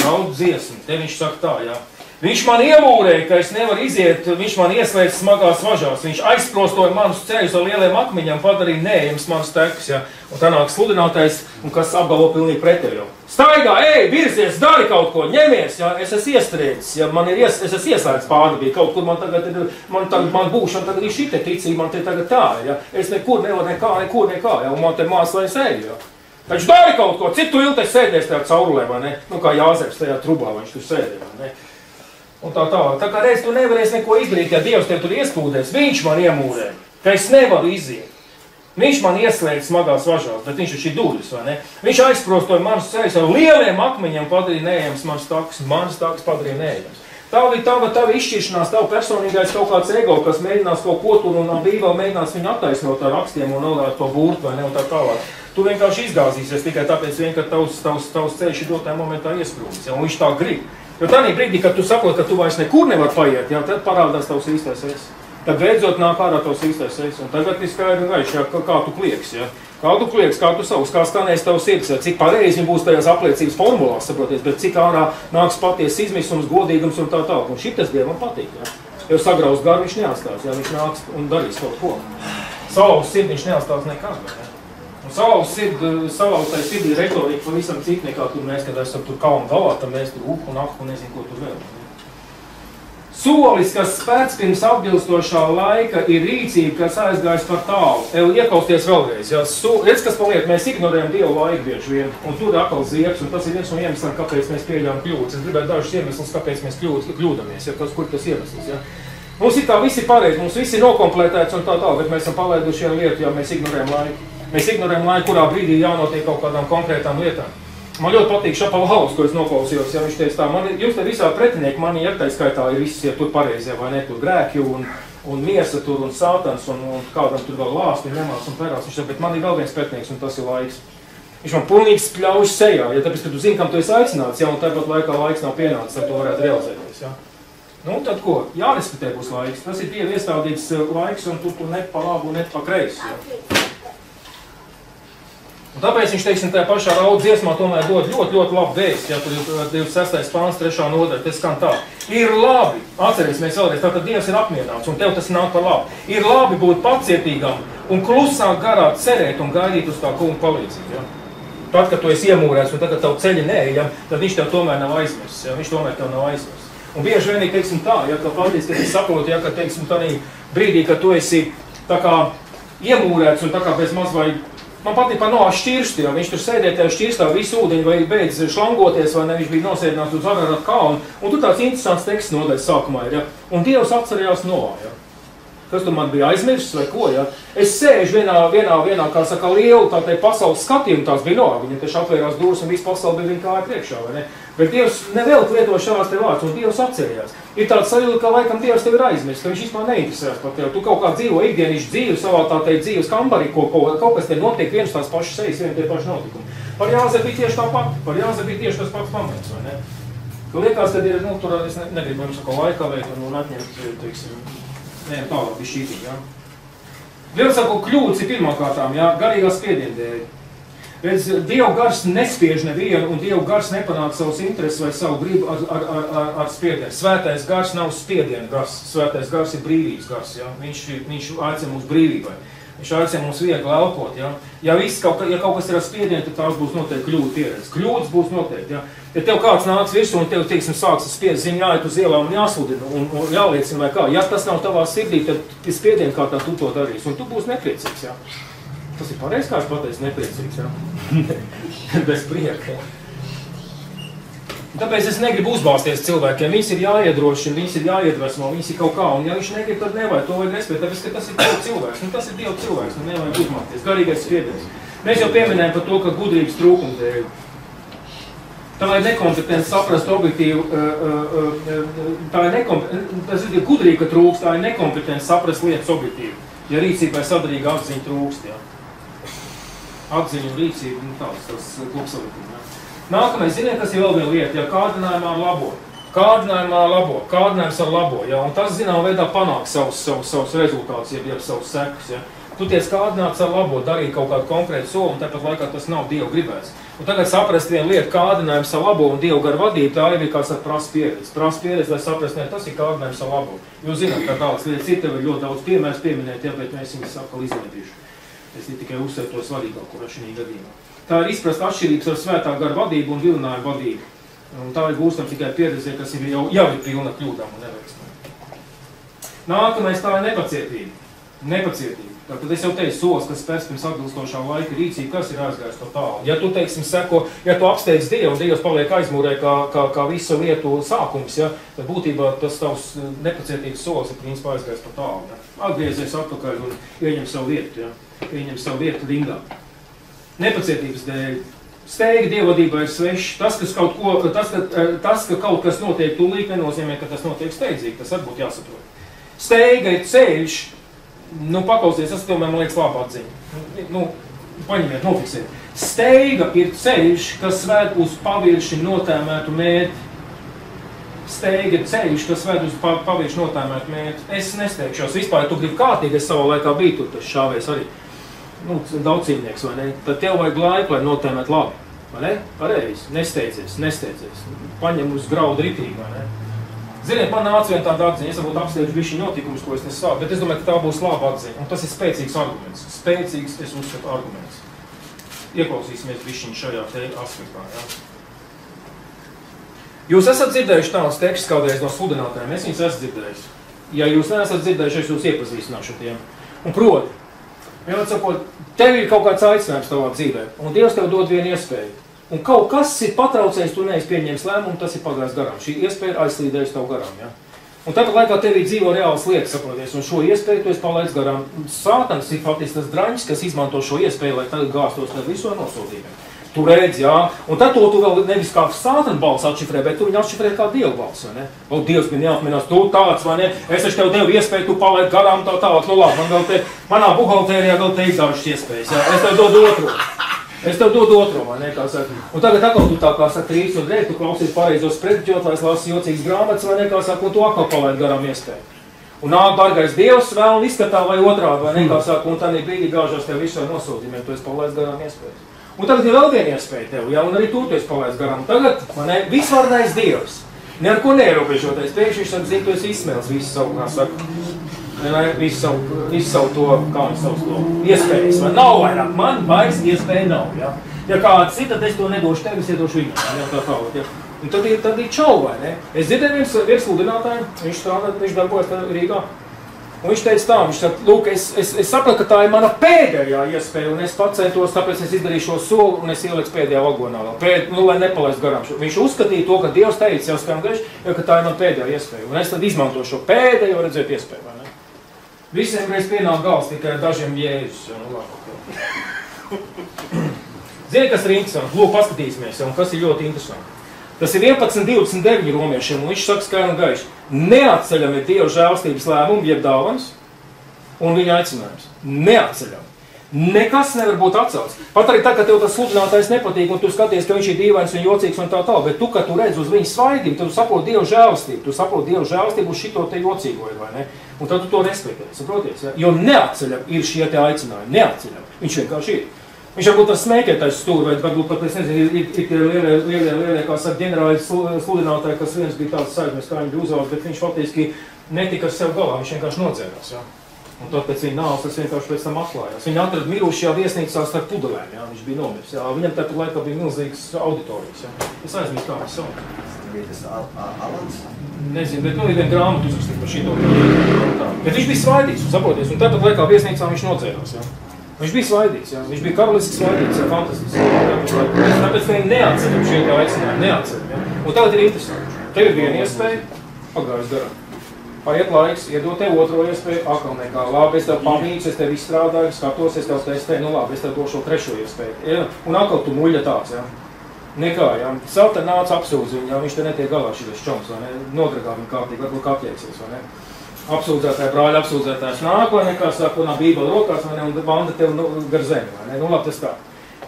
Raudu dziesmu, te viņš saka tā, ja? Viņš man iemūrēja, ka es nevaru iziet, viņš man ieslēdz smagās važās, viņš aizprostoja manus ceļus ar lieliem akmeņiem, padarīja neejams manus tekus, ja? Un tā nāk sludinātais, un kas apgalvo pilnīgi pretējo. Staigā, ej, virzies, dari kaut ko, ņemies, ja? Es esmu iestrēdzis, ja? Es esmu ieslēdz pārdabīgi, kaut kur man būšana tagad ir šite ticība, man te tagad tā, ja? Es nekur nevaru nekā, ja? Un man te māslēs eju, ja? Taču dari kaut ko, cik tu ilgi sēdēs tajā caurulē, vai ne? Nu, kā Jāzeps tajā trubā, viņš tur sēdē, vai ne? Un tā. Tā kā reiz tu nevarēsi neko izdarīt, ja Dievs tev tur iespūdēs, viņš man iemūrē, ka es nevaru iziet. Viņš man ieslēdz smagās važās, bet viņš ir šī duļas, vai ne? Viņš aizprostoja manus ceļus ar lieliem akmeņiem, padarīja neejams manas takas padarīja neejams. Tava izšķiršanās, tava personīgais kaut kāds ego, kas mēģinās kaut ko tur un brīvā mēģinās viņu attaisnot ar rakstiem un novērt to burtu, vai ne, un tā tālāk. Tu vienkārši izgāzīsies tikai tāpēc, ka tavs ceļš ir dotajā momentā iesprūdis, ja, un viņš tā grib. Jo tādā brīdī, kad tu saproti, ka tu vairs nekur nevar paiet, ja, tad parādās tavs īstais es. Tad beidzot nāk ārā tavs īstais es. Un tagad ir skaidri gaiši, ja, kā tu klieks, ja. Kā tu klieks, kā tu savus, kā skanēs tavs sirds, ja. Cik pareizi viņi būs tajās apliecības formulās, saproties, bet cik ārā nāks patiesas izmisums, godīgums un tā tālāk. Un šitas Dievam patīk, ja. Jo sagrauz garu viņš neatstās, ja, viņš nāks un darīs kaut ko. Salauz sirdi viņš neatstās nekad, ja. Un salauztai sirdī retorika pavisam cik nekā tur mēs, kad esam tur kalnu galā, tad mēs tur un ak un nezinu, ko tur vēl. Solis, kas spēc pirms atbilstošā laika, ir rīcība, kas aizgājas par tālu. Iekausties vēlreiz. Ja? Redz, kas paliek, mēs ignorējam Dievu laiku bieži vien, un tur ir atkal zieks, un tas ir viens no iemesliem, kāpēc mēs pieļaujam kļūdas. Es gribētu dažus iemeslus, kāpēc mēs kļūdamies, ja? Kur tas iemesls. Ja? Mums ir tā visi pareizi, mums visi nokompletēts un tā, bet mēs esam palaiduši vienu lietu, ja mēs ignorējam laiku. Mēs ignorējam laiku, kurā brīdī jānotiek kaut kādām konkrētām lietām. Man ļoti patīk Šapovalhaus, ko es noklausījos, ja viņš teica tā, jums te visā pretinieki, mani iektaļskaitā ir visi ja tur pareizie, vai ne, tur grēki un miesa tur un sātans un kādam tur vēl lāst un ņemās un perās. Viņš teica, bet man ir vēl viens pretinieks un tas ir laiks. Viņš man pilnīgi spļauj sejā, ja tāpēc, ka tu zini, kam tu esi aicināts, ja, un tāpat laikā laiks nav pienācis, lai to varētu realizēties, ja. Nu, tad ko? Jārespektē būs laiks. Tas ir Dieva iestādīts laiks un tu ne pa labu, ne pa kreisi, ja. Un tāpēc viņš, teiksim, tajā pašā raudu dziesmā tomēr dod ļoti labu vēstu, ja tur ir 26. pāns, 3. nodaļa, tas skan tā. Ir labi, atcerēsimies vēlreiz, tātad Dievs ir apmierināts, un tev tas nāk par labu. Ir labi būt pacietīgam un klusāk garā cerēt un gaidīt uz tā kunga palīdzību, ja. Tad, kad tu esi iemūrēts un tagad tavu ceļi neejam, tad viņš tev tomēr nav aizmirsis, ja, viņš tomēr tev nav aizmirsis. Un bieži vien, teiksim tā, ja, ka faktiski, ka es saprotu, ja, ka, teiksim, tādā brīdī, kad tu esi tā kā iemūrēts un tā kā bez maz vai man patīk par no šķirsti, jo viņš tur sēdēja tajā šķirstā, visu ūdeņu vai beidz šlangoties, vai ne, viņš bija nosēdināts uz Ararat kalnu, un tur tāds interesants teksts nodaļas sākumā ir, ja, un Dievs atcerējās Noā, ja. Kas tu man bija aizmirsis vai ko, ja? Es sēžu vienā, kā saka, lielu tā te pasaules skatījumu, tās bija Noā, viņa taču atvērās durvis un visu pasauli bija viņa kāja priekšā, vai ne? Bet Dievs nevelk lieto šādās te vārds, un Dievs atcerējās. Ir tāds sajūta, ka laikam Dievs tev ir aizmirsis, ka viņš vispār neinteresēs par tevi. Tu kaut kā dzīvo ikdienišķu dzīvi savā tā te dzīves kambarī, kaut kas te notiek viens tās pašas sejas, vien tie paši notikumi. Par Jāzepu bija tieši tāpat, par Jāzepu bija tieši tas pats pamats, vai ne? Tu liekas, kad ir, nu, tur es negribu jums kaut laikā veikt un atņemt, teiksim, ne, tālāk bija šķītīgi, jā. Vēl saku, kļūdas ir pirmkārtām, jā, garīgā spiediena dēļ. Redz, Dieva gars nespiež nevienu, un Dieva gars nepanāk savus intereses vai savu gribu ar spiedienu. Svētais gars nav spiediena gars, svētais gars ir brīvības gars, jā. Viņš aicina mūs brīvībai. Viņš aicina mums viegli elpot, jā. Ja kaut kas ir ar spiedienu, tad tās būs noteikti kļūdu pieredze. Kļūdas būs noteikti, jā. Ja tev kāds nāks virsū un tev, teiksim, sāks spiediens, ziņu jāiet uz ielām un jāsludina un jāliecina vai kā. Ja tas nav tavā sirdī, tad spiedienu kā tā tu to darīsi, un tu būsi nepriecīgs, jā. Tas ir pareizi, kā es pateicu, nepriecīgs, jā. Bez prieka. Tāpēc es negribu uzbāzties cilvēkiem. Viņus ir jāiedrošina, viņus ir jāiedvesmo, viņus ir kaut kā. Un ja viņš negrib, tad nevajag, to vajag nespēt. Tāpēc, ka tas ir Dieva cilvēks. Nu, tas ir Dieva cilvēks, nu nevajag uzmākties. Garīgais spiediens. Mēs jau pieminējam par to, ka gudrības trūkuma dēļ. Tā ir nekompetence saprast objektīvu, tas ir gudrība, ka trūkst, tā ir nekompetence saprast lietas objektīvu. Ja rīcībai sadarīga apziņa trūkst, jā. atziņu un rīcību, nu tāds kopsavilkums. Nākamais, ziniet, kas ir vēl viena lieta, ja kārdinājumā labo. Kārdinājums ar labo, ja, un tas, zinām, veidā panāk savus rezultātus, ja savus sekus, ja. Tu tiec kārdināts ar labo, darīt kaut kādu konkrētu soli, un tāpat laikā tas nav Dievu gribēts. Un tagad saprast vienu lietu, kārdinājums ar labo un Dievu garu vadību, tā ir kā prasa pieredzi. Prasa pieredzi, lai saprast, ne, tas ir kārdinājums ar labo. Jūs zināt, kā tādas lietas ir, tev ir ļoti daudz piemērs pieminēt, ja, bet mēs viņus atkal izlaidīšu. Es tikai uzsveru to svarīgāko šajā gadījumā. Tā ir izprast atšķirības ar svētā garu vadību un vilinājumu vadību. Un tā ir gūstam tikai pieredze, kas ir jau ir pilna kļūdām un neveiksmēm. Nākamais tā ir nepacietība. Tad es jau teicu, solis, kas spērs pirms atbilstošā laika rīcība, kas ir aizgājis to tālu. Ja tu, teiksim, seko, ja tu apsteidz Dievu, un Dievs paliek aizmūrē kā visu lietu sākums, ja, tad būtībā tas tavs nepacietības solis ir principā aizgājis to tālu. Ja. Atgriezies atpakaļ un ieņem savu vietu, ja. Ieņem savu vietu rindā. Nepacietības dēļ. Steiga dievvadībā ir svešs. Tas, ka kaut kas notiek tūlīt, nenozīmē, ka tas notiek steidzīgi. Tas arī būtu jāsaprot. Steiga ir ceļš. Paklausies, tas tomēr, man liekas, labā atziņa. Paņemiet, nofiksēt. Steiga ir ceļš, kas ved uz pavirši notēmētu mērķi. Steiga ir ceļš, kas ved uz pavirši notēmētu mērķi. Es nesteigšos. Vispār, ja tu gribi kārtīgi, es savā laikā biju tur, tas šāvēs arī. Daudz cīmnieks, vai ne? Tad tev vajag laiku, lai notēmēt labi. Vai ne? Pareizi. Nesteidzies. Paņem uz graudu ritīgi, vai ne? Ziniet, man nāca viena tāda atziņa, es varbūt apsteidžu bišķi notikumus, ko es nesāku, bet es domāju, ka tā būs laba atziņa. Un tas ir spēcīgs arguments. Spēcīgs, es uzskatu, arguments. Ieklausīsimies bišķiņu šajā aspektā, ja? Jūs esat dzirdējuši tādus tekstus kādreiz no sludinātājiem, es viņus esmu dzirdējis. Ja jūs neesat dzirdējuši, es jūs iepazīstināšu tiem. Un proti, vienmēr sakot, tev ir kaut kāds aicinājums tavā dzīvē, un Dievs tev dod vienu iespēju. Un kaut kas ir patraucējis, tu neesi pieņēmis lēmumu, tas ir pagājis garām. Šī iespēja ir aizslīdējusi tev garām, ja? Un tāpat laikā tevī dzīvo reālas lietas, saproties, un šo iespēju tu esi palaidis garām. Sātans ir faktiski tas draņš, kas izmanto šo iespēju, lai tagad gāstos ar visu ar nosūtījumiem. Tu redzi, jā, un tad to tu vēl nevis kā sātana balss atšifrē, bet tu viņu atšifrē kā Dieva balss, vai ne? O, Dievs bija neapmienās, tu tāds, vai ne? Es taču tev devu iespēju, tu palaid garām tā tālāk, labi, man vēl te, manā buhaltērijā vēl te izdavušas iespējas, jā, es tev dodu otro, vai ne, kā saka. Un tagad atkal tu tā kā saka trīs un reiz, tu klausies pareizos pretiķotlājs, lasi jocīgas grāmatas, vai ne, kā saka, un tu atkal palaid garām iespēju. Un nāk bargais Dievs vēl un izskatā vai otrādi, vai ne, kā saka, un tad brīdī gāžās tev visu ar nosūtījumiem, tu esi palaid garām iespējas. Un tagad ir vēl viena iespēja tev, ja, un arī tu esi palaists garām. Tagad, man ne, visvārnais Dievs, ne ar ko neierobežotais, pēkšņi viņš saka, zini, tu esi izsmēlis visu savu, kā saka, visu savu to, kā viņš savus to iespējas, vai nav vairāk, man vairs iespēja nav, ja. Ja kāds ir, tad es to nedošu tev, es iedošu viņam, ja, tā tālāk, ja. Un tad ir čau, vai ne? Es dzirdēju viens sludinātāju, viņš darbojas Rīgā. Un viņš teica tā, viņš saka, lūk, es sapratu, ka tā ir mana pēdējā iespēja, un es pacentos, tāpēc es izdarīju šo soli, un es ieliku pēdējā vagonā vēl, lai nepalaistu garām. Viņš uzskatīja to, ka Dievs teica jau skamgaiši, ka tā ir mana pēdējā iespēja, un es tad izmantoju šo pēdējo redzēt iespēju, vai ne? Visiem reiz pienāk gals, tikai dažiem Jēzus, ja, nu labi. Zini, kas ir interesanti? Lūk, paskatīsimies, un kas ir ļoti interesanti. Tas ir 11.29 romiešiem, un viņš saka skaidri un gaiši. Neatceļami ir Dieva žēlstības lēmumi, jeb dāvans, un viņa aicinājums. Neatceļami. Nekas nevar būt atcelts. Pat arī tā, ka tev tas sludinātājs nepatīk, un tu skaties, ka viņš ir dīvains un jocīgs un tā tālāk, bet tu, kad tu redz uz viņa svaidību, tad tu saproti Dieva žēlstību. Tu saproti Dieva žēlstību uz šito te jocīgoju, vai ne? Un tad tu to respektē, saproties, ja? Jo neatceļami ir šie te aicinājumi. Neatceļami. Viņš vienkārši ir. Viņš varbūt tas smēķētais stūri, vai varbūt pat, es nezinu, ir tie lielie, kā saka, ģenerāli sludinātāji, kas viens bija tāds saiknes, kā viņi bija uzvalds, bet viņš faktiski netika ar sev galā, viņš vienkārši nodzērās, jā. Un tad pēc viņa nāvas tas vienkārši pēc tam atklājās. Viņi atrada mirušajā viesnīcā starp pudelēm, jā, viņš bija nomiris, jā. Viņam tāpat laikā bija milzīgas auditorijas, jā. Es aizmirstu, kā viņš sauc. Bija tas Alans? Nezinu, bet ir viena grāmata uzrakstīt par šito. Bet viņš bija svaidīgs, saproties, un tāpat laikā viesnīcā viņš nodzērās, jā. Viņš bija svaidīgs, jā. Viņš bija karaliski svaidīgs, jā, fantastisks. Tāpēc viņi neatceļam šie kā aicinājumi, neatceļam, jā. Un tagad ir interesanti. Tev ir viena iespēja, pagājus garām. Paiet laiks, iedot tev otro iespēju, atkal nekā. Labi, es tev pamīcu, es tev izstrādāju, skatos, es tev testēju, nu labi, es tev došu trešo iespēju. Ja? Un atkal tu muļa tāds, jā. Nekā, jā. Savta nāca apsūdz viņu, jā, viņš te netiek galā šitas čoms, vai ne? Nodragā viņu kārtīgi, varbūt kapjēcies, vai ne? Apsūdzētāji, brāļi apsūdzētājs nāk, vai ne, kā saka, un bībeli rokās, vai ne, un vanda tev gar zemi, vai ne, nu labi, tas tā.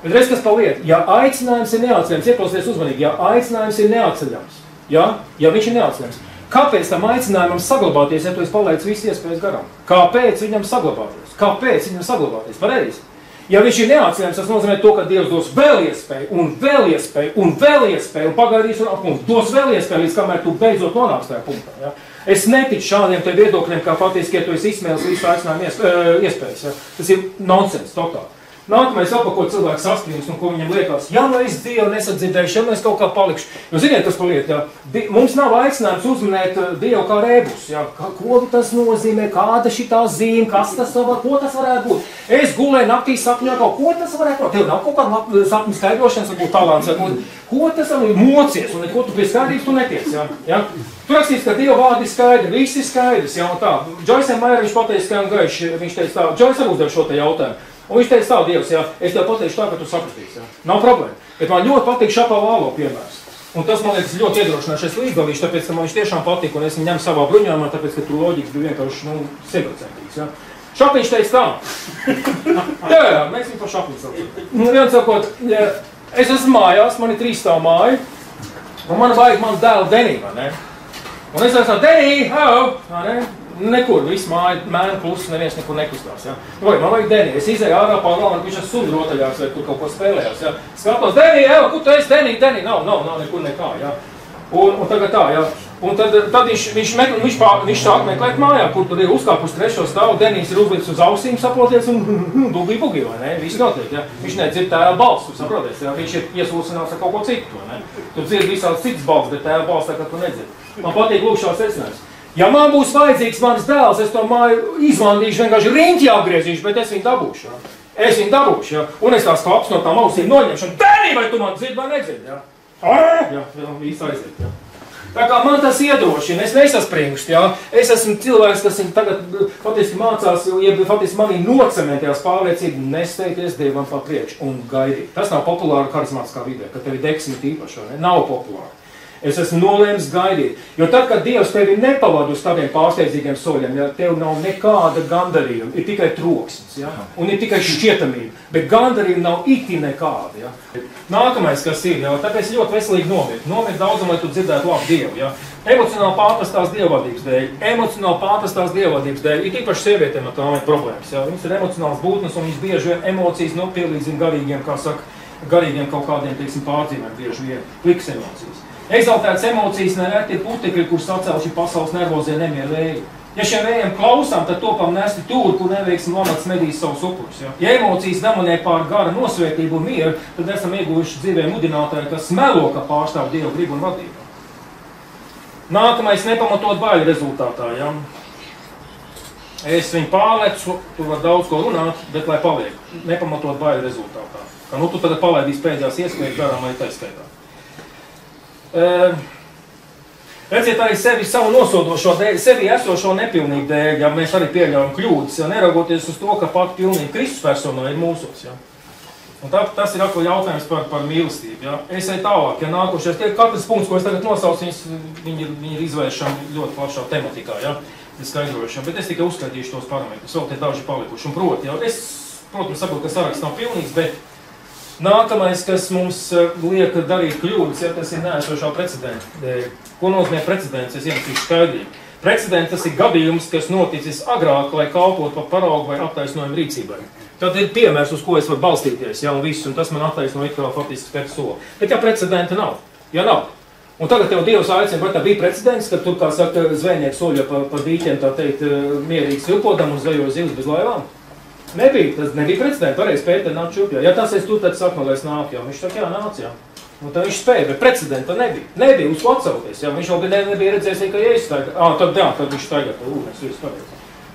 Bet reiz, kas paliek, ja aicinājums ir neatceļams, ieklausieties uzmanīgi, ja aicinājums ir neatceļams, ja viņš ir neatceļams, kāpēc tam aicinājumam saglabāties, ja tu esi palaidis visu iespējas garām? Kāpēc viņam saglabāties? Kāpēc viņam saglabāties? Pareizi? Ja viņš ir neatceļams, tas nozīmē to, ka Dievs dos vēl iespēju, un vēl iespēju, un vēl iespēju, un pagaidīs un dos vēl iespēju, līdz kamēr tu beidzot nonāks tajā punktā. Ja? Es neticu šādiem te viedokļiem, kā faktiski, ja tu esi izsmēlis visu aicinājumu iespējas. Ja? Tas ir nonsens, totāli. Nākamais vēl, ko cilvēks sastrīms, un ko viņam liekas, ja nu es Dievu nesadzirdēšu, ja nu es kaut kā palikšu. Jo ziniet, kas paliek, ja? Mums nav aicinājums uzminēt Dievu kā rēbus. Ja? Ko tas nozīmē, kāda šitā zīme, ko tas varētu būt? Es gulēju naktī sapņā kaut ko tas varētu būt. Tev nav kaut kāda sapņu skaidrošanas, varbūt talants, varbūt. Ko tas var mocies, un neko tu pie skaidrības tu netiec. Ja? Ja? Tur rakstīts, ka Dieva vārdi ir skaidri, viss ir skaidrs. Ja? Un tā, Džoisam Maierim viņš pateica, ka gaiši, viņš teica tā, Džois arī uzdev šo te jautājumu. Un viņš teica tā, Dievs, ja, es tev pateikšu tā, ka tu sapratīsi. Ja. Nav problēma. Bet man ļoti patīk Šapavālo piemērs. Un tas, man liekas, ļoti iedrošināšais līdzdalīšs, tāpēc, ka man viņš tiešām patīk, un es viņu ņemu savā bruņojumā, tāpēc, ka tur loģikas bija vienkārši, simtprocentīgs. Ja. Šapiņš teica tā. jā, mēs viņu par Šapiņu saucam. Viens sakot, es esmu mājās, man ir 3 stāvu māja, un man vajag manu dēlu Denī, vai ne? Un es esmu Denī, nekur, viss māja, mēne plus, neviens nekur nekustās, ja. Vai, man vajag Denī, es izēju ārā pār galvu, viņš ir sudu rotaļās, vai tur kaut ko spēlējās, ja. Skatos, Denī, kur tu esi, Denī, nav nekur nekā, ja. Un tagad tā, ja. Un tad viņš sāk meklēt mājā, kur tur ir uzkāpus 3. stāvu, Denijs ir uzlicis uz ausīm, saproties, un bugi, vai ne, viss notiek, ja. Viņš nedzird tēva balsu, saproties, ja. Viņš ir iesūcinās ar kaut ko citu, vai ne. Tu dzirdi visāds cits balss, bet tēva balss tā, ka tu nedzirdi. Man patīk lūk šās secinājums. Ja man būs vajadzīgs mans dēls, es to māju izvandīšu, vienkārši riņķi apgriezīšu, bet es viņu dabūšu. Ja? Es viņu dabūšu, ja? Un es tās klaps no tām ausīm noņemšu. Denī, vai tu man dzirdi vai nedzirdi? Ja? Jā, viss aiziet. Ja? Tā kā man tas iedrošina, es nesaspringstu. Ja? Es esmu cilvēks, kas tagad faktiski mācās, ja faktiski manī nocementējās pārliecību, nesteigties Dievam pa priekšu un gaidīt. Tas nav populāri karismātiskā vidē, ka tevi deksmi tīpaši, ne? Nav populāri. Es esmu nolēmis gaidīt, jo tad, kad Dievs tevi nepavada uz tādiem pārsteidzīgiem soļiem, ja tev nav nekāda gandarījuma, ir tikai troksnis, ja? Un ir tikai šķietamība, bet gandarījuma nav iti nekāda. Ja? Nākamais, kas ir, ja? Tāpēc ļoti veselīgi nomirt. Nomirt daudzam, lai tu dzirdētu labu Dievu. Ja? Emocionāli pārprastās dievvadības dēļ, ir īpaši sievietēm ar tām ir problēmas. Ja? Viņas ir emocionāls būtnes, un viņas bieži vien emocijas pielīdzina garīgiem, kā saka, garīgiem kaut kādiem, teiksim, pārdzīviem, bieži vien plikas emocijas. Eksaltētas emocijas nereti ir putekļi, kurus sacēluši pasaules nervozie nemieru vēji. Ja šiem vējiem klausām, tad topam nesti tur, kur neveiksim lamats medīs savus upurus. Ja emocijas demonē pār gara nosvētību un mieru, tad esam ieguvuši dzīvē mudinātāju, kas melo, ka pārstāv Dievu gribu un vadību. Nākamais nepamatot baiļu rezultātā. Ja? Es viņu pārlecu, tur var daudz ko runāt, bet lai paliek. Nepamatot baiļu rezultātā. Ka nu tu tagad palaidīs pēdējās iespējas garām vai taiskaitā. Redziet arī sevi savu nosodošo dēļ, sevi esošo nepilnību dēļ, ja mēs arī pieļaujam kļūdas, ja neraugoties uz to, ka pati pilnība Kristus personā ir mūsos. Ja. Un tas ir atkal jautājums par mīlestību. Ja. Es eju tālāk, ja nākošais, katrs punkts, ko es tagad nosaucu, viņi ir izvēršami ļoti plašā tematikā, ja, skaidrojušam, bet es tikai uzskaitīšu tos parametrus, vēl te daži palikuši. Un proti, ja, es, protams, saprotu, ka saraksts nav pilnīgs, bet nākamais, kas mums liek darīt kļūdas, ja tas ir neesošā precedenta. Ko nozīmē precedents? Es ienesīšu skaidrību. Precedents tas ir gadījums, kas noticis agrāk, lai kalpot par paraugu vai attaisnojumu rīcībai. Tad ir piemērs, uz ko es varu balstīties, ja, un viss, un tas man attaisno it kā faktiski pēc soli. Bet ja precedenta nav, ja nav. Un tagad tev Dievs aicina, vai tā bija precedents, kad tur, kā saka, zvejnieks soļo pa dīķiem, tā teikt, mierīgi svilpodam un zvejo zivs bez laivām. Nebija, tas nebija precedents, pareiz Pēter nāk čupjā. Ja tas es tur, tad saka, lai es nāk, jā. Viņš saka, jā, nāc, jā. Un tad viņš spēja, bet precedenta nebija. Nebija uz ko atsauties, jā. Viņš vēl nebija redzējis, ka Jēzus staigā. Tad viņš staigā pa ūdens, jūs pareiz.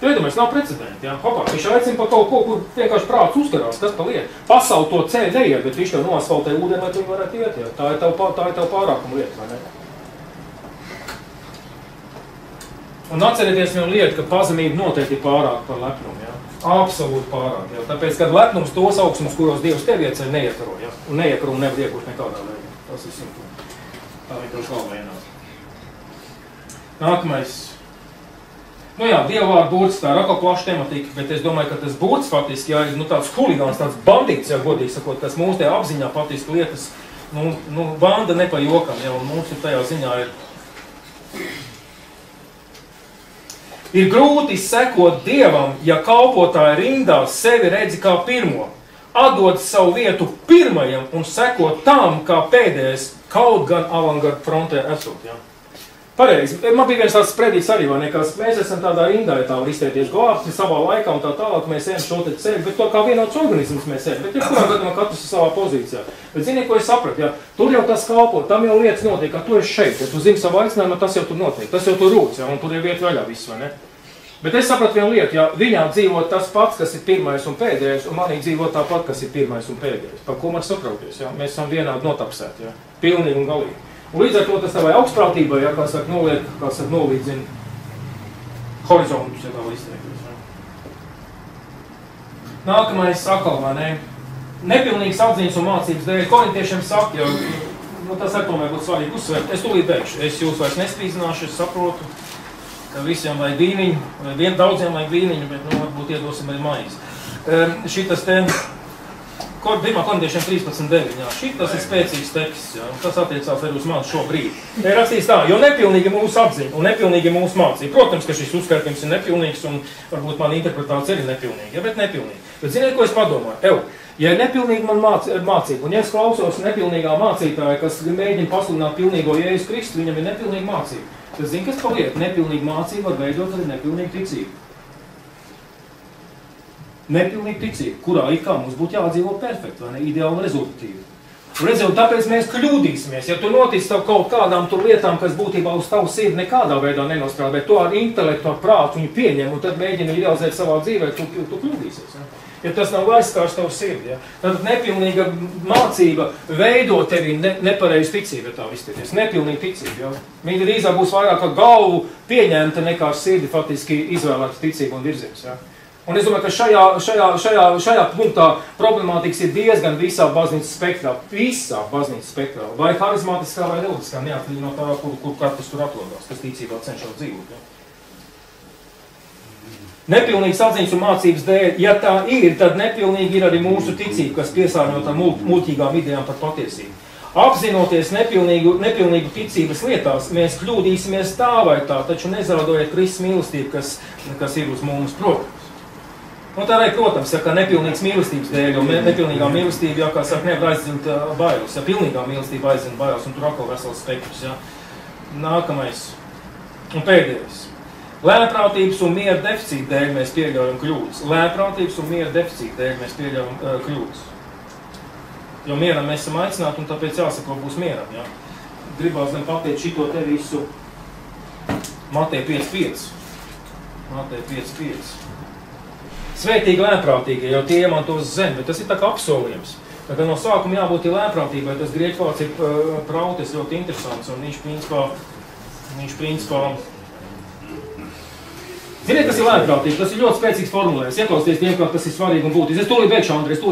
Iedomājies, nav precedenta, jā. Hopā, viņš aicina par kaut ko, kur vienkārši prāts uzkarās, kas pa lieta. Pasauli to ceļu neiet, bet viņš tev noasfaltē ūdeni, lai tu varētu iet, jā. Tā ir tev pārākuma lieta, vai ne? Un atcerieties vienu lietu, ka pazemība noteikti ir pārāk par lepnumu, jā. Absolūti pārāk, jā. Tāpēc, kad lepnums tos augstums, kuros Dievs tev iecēļ, neiekaro, jā. Un neiekaro un nevar iekurt nekādā veidā. Tas ir simtums. Tā vienkārši galvā ienāk. Nākamais. Nu jā, dievvārdu burts, tā ir atkal plaša tematika, bet es domāju, ka tas burts faktiski, jā, ir tāds huligāns, tāds bandīts, jā, godīgi sakot, kas mūsu tajā apziņā faktiski lietas, banda ne pa jokam, jā, un mums ir tajā ziņā ir grūti sekot Dievam, ja kalpotāja rindā sevi redzi kā pirmo, atdod savu vietu pirmajam un sekot tam kā pēdējais, kaut gan avangarda frontē esot, jā. Pareizi. Man bija viens tāds predīts arī, vai ne, ka mēs esam tādā rindā, ja tā var izteikties glābti savā laikā un tā tālāk, mēs ejam šo te ceļu, bet to kā vienots organisms mēs ejam, bet kurā gadījumā katrs ir savā pozīcijā. Bet ziniet, ko es sapratu, jā, tur jau tas kalpo, tam jau lietas notiek, ka tu esi šeit, ja tu zini savu aicinājumu, tas jau tur notiek, tas jau tur rūc, jā, un tur ir vieta vaļā viss, vai ne? Bet es sapratu vienu lietu, ja viņā dzīvo tas pats, kas ir pirmais un pēdējais, un manī dzīvo tāpat, kas ir pirmais un pēdējais. Par ko man saprauties, jā? Mēs esam vienādi notapsēti, jā? Pilnīgi un galīgi. Un līdz ar to tas tavai augstprātībai, ja, kā saka, nolīdzina horizontus, ja tā var izteikties. Nākamais sakal, vai ne? Nepilnīgas atziņas un mācības dēļ. Korintiešiem saka, jo tas ar tomēr būtu svarīgi uzsvērt. Es tūlīt beigšu. Es jūs vairs nespīdzināšu, es saprotu, ka visiem vajag vīniņu, vai daudziem vajag vīniņu, bet varbūt iedosim arī maizi. Šitas te... 1. Korintiešiem 13.9. Šitas ir spēcīgs teksts, jā, tas attiecās arī uz mani šobrīd. Ir rakstīts tā, jo nepilnīgi mūsu apziņa un nepilnīgi mūsu mācība. Protams, ka šis uzskaitījums ir nepilnīgs un varbūt mana interpretācija ir nepilnīga, ja, bet nepilnīga. Bet ziniet, ko es padomāju? Ja ir nepilnīga man mācība, un ja es klausos nepilnīgā mācītāja, kas mēģina pasludināt pilnīgo Jēzus Kristu, viņam ir nepilnīga mācība. Tad zini, kas paliek? Nepilnīga mācība var veidot arī nepilnīgu ticību. Nepilnīga ticība, kurā it kā mums būtu jādzīvo perfekti, vai ne, ideāli un rezultatīvi. Un tāpēc mēs kļūdīsimies, ja tu notic tev kaut kādām tur lietām, kas būtībā uz tavu sirdi nekādā veidā nenostrādā, bet to ar intelektu, ar prātu viņu pieņem, un tad mēģina realizēt savā dzīvē, tu kļūdīsies. Ja tas nav aizskārs tavu sirdi, ja? Tad nepilnīga mācība veido tevi nepareizu ticību, ja tā izteikties. Nepilnīga ticība, ja? Viņa drīzāk būs vairāk kā galvu pieņemta nekā sirdi faktiski izvēlēta ticība un virziens, ja? Un es domāju, ka šajā punktā problemātikas ir diezgan visā baznīcas spektrā. Visā baznīcas spektrā. Vai harizmātiskā vai reliģiskā, neatkarīgi no tā, kur katrs tur atrodas, kas ticībā cenšas dzīvot. Ja? Nepilnīgas atziņas un mācības dēļ, ja tā ir, tad nepilnīgi ir arī mūsu ticība, kas piesārņot ar muļķīgām idejām par patiesību. Apzinoties nepilnīgu ticības lietās, mēs kļūdīsimies tā vai tā, taču nezaudojot Kristus mīlestību, kas ir uz mums, protams. Un tā arī, protams, ja kā nepilnīgas mīlestības dēļ, jo nepilnīgā mīlestība, ja kā saka, nevar aizdzimt bailes, ja pilnīgā mīlestība aizdzimt bailes, un tur atkal vesels spektrs, ja. Nākamais un pēdējais. Lēnprātības un miera deficīta dēļ mēs pieļaujam kļūdas. Lēnprātības un miera deficīta dēļ mēs pieļaujam kļūdas. Jo mieram mēs esam aicināti, un tāpēc jāsako būs mieram, ja. Gribās gan pateikt šito te visu Mateja 5.5. Mateja 5.5. Svētīgi lēnprātīgi, jo tie iemantos zemi, bet tas ir tā kā apsolījums. Tā kā no sākuma jābūt ir lēnprātībai, tas grieķu vārds ir prautis ļoti interesants, un viņš principā... Ziniet, kas ir lēnprātīgi? Tas ir ļoti spēcīgs formulējums. Ieklausties vienkārt, tas ir svarīgi un būtiski. Es tūlīt beigšu, Andri, es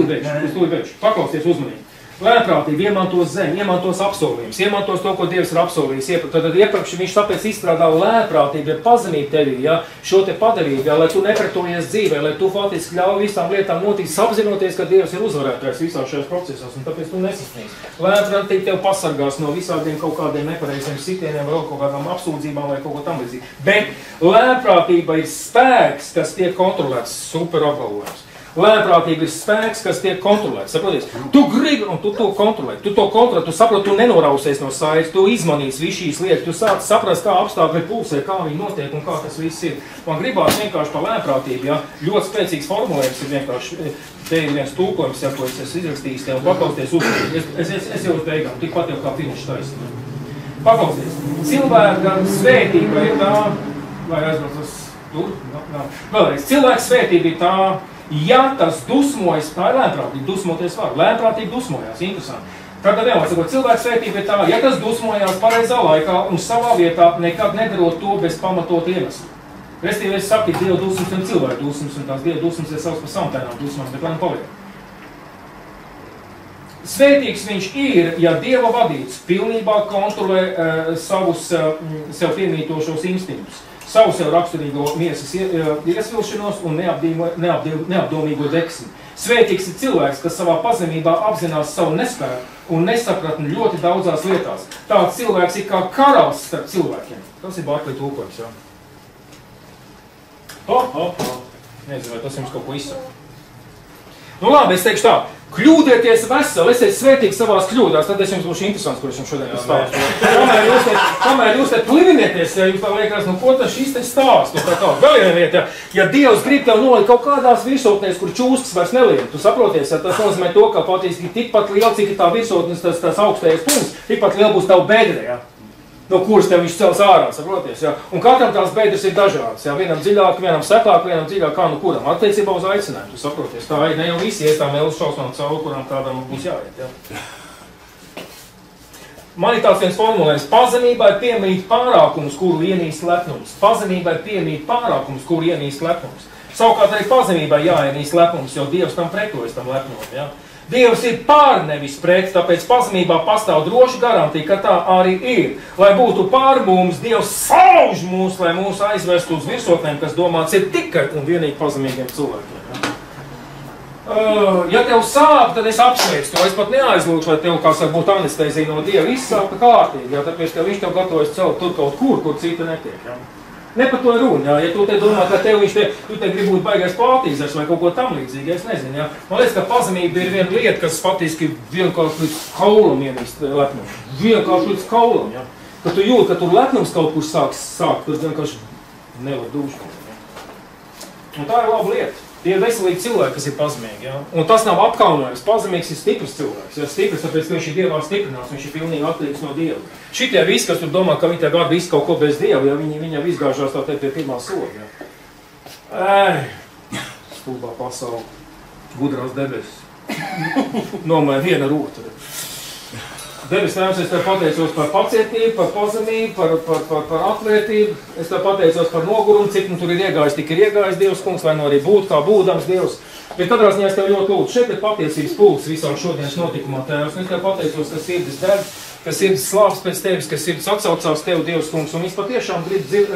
tūlīt beigšu. Paklausties uzmanīgi. Lēnprātīgi iemantos zemi, iemantos apsolījumus, iemantos to, ko Dievs ir apsolījis. Tad iepriekš viņš tāpēc izstrādā lēnprātību, ja pazemību tevī, ja, šo te padarību, ja, lai tu nepretojies dzīvē, lai tu faktiski ļauj visām lietām notikt, apzinoties, ka Dievs ir uzvarētājs visās šajās procesos, un tāpēc tu nesasniegsi. Lēnprātīgi tev pasargās no visādiem kaut kādiem nepareiziem sitieniem, vai kaut kādām apsūdzībām vai kaut ko tam līdzīgi. Bet lēnprātība ir spēks, kas tiek kontrolēts, super apgalvojums. Lēnprātība ir spēks, kas tiek kontrolēts. Saproties? Tu gribi, un tu to kontrolē. Tu to kontrolē, tu saproti, tu nenorausies no saites, tu izmanīsi visu šīs lietas, tu sāc saprast, kā apstākļi pulsē, kā viņi notiek un kā tas viss ir. Man gribās vienkārši par lēnprātību, ja, ļoti spēcīgs formulējums ir vienkārši, te ir viens tūkojums, ja, ko es esmu izrakstījis tev, paklausties uzmanīgi. Es jau uz beigām, tikpat jau kā finišs taisnība. Paklausties. Cilvēka svētība ir tā, vai aizbraucas tur? Vēlreiz, cilvēka svētība ir tā, ja tas dusmojas, tā ir lēnprātīgi, dusmoties var. Lēnprātīgi dusmojās, interesanti. Tātad vienmēr sakot, cilvēks svētība ir tā, ja tas dusmojās pareizā laikā un savā vietā nekad nedarot to bez pamatot iemeslu. Restīvi, es saku, Dieva dusmas un cilvēku dusmas, un tās Dieva dusmas ir savs par samtainām dusmām, bet lai nu paliek. Svētīgs viņš ir, ja Dieva vadīts pilnībā kontrolē savus sev piemītošos instinktus. savu sev raksturīgo miesas iesvilšanos un neapdomīgo deksmi. Svētīgs ir cilvēks, kas savā pazemībā apzinās savu nespēku un nesapratni ļoti daudzās lietās. Tāds cilvēks ir kā karalis starp cilvēkiem. Tas ir Barklī tulkojums, jā. Nezinu, vai tas jums kaut ko izsaka. Nu labi, es teikšu tā. Kļūdieties veseli, esiet svētīgi savās kļūdās, tad es jums būšu interesants, kur es jums šodien stāstu. Kamēr jūs te plivinieties, ja jums tā liekas, nu ko tas šis te stāstu, tā. Vēl viena vieta, ja Dievs grib tev nolikt kaut kādās virsotnēs, kur čūskas vairs nelien, tu saproties, ja tas nozīmē to, ka patiesībā tikpat liela, cik ir tā virsotnes, tas augstajais punkts, tikpat liela būs tavu bedre, ja? No kuras tev viņš cels ārā, saproties, ja? Un katram tās bedres ir dažādas, ja? Vienam dziļāk, vienam seklāk, vienam dziļāk, kā nu kuram. Attiecībā uz aicinājumu, tu saproties. Tā ir ne jau visi ies tām ēlas šausmām cauri, kurām kādam būs jāiet, ja? Man ir tāds viens formulējums. Pazemībai piemīt pārākums, kuru ienīst lepnums. Pazemībai piemīt pārākums, kuru ienīst lepnums. Savukārt arī pazemībai jāienīst lepnums, jo Dievs tam pretojas tam lepnumam, ja? Dievs ir pār nevis pret, tāpēc pazemībā pastāv droši garantija, ka tā arī ir. Lai būtu pār mums, Dievs sauž mūs, lai mūs aizvestu uz virsotnēm, kas domāts ir tikai un vienīgi pazemīgiem cilvēkiem. Ja tev sāp, tad es apsveicu to. Es pat neaizlūkšu, lai tev, kā saka, būtu anestēzija no Dieva, izsāpta kārtīgi, ja, tāpēc, ka viņš tev gatavojas celt tur kaut kur cita netiek. Ja. Ne par to runa, ja tu te domā, ka tu te grib būt baigais pārtīzers vai kaut ko tam līdzīgi, es nezinu, ja. Man liekas, ka pazemība ir viena lieta, kas faktiski vienkārši līdz kaulam ienīst lepnumu. Vienkārši līdz kaulam, ja. Kad tu jūti, ka tur lepnums kaut kur sāk, tad vienkārši nevar dūškot. Ja. Un tā ir laba lieta. Tie ir veselīgi cilvēki, kas ir pazemīgi, ja. Un tas nav apkaunojums. Pazemīgs ir stiprs cilvēks. Ja stiprs, tāpēc, ka viņš ir Dievā stiprinās, viņš ir pilnīgi atkarīgs no Dieva. Šitie visi, kas tur domā, ka viņi te var visu kaut ko bez Dieva, ja viņi jau izgāžās tā teikt pie pirmā soļa, ja. Stulbā pasaule, gudrās debesis. Nomēr viena rota. Debes Tēvs, es tev pateicos par pacietību, par pazemību, par atvērtību. Es tev pateicos par nogurumu, cik nu tur ir iegājis, tik ir iegājis Dievs, kungs, vai nu arī būt kā būdams Dievs. Bet katrā ziņā es tev ļoti lūdzu. Šeit ir patiesības pulks visām šodienas notikumā, Tēvs. Es tev pateicos, ka sirdis deg, ka sirdis slāps pēc tevis, ka sirdis atsaucās tev, Dievs, kungs. Un es patiešām gribu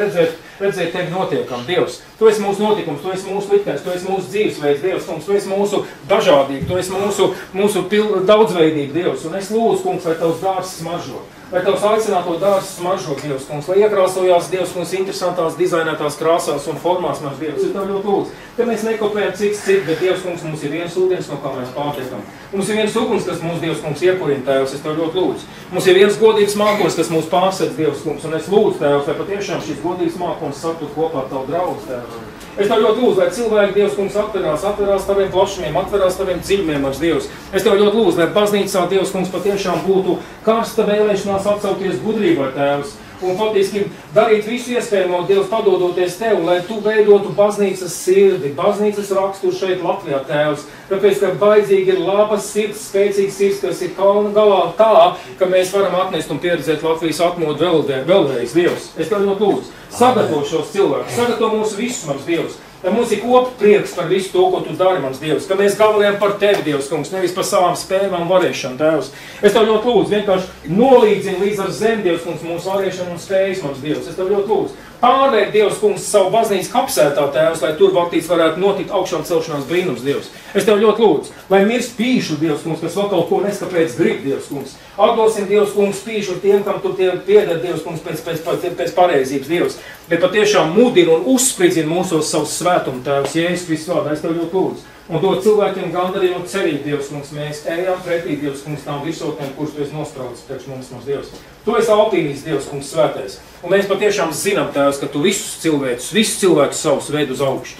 redzēt tevi notiekam, Dievs. Tu esi mūsu notikums, tu esi mūsu liktenis, tu esi mūsu dzīvesveids, Dievs, kungs. Tu esi mūsu dažādība, tu esi mūsu daudzveidība, Dievs. Un es lūdzu, kungs, lai tavs dārzs smaržo. Lai tavs aicināto dārzs smaržo, Dievs, kungs. Lai iekrāsojās, Dievs, kungs, interesantās, dizainētās krāsās un formās mēs, Dievs. Es tev ļoti lūdzu, ka mēs nekopējam cits, bet Dievs, kungs, mums ir viens ūdens, no kā mēs pārtiekam. Mums ir viens uguns, kas mūsu Dievs, kungs, iekurina, Tēvs. Es tev ļoti lūdzu. Mums ir viens godības mākons, kas mūs pārsedz, Dievs, kungs. Un es lūdzu, Tēvs, lai patiešām šis godības mākons sapūt kopā ar tavu draugu, Tēvs. Es tev ļoti lūdzu, lai cilvēki, Dievs, kungs, atverās taviem plašumiem, atverās taviem dziļumiem, mans Dievs. Es tev ļoti lūdzu, lai baznīcā, Dievs, kungs, patiešām būtu karsta vēlēšanās atsaukties gudrībai, Tēvs. Un faktiski darīt visu iespējamo, Dievs, padodoties tev, lai tu veidotu baznīcas sirdi, baznīcas raksturu šeit Latvijā, Tēvs. Tāpēc, ka baidzīgi ir labas sirds, spēcīgs sirds, kas ir galā tā, ka mēs varam atnest un pieredzēt Latvijas atmodu vēlreiz, Dievs. Es tev ļoti lūdzu, sagatavo šos cilvēkus, sagatavo mūsu visus, mans Dievs. Lai mums ir kopa prieks par visu to, ko tu dari, mans Dievs, ka mēs gavalējam par tevi, Dievs, kungs, nevis par savām spējām un varēšanu, Tēvs. Es tev ļoti lūdzu, vienkārši nolīdzini līdz ar zem, Dievs, kungs, mūsu varēšanu un spējas, mans Dievs. Es tev ļoti lūdzu. Pārvērt, Dievs, kungs, savu baznīcas kapsētā, Tēvs, lai tur varētu notikt augšām celšanās brīnums, Dievs. Es tev ļoti lūdzu, lai mirst pīšu, Dievs, kungs, kas vēl kaut ko neskapēc grib, Dievs, kungs. Atdosim, Dievs, kungs, pīšu tiem, kam tu pieder, Dievs, kungs, pēc pareizības, Dievs. Bet patiešām mudina un uzspridzina mūsos savus svētumu, Tēvs, Jēzus Kristus vārdā. Es tev ļoti lūdzu. Un dod cilvēkiem gandarījumu un cerību, Dievs, kungs, mēs ejam pretī, Dievs, kungs, tām virsotnēm, kurus tu esi nospraucis priekš mums, Dievs. Tu esi alpīnijas, Dievs, kungs, svētais. Un mēs patiešām zinām, Tēvs, ka tu visus cilvēkus savus ved uz augšu,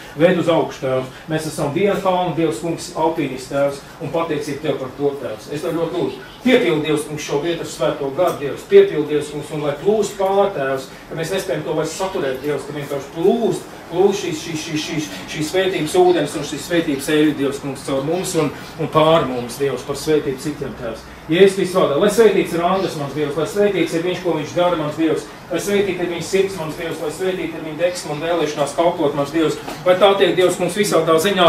Tēvs. Mēs esam viena kalna, Dievs, kungs, alpīnijas, Tēvs, un pateicība tev par to, Tēvs. Es tev ļoti lūdzu. Piepildi, Dievs, kungs, šo vietu ar svēto garu, Dievs. Piepildi, Dievs, kungs, un lai plūst pār, Tēvs, ka mēs nespējam to vairs saturēt, Dievs, ka vienkārši plūst šīs svētības ūdens un šīs svētības eļļa, Dievs, kungs, caur mums un pār mums, Dievs, par svētību citiem, Tēvs. Jēzus Kristus vārdā, lai svētīts ir Andris, mans Dievs, lai svētīts ir viņš, ko viņš dara, mans Dievs, lai svētīts ir viņa sirds, mans Dievs, lai svētīts ir viņa deksma un vēlēšanās kalpot, mans Dievs, lai tā tiek, Dievs, mums visādā ziņā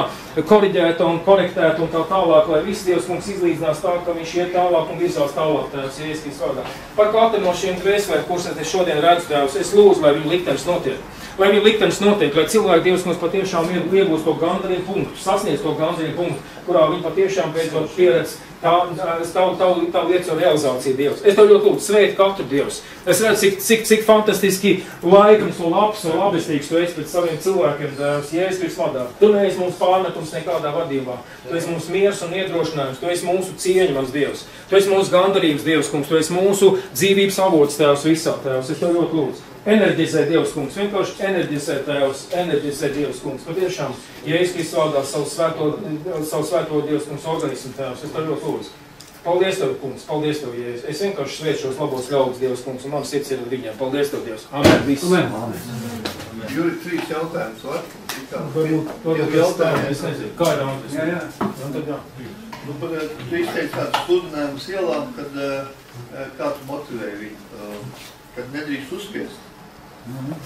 koriģēta un korektēta un tā tālāk, lai viss, Dievs, mums izlīdzinās tā, ka viņš iet tālāk un virzās tālāk, Tēvs, Jēzus Kristus vārdā. Par katru no šiem dvēselēm, kuras es šodien redzu, Tēvs, es lūdzu, lai viņu liktenis notiek. lai viņa liktenis notiek, lai cilvēki Dievs mums patiešām iegūst to gandarījumu punktu, sasniedz to gandarījumu punktu, kurā viņi patiešām beidzot pieredz tavu lietu realizāciju Dievs. Es tev ļoti lūdzu, svēti katru Dievs. Es redzu, cik fantastiski laikams un labs un labestīgs tu esi pret saviem cilvēkiem, Dievs, Jēzus Kristus vadā. Tu neesi mums pārmetums nekādā vadībā. Tu esi mums miers un iedrošinājums. Tu esi mūsu cieņa, mans Dievs. Tu esi mūsu gandarības Dievs, kungs. Tu esi mūsu dzīvības avots, Tēvs, visā, Tēvs. Es tev ļoti lūdzu. Enerģizē Dievs, kungs. Vienkārši enerģizē Tēvs, enerģizē Dievs, kungs. Patiešām, Jēzus Kristus vārdā savu svēto Dievs, kungs, organismu, Tēvs. Es tev ļoti lūdzu. Paldies Tev, kungs. Paldies Tev, Jēzus. Es vienkārši sveicu šos labos ļaudis, Dievs, kungs, un man sirds ir ar viņiem. Paldies Tev, Dievs. Amen. Viss. Amen. Juri, 3 jautājums var? Varbūt jautājumi, es nezinu. Kā ir Andris? Jā. Nu, tu izteici kādu sludinājumus ielām, kad kā tu motivēji viņu, kad nedrīkst uzspiest.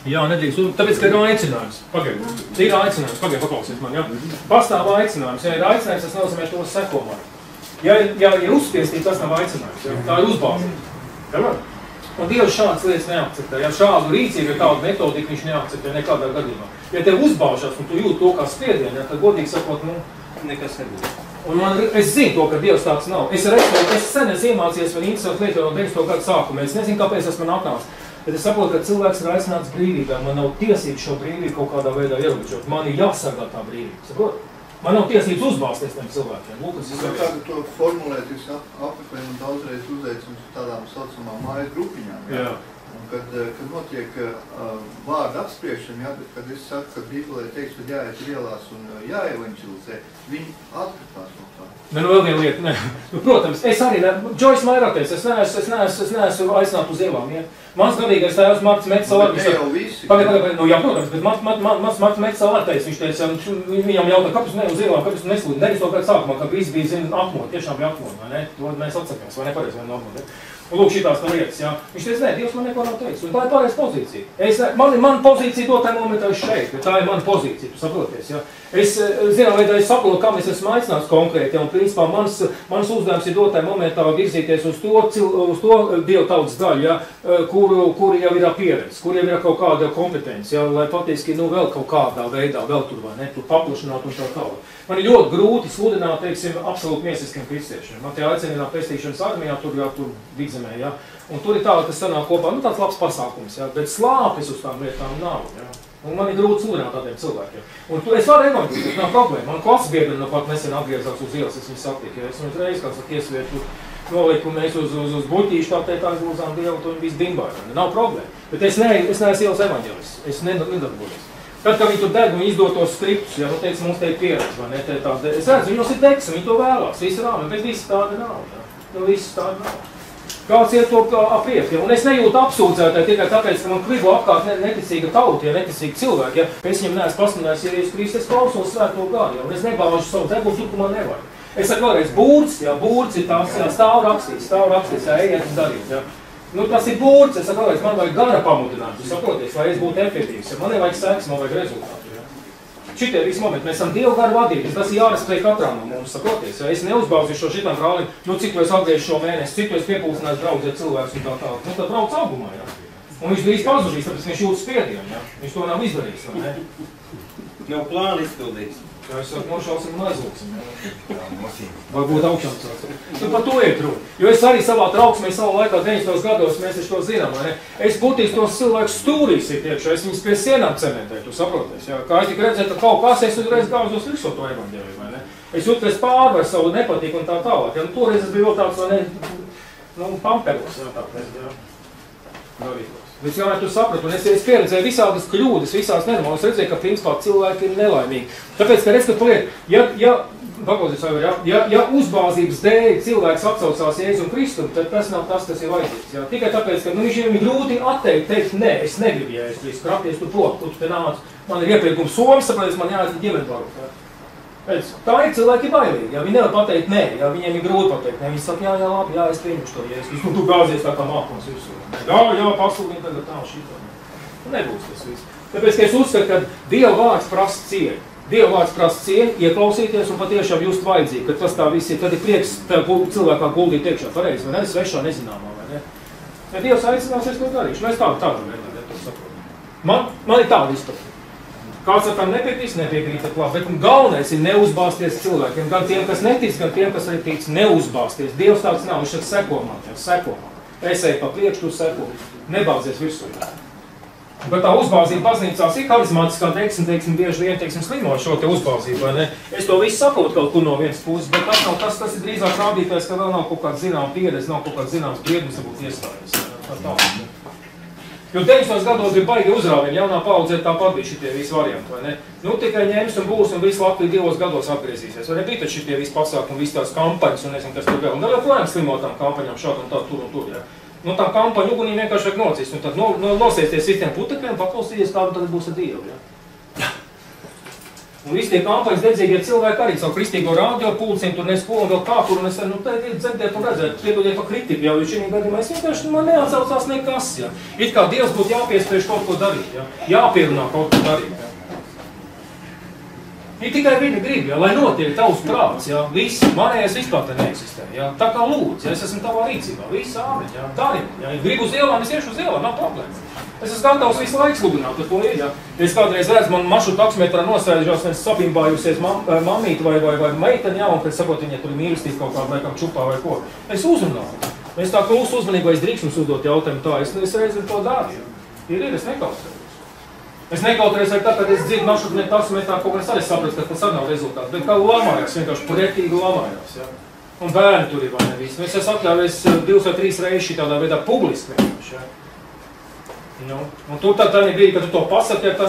Jā, nedrīkst. Tāpēc, ka ir aicinājums. Pagaid. Ir aicinājums. Pagaid, paklausies man, jā. Pastāv aicinājums. Ja ir aicinājums, tas nozīmē to sekomā. Ja ir uzspiestīt, tas nav aicinājums. Ja? Tā ir uzbāzība. Un Dievs šādas lietas neakceptē. Ja šādu rīcību, ja kādu metodiku viņš neakceptē nekādā gadījumā. Ja tev uzbāžas un tu jūti to kā spiedienu, ja, tad godīgi sakot, nekas nebūs. Un es zinu to, ka Dievs tāds nav. Es sen esmu iemācījies vēl interesantu lietu no 90. gadu sākuma. Es nezinu, kāpēc esmu nāknāts. Bet es saprotu, ka cilvēks ir aicināts brīvībā. Man nav tiesības šo brīvību kaut kādā veidā ierobežot. Man ir jāsargā tā brīvība. Saprot? Man nav tiesības uzbāzties tiem cilvēkiem. Lūk, kā to formulēt, jūs apmeklējam un daudzreiz uzaicināt tādām saucamām mājas grupiņām. Jā. Un kad notiek vārdu apspriešana, jā, bet kad es saku, ka Bībelē teiks, ka jāiet ielās un jāevaņģilizē, viņi atkritās no tā. Nu, vēl viena lieta, nu, protams, es arī, Džojs Mairāties, es neesmu aicinātu uz ielām, ja? Mans gadīgais tēvs Marks Metsalārtais. Ne jau visi. Nu, jā, protams, bet Marks Metsalārtais, viņš teica, viņam jautā, kāpēc ne uz ielām, kāpēc tu neslūdi? 90. gadu sākumā, kad visi bija, atmodi, tiešām bija atmodi, vai ne? To mēs atsakāmies, vai ne pareizi, vai ne atmodi, ja? Un lūk šitās tā lietas, jā. Viņš teica, nē, Dievs man neko nav teicis. Un tā ir pareiz pozīcija. Man pozīcija dotā momentā ir šeit, bet tā ir mana pozīcija, tu saproties, jā. Es, zinām, veidā es saprotu, kam es esmu aicināts konkrēti, un principā mans uzdevums ir dotā momentā virzīties uz to Dievu tautas daļu, jā, kuri jau ir pieredze, kuri jau ir kaut kāda kompetence, jā, lai patiesībā, nu, vēl kaut kādā veidā, vēl tur, vai ne, tur paplašināt un tā tālāk. Man ir ļoti grūti sludināt, teiksim, absolūti miesiskiem kristiešiem. Man tie aicinājumā pestīšanas armijā, tur Vigzemē, jā. Un tur ir tā, kas sanāk kopā, nu, tāds labs pasākums, jā, bet slāpes uz tām lietām nav, jā. Un man ir grūti sludināt tādiem cilvēkiem. Un tur es varu evaņģilizēt, nav problēma. Man klases biedri no pat nesen atgriezās uz ielas, es viņu satiku, ja. Es viņu reiz, kā saka, iesvietu noliku, un mēs uz buļķīšu tā teikt aizlūzām Dievu, un viss bimbāja. Nav problēma. Bet es neesmu ielas evaņģilists. Es nedarbojos. Tad, kad viņi tur deg un izdod tos skriptus, ja, nu, teiks, mums te ir pieredze, vai ne, te tāda, es redzu, viņos ir teksts, viņi to vēlās, visi rāmi, bet visi tāda nav, ja. Nu, visi tāda nav. Kāds iet to apriekt, ja, un es nejūtu apsūdzētāji tikai tāpēc, ka man klibo apkārt neticīga tauta, ja, neticīga cilvēki, ja, ka es viņam neesmu pasludinājis, ja Jēzus Kristus, es klausos svēto gādu, ja, un es nebāžu savu degunu, tur, kur man nevajag. Es saku vēlreiz, būrds, ja, būrds ir tās, jā, stāv rakstīts, ja, ejiet un dariet, ja. Nu, tas ir būrds, es saku vēlreiz, man vajag gara pamudināt, jūs saproties, lai es būtu efektīvs, ja, man nevajag seks, man vajag rezultātu, ja. Šitie visi momenti, mēs esam Dievu garu vadīti, tas ir jārespektē katram no mums, saproties, ja. Es neuzbauzīšu šo šitam brālim, nu, cik tu es atgriežu šo mēnesi, cik tu es piepulcinās draudzēt cilvēks un tā tālāk. Nu, tad brauc augumā, ja. Un viņš drīz pazudīs, tāpēc viņš jūt spiedienu, ja. Viņš to nav izdarījis, vai ne? Nav plāni izpildījis. Jā, es saku, nošausim un aizlūksim. Varbūt augšām celsim. Nu, par to iet runa. Jo es arī savā trauksmē, savā laikā 90. gados, mēs taču to zinām, vai ne? Es būtīs tos cilvēkus stūrīs ir iekšā, es viņus pie sienām cementēju, tu saproties, jā. Kā es tik redzēju, ka kaut kas, es uzreiz gāzos virsot to evaņģēliju, vai ne? Es jūtu, ka es pārvaru savu nepatīku un tā tālāk, ja, nu, toreiz es biju vēl tāds, vai ne, nu, pamperos, jā, tāpēc, jā. Darītos. Bet jau tu saprati, un es pieredzēju visādas kļūdas, visās nenormālas, redzēju, ka principā cilvēki ir nelaimīgi. Tāpēc, ka es, kad paliet, ja uzbāzības dēļ cilvēks atsaucās Jēzu un Kristu, tad tas nav tas, kas ir vajadzīgs. Jā. Tikai tāpēc, ka nu, viņam ir grūti atteikt, teikt, nē, es negribu Jēzu Kristu, krapties tu prom, tu te nāc, man ir iepirkums somas, tāpēc man jāiet ģimeni varu. Tā ir cilvēki bailīgi, ja viņi nevar pateikt nē, ja viņiem ir grūti pateikt nē, viņi saka, jā, labi, jā, es pieņemšu to Jēzus, tu gāzies tā kā mākums visu. Jā, paslūdini tagad tā, šitā. Nebūs tas viss. Tāpēc, ka es uzskatu, ka Dieva vārds prasa cieņu. Dieva vārds prasa cieņu, ieklausīties un patiešām just vajadzīgi, ka tas tā viss ir, tad ir prieks cilvēkā guldīt iekšā pareizi, vai ne, svešā nezināmā, vai ne. Ja Dievs aicinās, es to darīšu, mēs tādu veidā, ja to saprotu. Man ir tāda izpratne. Kāds ar tam nepiekrīt, labi, bet galvenais ir neuzbāzties cilvēkiem, gan tiem, kas netic, gan tiem, kas arī tic, neuzbāzties. Dievs tāds nav, viņš saka, seko man. Es eju pa priekšu, tu seko. Nebāzies virsū. Bet tā uzbāzība baznīcās ir harizmātiskā, teiksim, bieži vien, slimo šo te uzbāzību, vai ne? Es to visu saprotu kaut kur no vienas puses, bet tas nav tas ir drīzāk rādītājs, ka vēl nav kaut kāds zināms pieredze, nav kaut kāds zināms briedums, varbūt iestājas. Jo 90. gados bija baigi uzrāvieni, jaunā paudzē tāpat bija šitie visi varianti, vai ne? Nu, tikai ņems un būs un visu Latviju 2 gados atgriezīsies. Vai ne? Bija taču šitie visi pasākumi, visi tās kampaņas un nezinu, kas tur vēl. Un vēl joprojām slimotām kampaņām šādi un tā, tur, ja. Nu, tā kampaņa ugunī vienkārši vajag nocist. Un tad nosēsties visiem putekļiem, paklausīties, kādu tad būs ar Dievu, ja. Un visi tie kampaņas dedzīgie cilvēki arī savu kristīgo rādio pulciem, tur nesko un vēl kā tur, un es nu, dzemdiet un redzēt, piedodiet pa kritiku, jau šī gadījumā es vienkārši man neatsaucās nekas, ja. It kā Dievs būtu jāpiespiež kaut ko darīt, ja. Jāpierunā kaut ko darīt, ja. Ir tikai viņa grib, ja, lai notiek tavs prāts, ja. Viss, manējais vispār te neeksistē, ja. Tā kā lūdz, ja, es esmu tavā rīcībā, viss āmeņ, ja, dari, ja. Gribu uz ielām, es iešu uz ielām, nav problēmas. Es esmu gatavs visu laiku sludināt, ar to ir, ja. Es kādreiz redzu, man mašu taksometrā nosēžās, viens sabimbājusies mamīti vai meiteni, ja, un pēc sakot, viņa tur ir mīlestīt kaut kādu laikam čupā vai ko. Es uzrunāju. Es tā klusu uzmanību, vai es drīkst uzdot jautājumu tā, es reizi to daru, ja. Ir, es nekautrējos. Es nekautrējos vai tā, kad es dzirdu maršrutnieku taksometrā, kaut kā es arī sapratu, ka tas arī nav rezultāts, bet kā lamājās, vienkārši pretīgi lamājās, ja. Un bērni tur ir vai ne visi. Es esmu atļāvies 2 vai 3 reizes šitādā veidā publiski vienkārši, ja. Nu, un tur tā brīdī, kad tu to pasaki, ja tā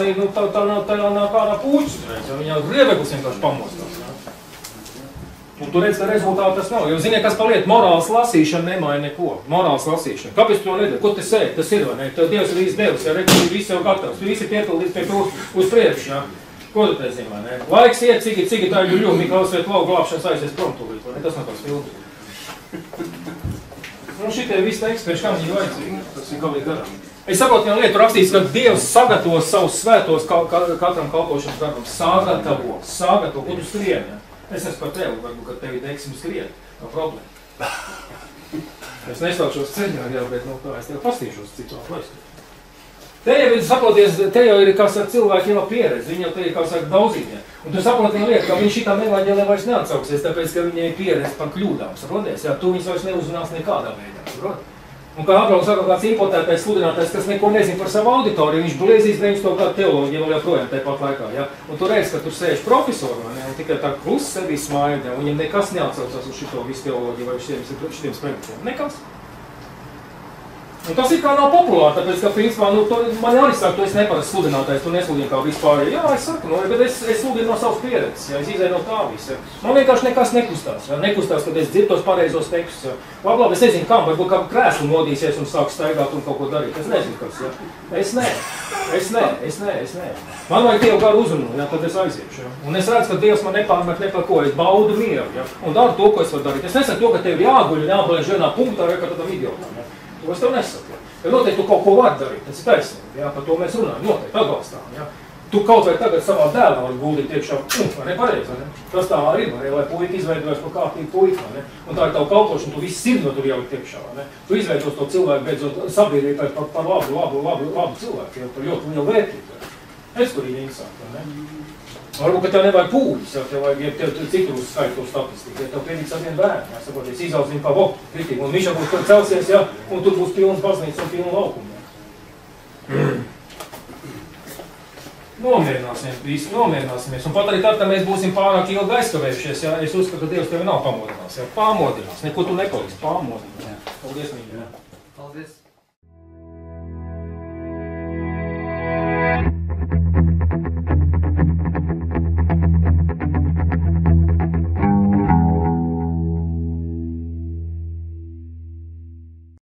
nav kādā puķis uzreiz, ja viņa riebeklis vienkārši pamostās, ja. Un tu redz, ka rezultāti tas nav, jo ziniet, kas paliek, morāls lasīšana nemaina neko, morāls lasīšana. Kāpēc tu to nedari? Ko te sēdi? Tas ir, vai ne? Tev Dievs ir viss devis, ja redz, tu viss jau gatavs, tu visi piepildīts pie uz priekšu, ja. Ko tu te zini, vai ne? Laiks iet, cik tā ir ļuļu, Mikls vai Klau glābšanas aizies prom tūlīt, vai ne? Tas nav kāds films. Nu, šitie visi teksti, pēc kā viņi vajadzīgi, tas ir galīgi garām. Es saprotu, vienu lietu rakstīts, ka Dievs sagatavo savus svētos katram kalpošanas darbam. Sagatavo, ko tu skrien, ja? Es esmu par tevi, varbūt, ka tevi teiksim skrien, nav problēma. Es neslākšos ceļā, jā, bet no tā es tev pastīšos citātu vaistu. Te jau ir, saproties, te jau ir, kā saka, cilvēki jau pieredze, viņi jau te ir, kā saka, daudzīgie. Un tu saproti vienu lietu, ka viņš šitām evaņģēlē vairs neatsauksies, tāpēc, ka viņai ir pieredze par kļūdām, saproties, jā, tu viņus vairs neuzrunās nekādā veidā, saproti? Un kā Abrahams saka, kāds impotētais sludinātājs, kas neko nezina par savu auditoriju, viņš bliezīs 90. gadu teoloģiju vēl joprojām tāpat laikā, ja? Un tu redz, ka tur sēž profesori, vai ne? Un tikai tā klusi sevi smaida, un viņam nekas neatsaucās uz šito visu teoloģiju vai šitiem sprediķiem. Nekas. Un tas ir kā nav populāri, tāpēc, ka, principā, nu, man arī saka, tu esi neparasts sludinātājs, tu nesludini kā vispār. Jā, es saku, nu, bet es sludinu no savas pieredzes, ja, es izēju no tā visa. Man vienkārši nekas nekustās, ja, nekustās, kad es dzirdu tos pareizos tekstus, ja. Labi, es nezinu, kam, varbūt kā krēslu modīsies un sāk staigāt un kaut ko darīt, es nezinu, kas, ja. Es nē. Man vajag Dievu kādu uzrunu, ja, tad es aiziešu, ja. Un es redzu, ka Dievs man nepārmet ne par ko, es baudu mieru, ja, un daru to, ko es varu darīt. Es nesaku to, ka tev jāguļ un jābalēž vienā punktā, vai kā tādam idiotam, ja. To es tev nesaku. Ja noteikti tu kaut ko vari darīt, tas ir taisnība, ja, par to mēs runājam, noteikti atbalstām, ja. Tu kaut vai tagad savā dēlā vari guldīt iekšā, vai ne pareizi, vai ne? Tas tā arī var, lai puika izveidojas par kārtību puika, vai ne? Un tā ir tavu kalpošana, tu visu sirdi tur jau iekšā, vai ne? Tu izveidos to cilvēku beidzot sabiedrībai par labu cilvēku, jo tur ļoti liela vērtība. Es kur ir interesanti, vai ne? Varbūt, ka tev nevajag pūļus, ja tev vajag, ja tev citur uzskait to statistiku, ja tev piedīgs ar vienu bērnu, ja, saproties, izaudzini pa voku, kritīgi, un viņš jau būs tur celsies, ja, un tur būs pilns baznīca un pilna laukuma, ja. Nomierināsimies, un pat arī tad, kad mēs būsim pārāk ilgi aizkavējušies, ja, es uzskatu, ka Dievs tevi nav pamodinās, ja, pamodinās, neko tu nepalīdz, pamodinās, ja. Paldies, mīļi, ja. Paldies.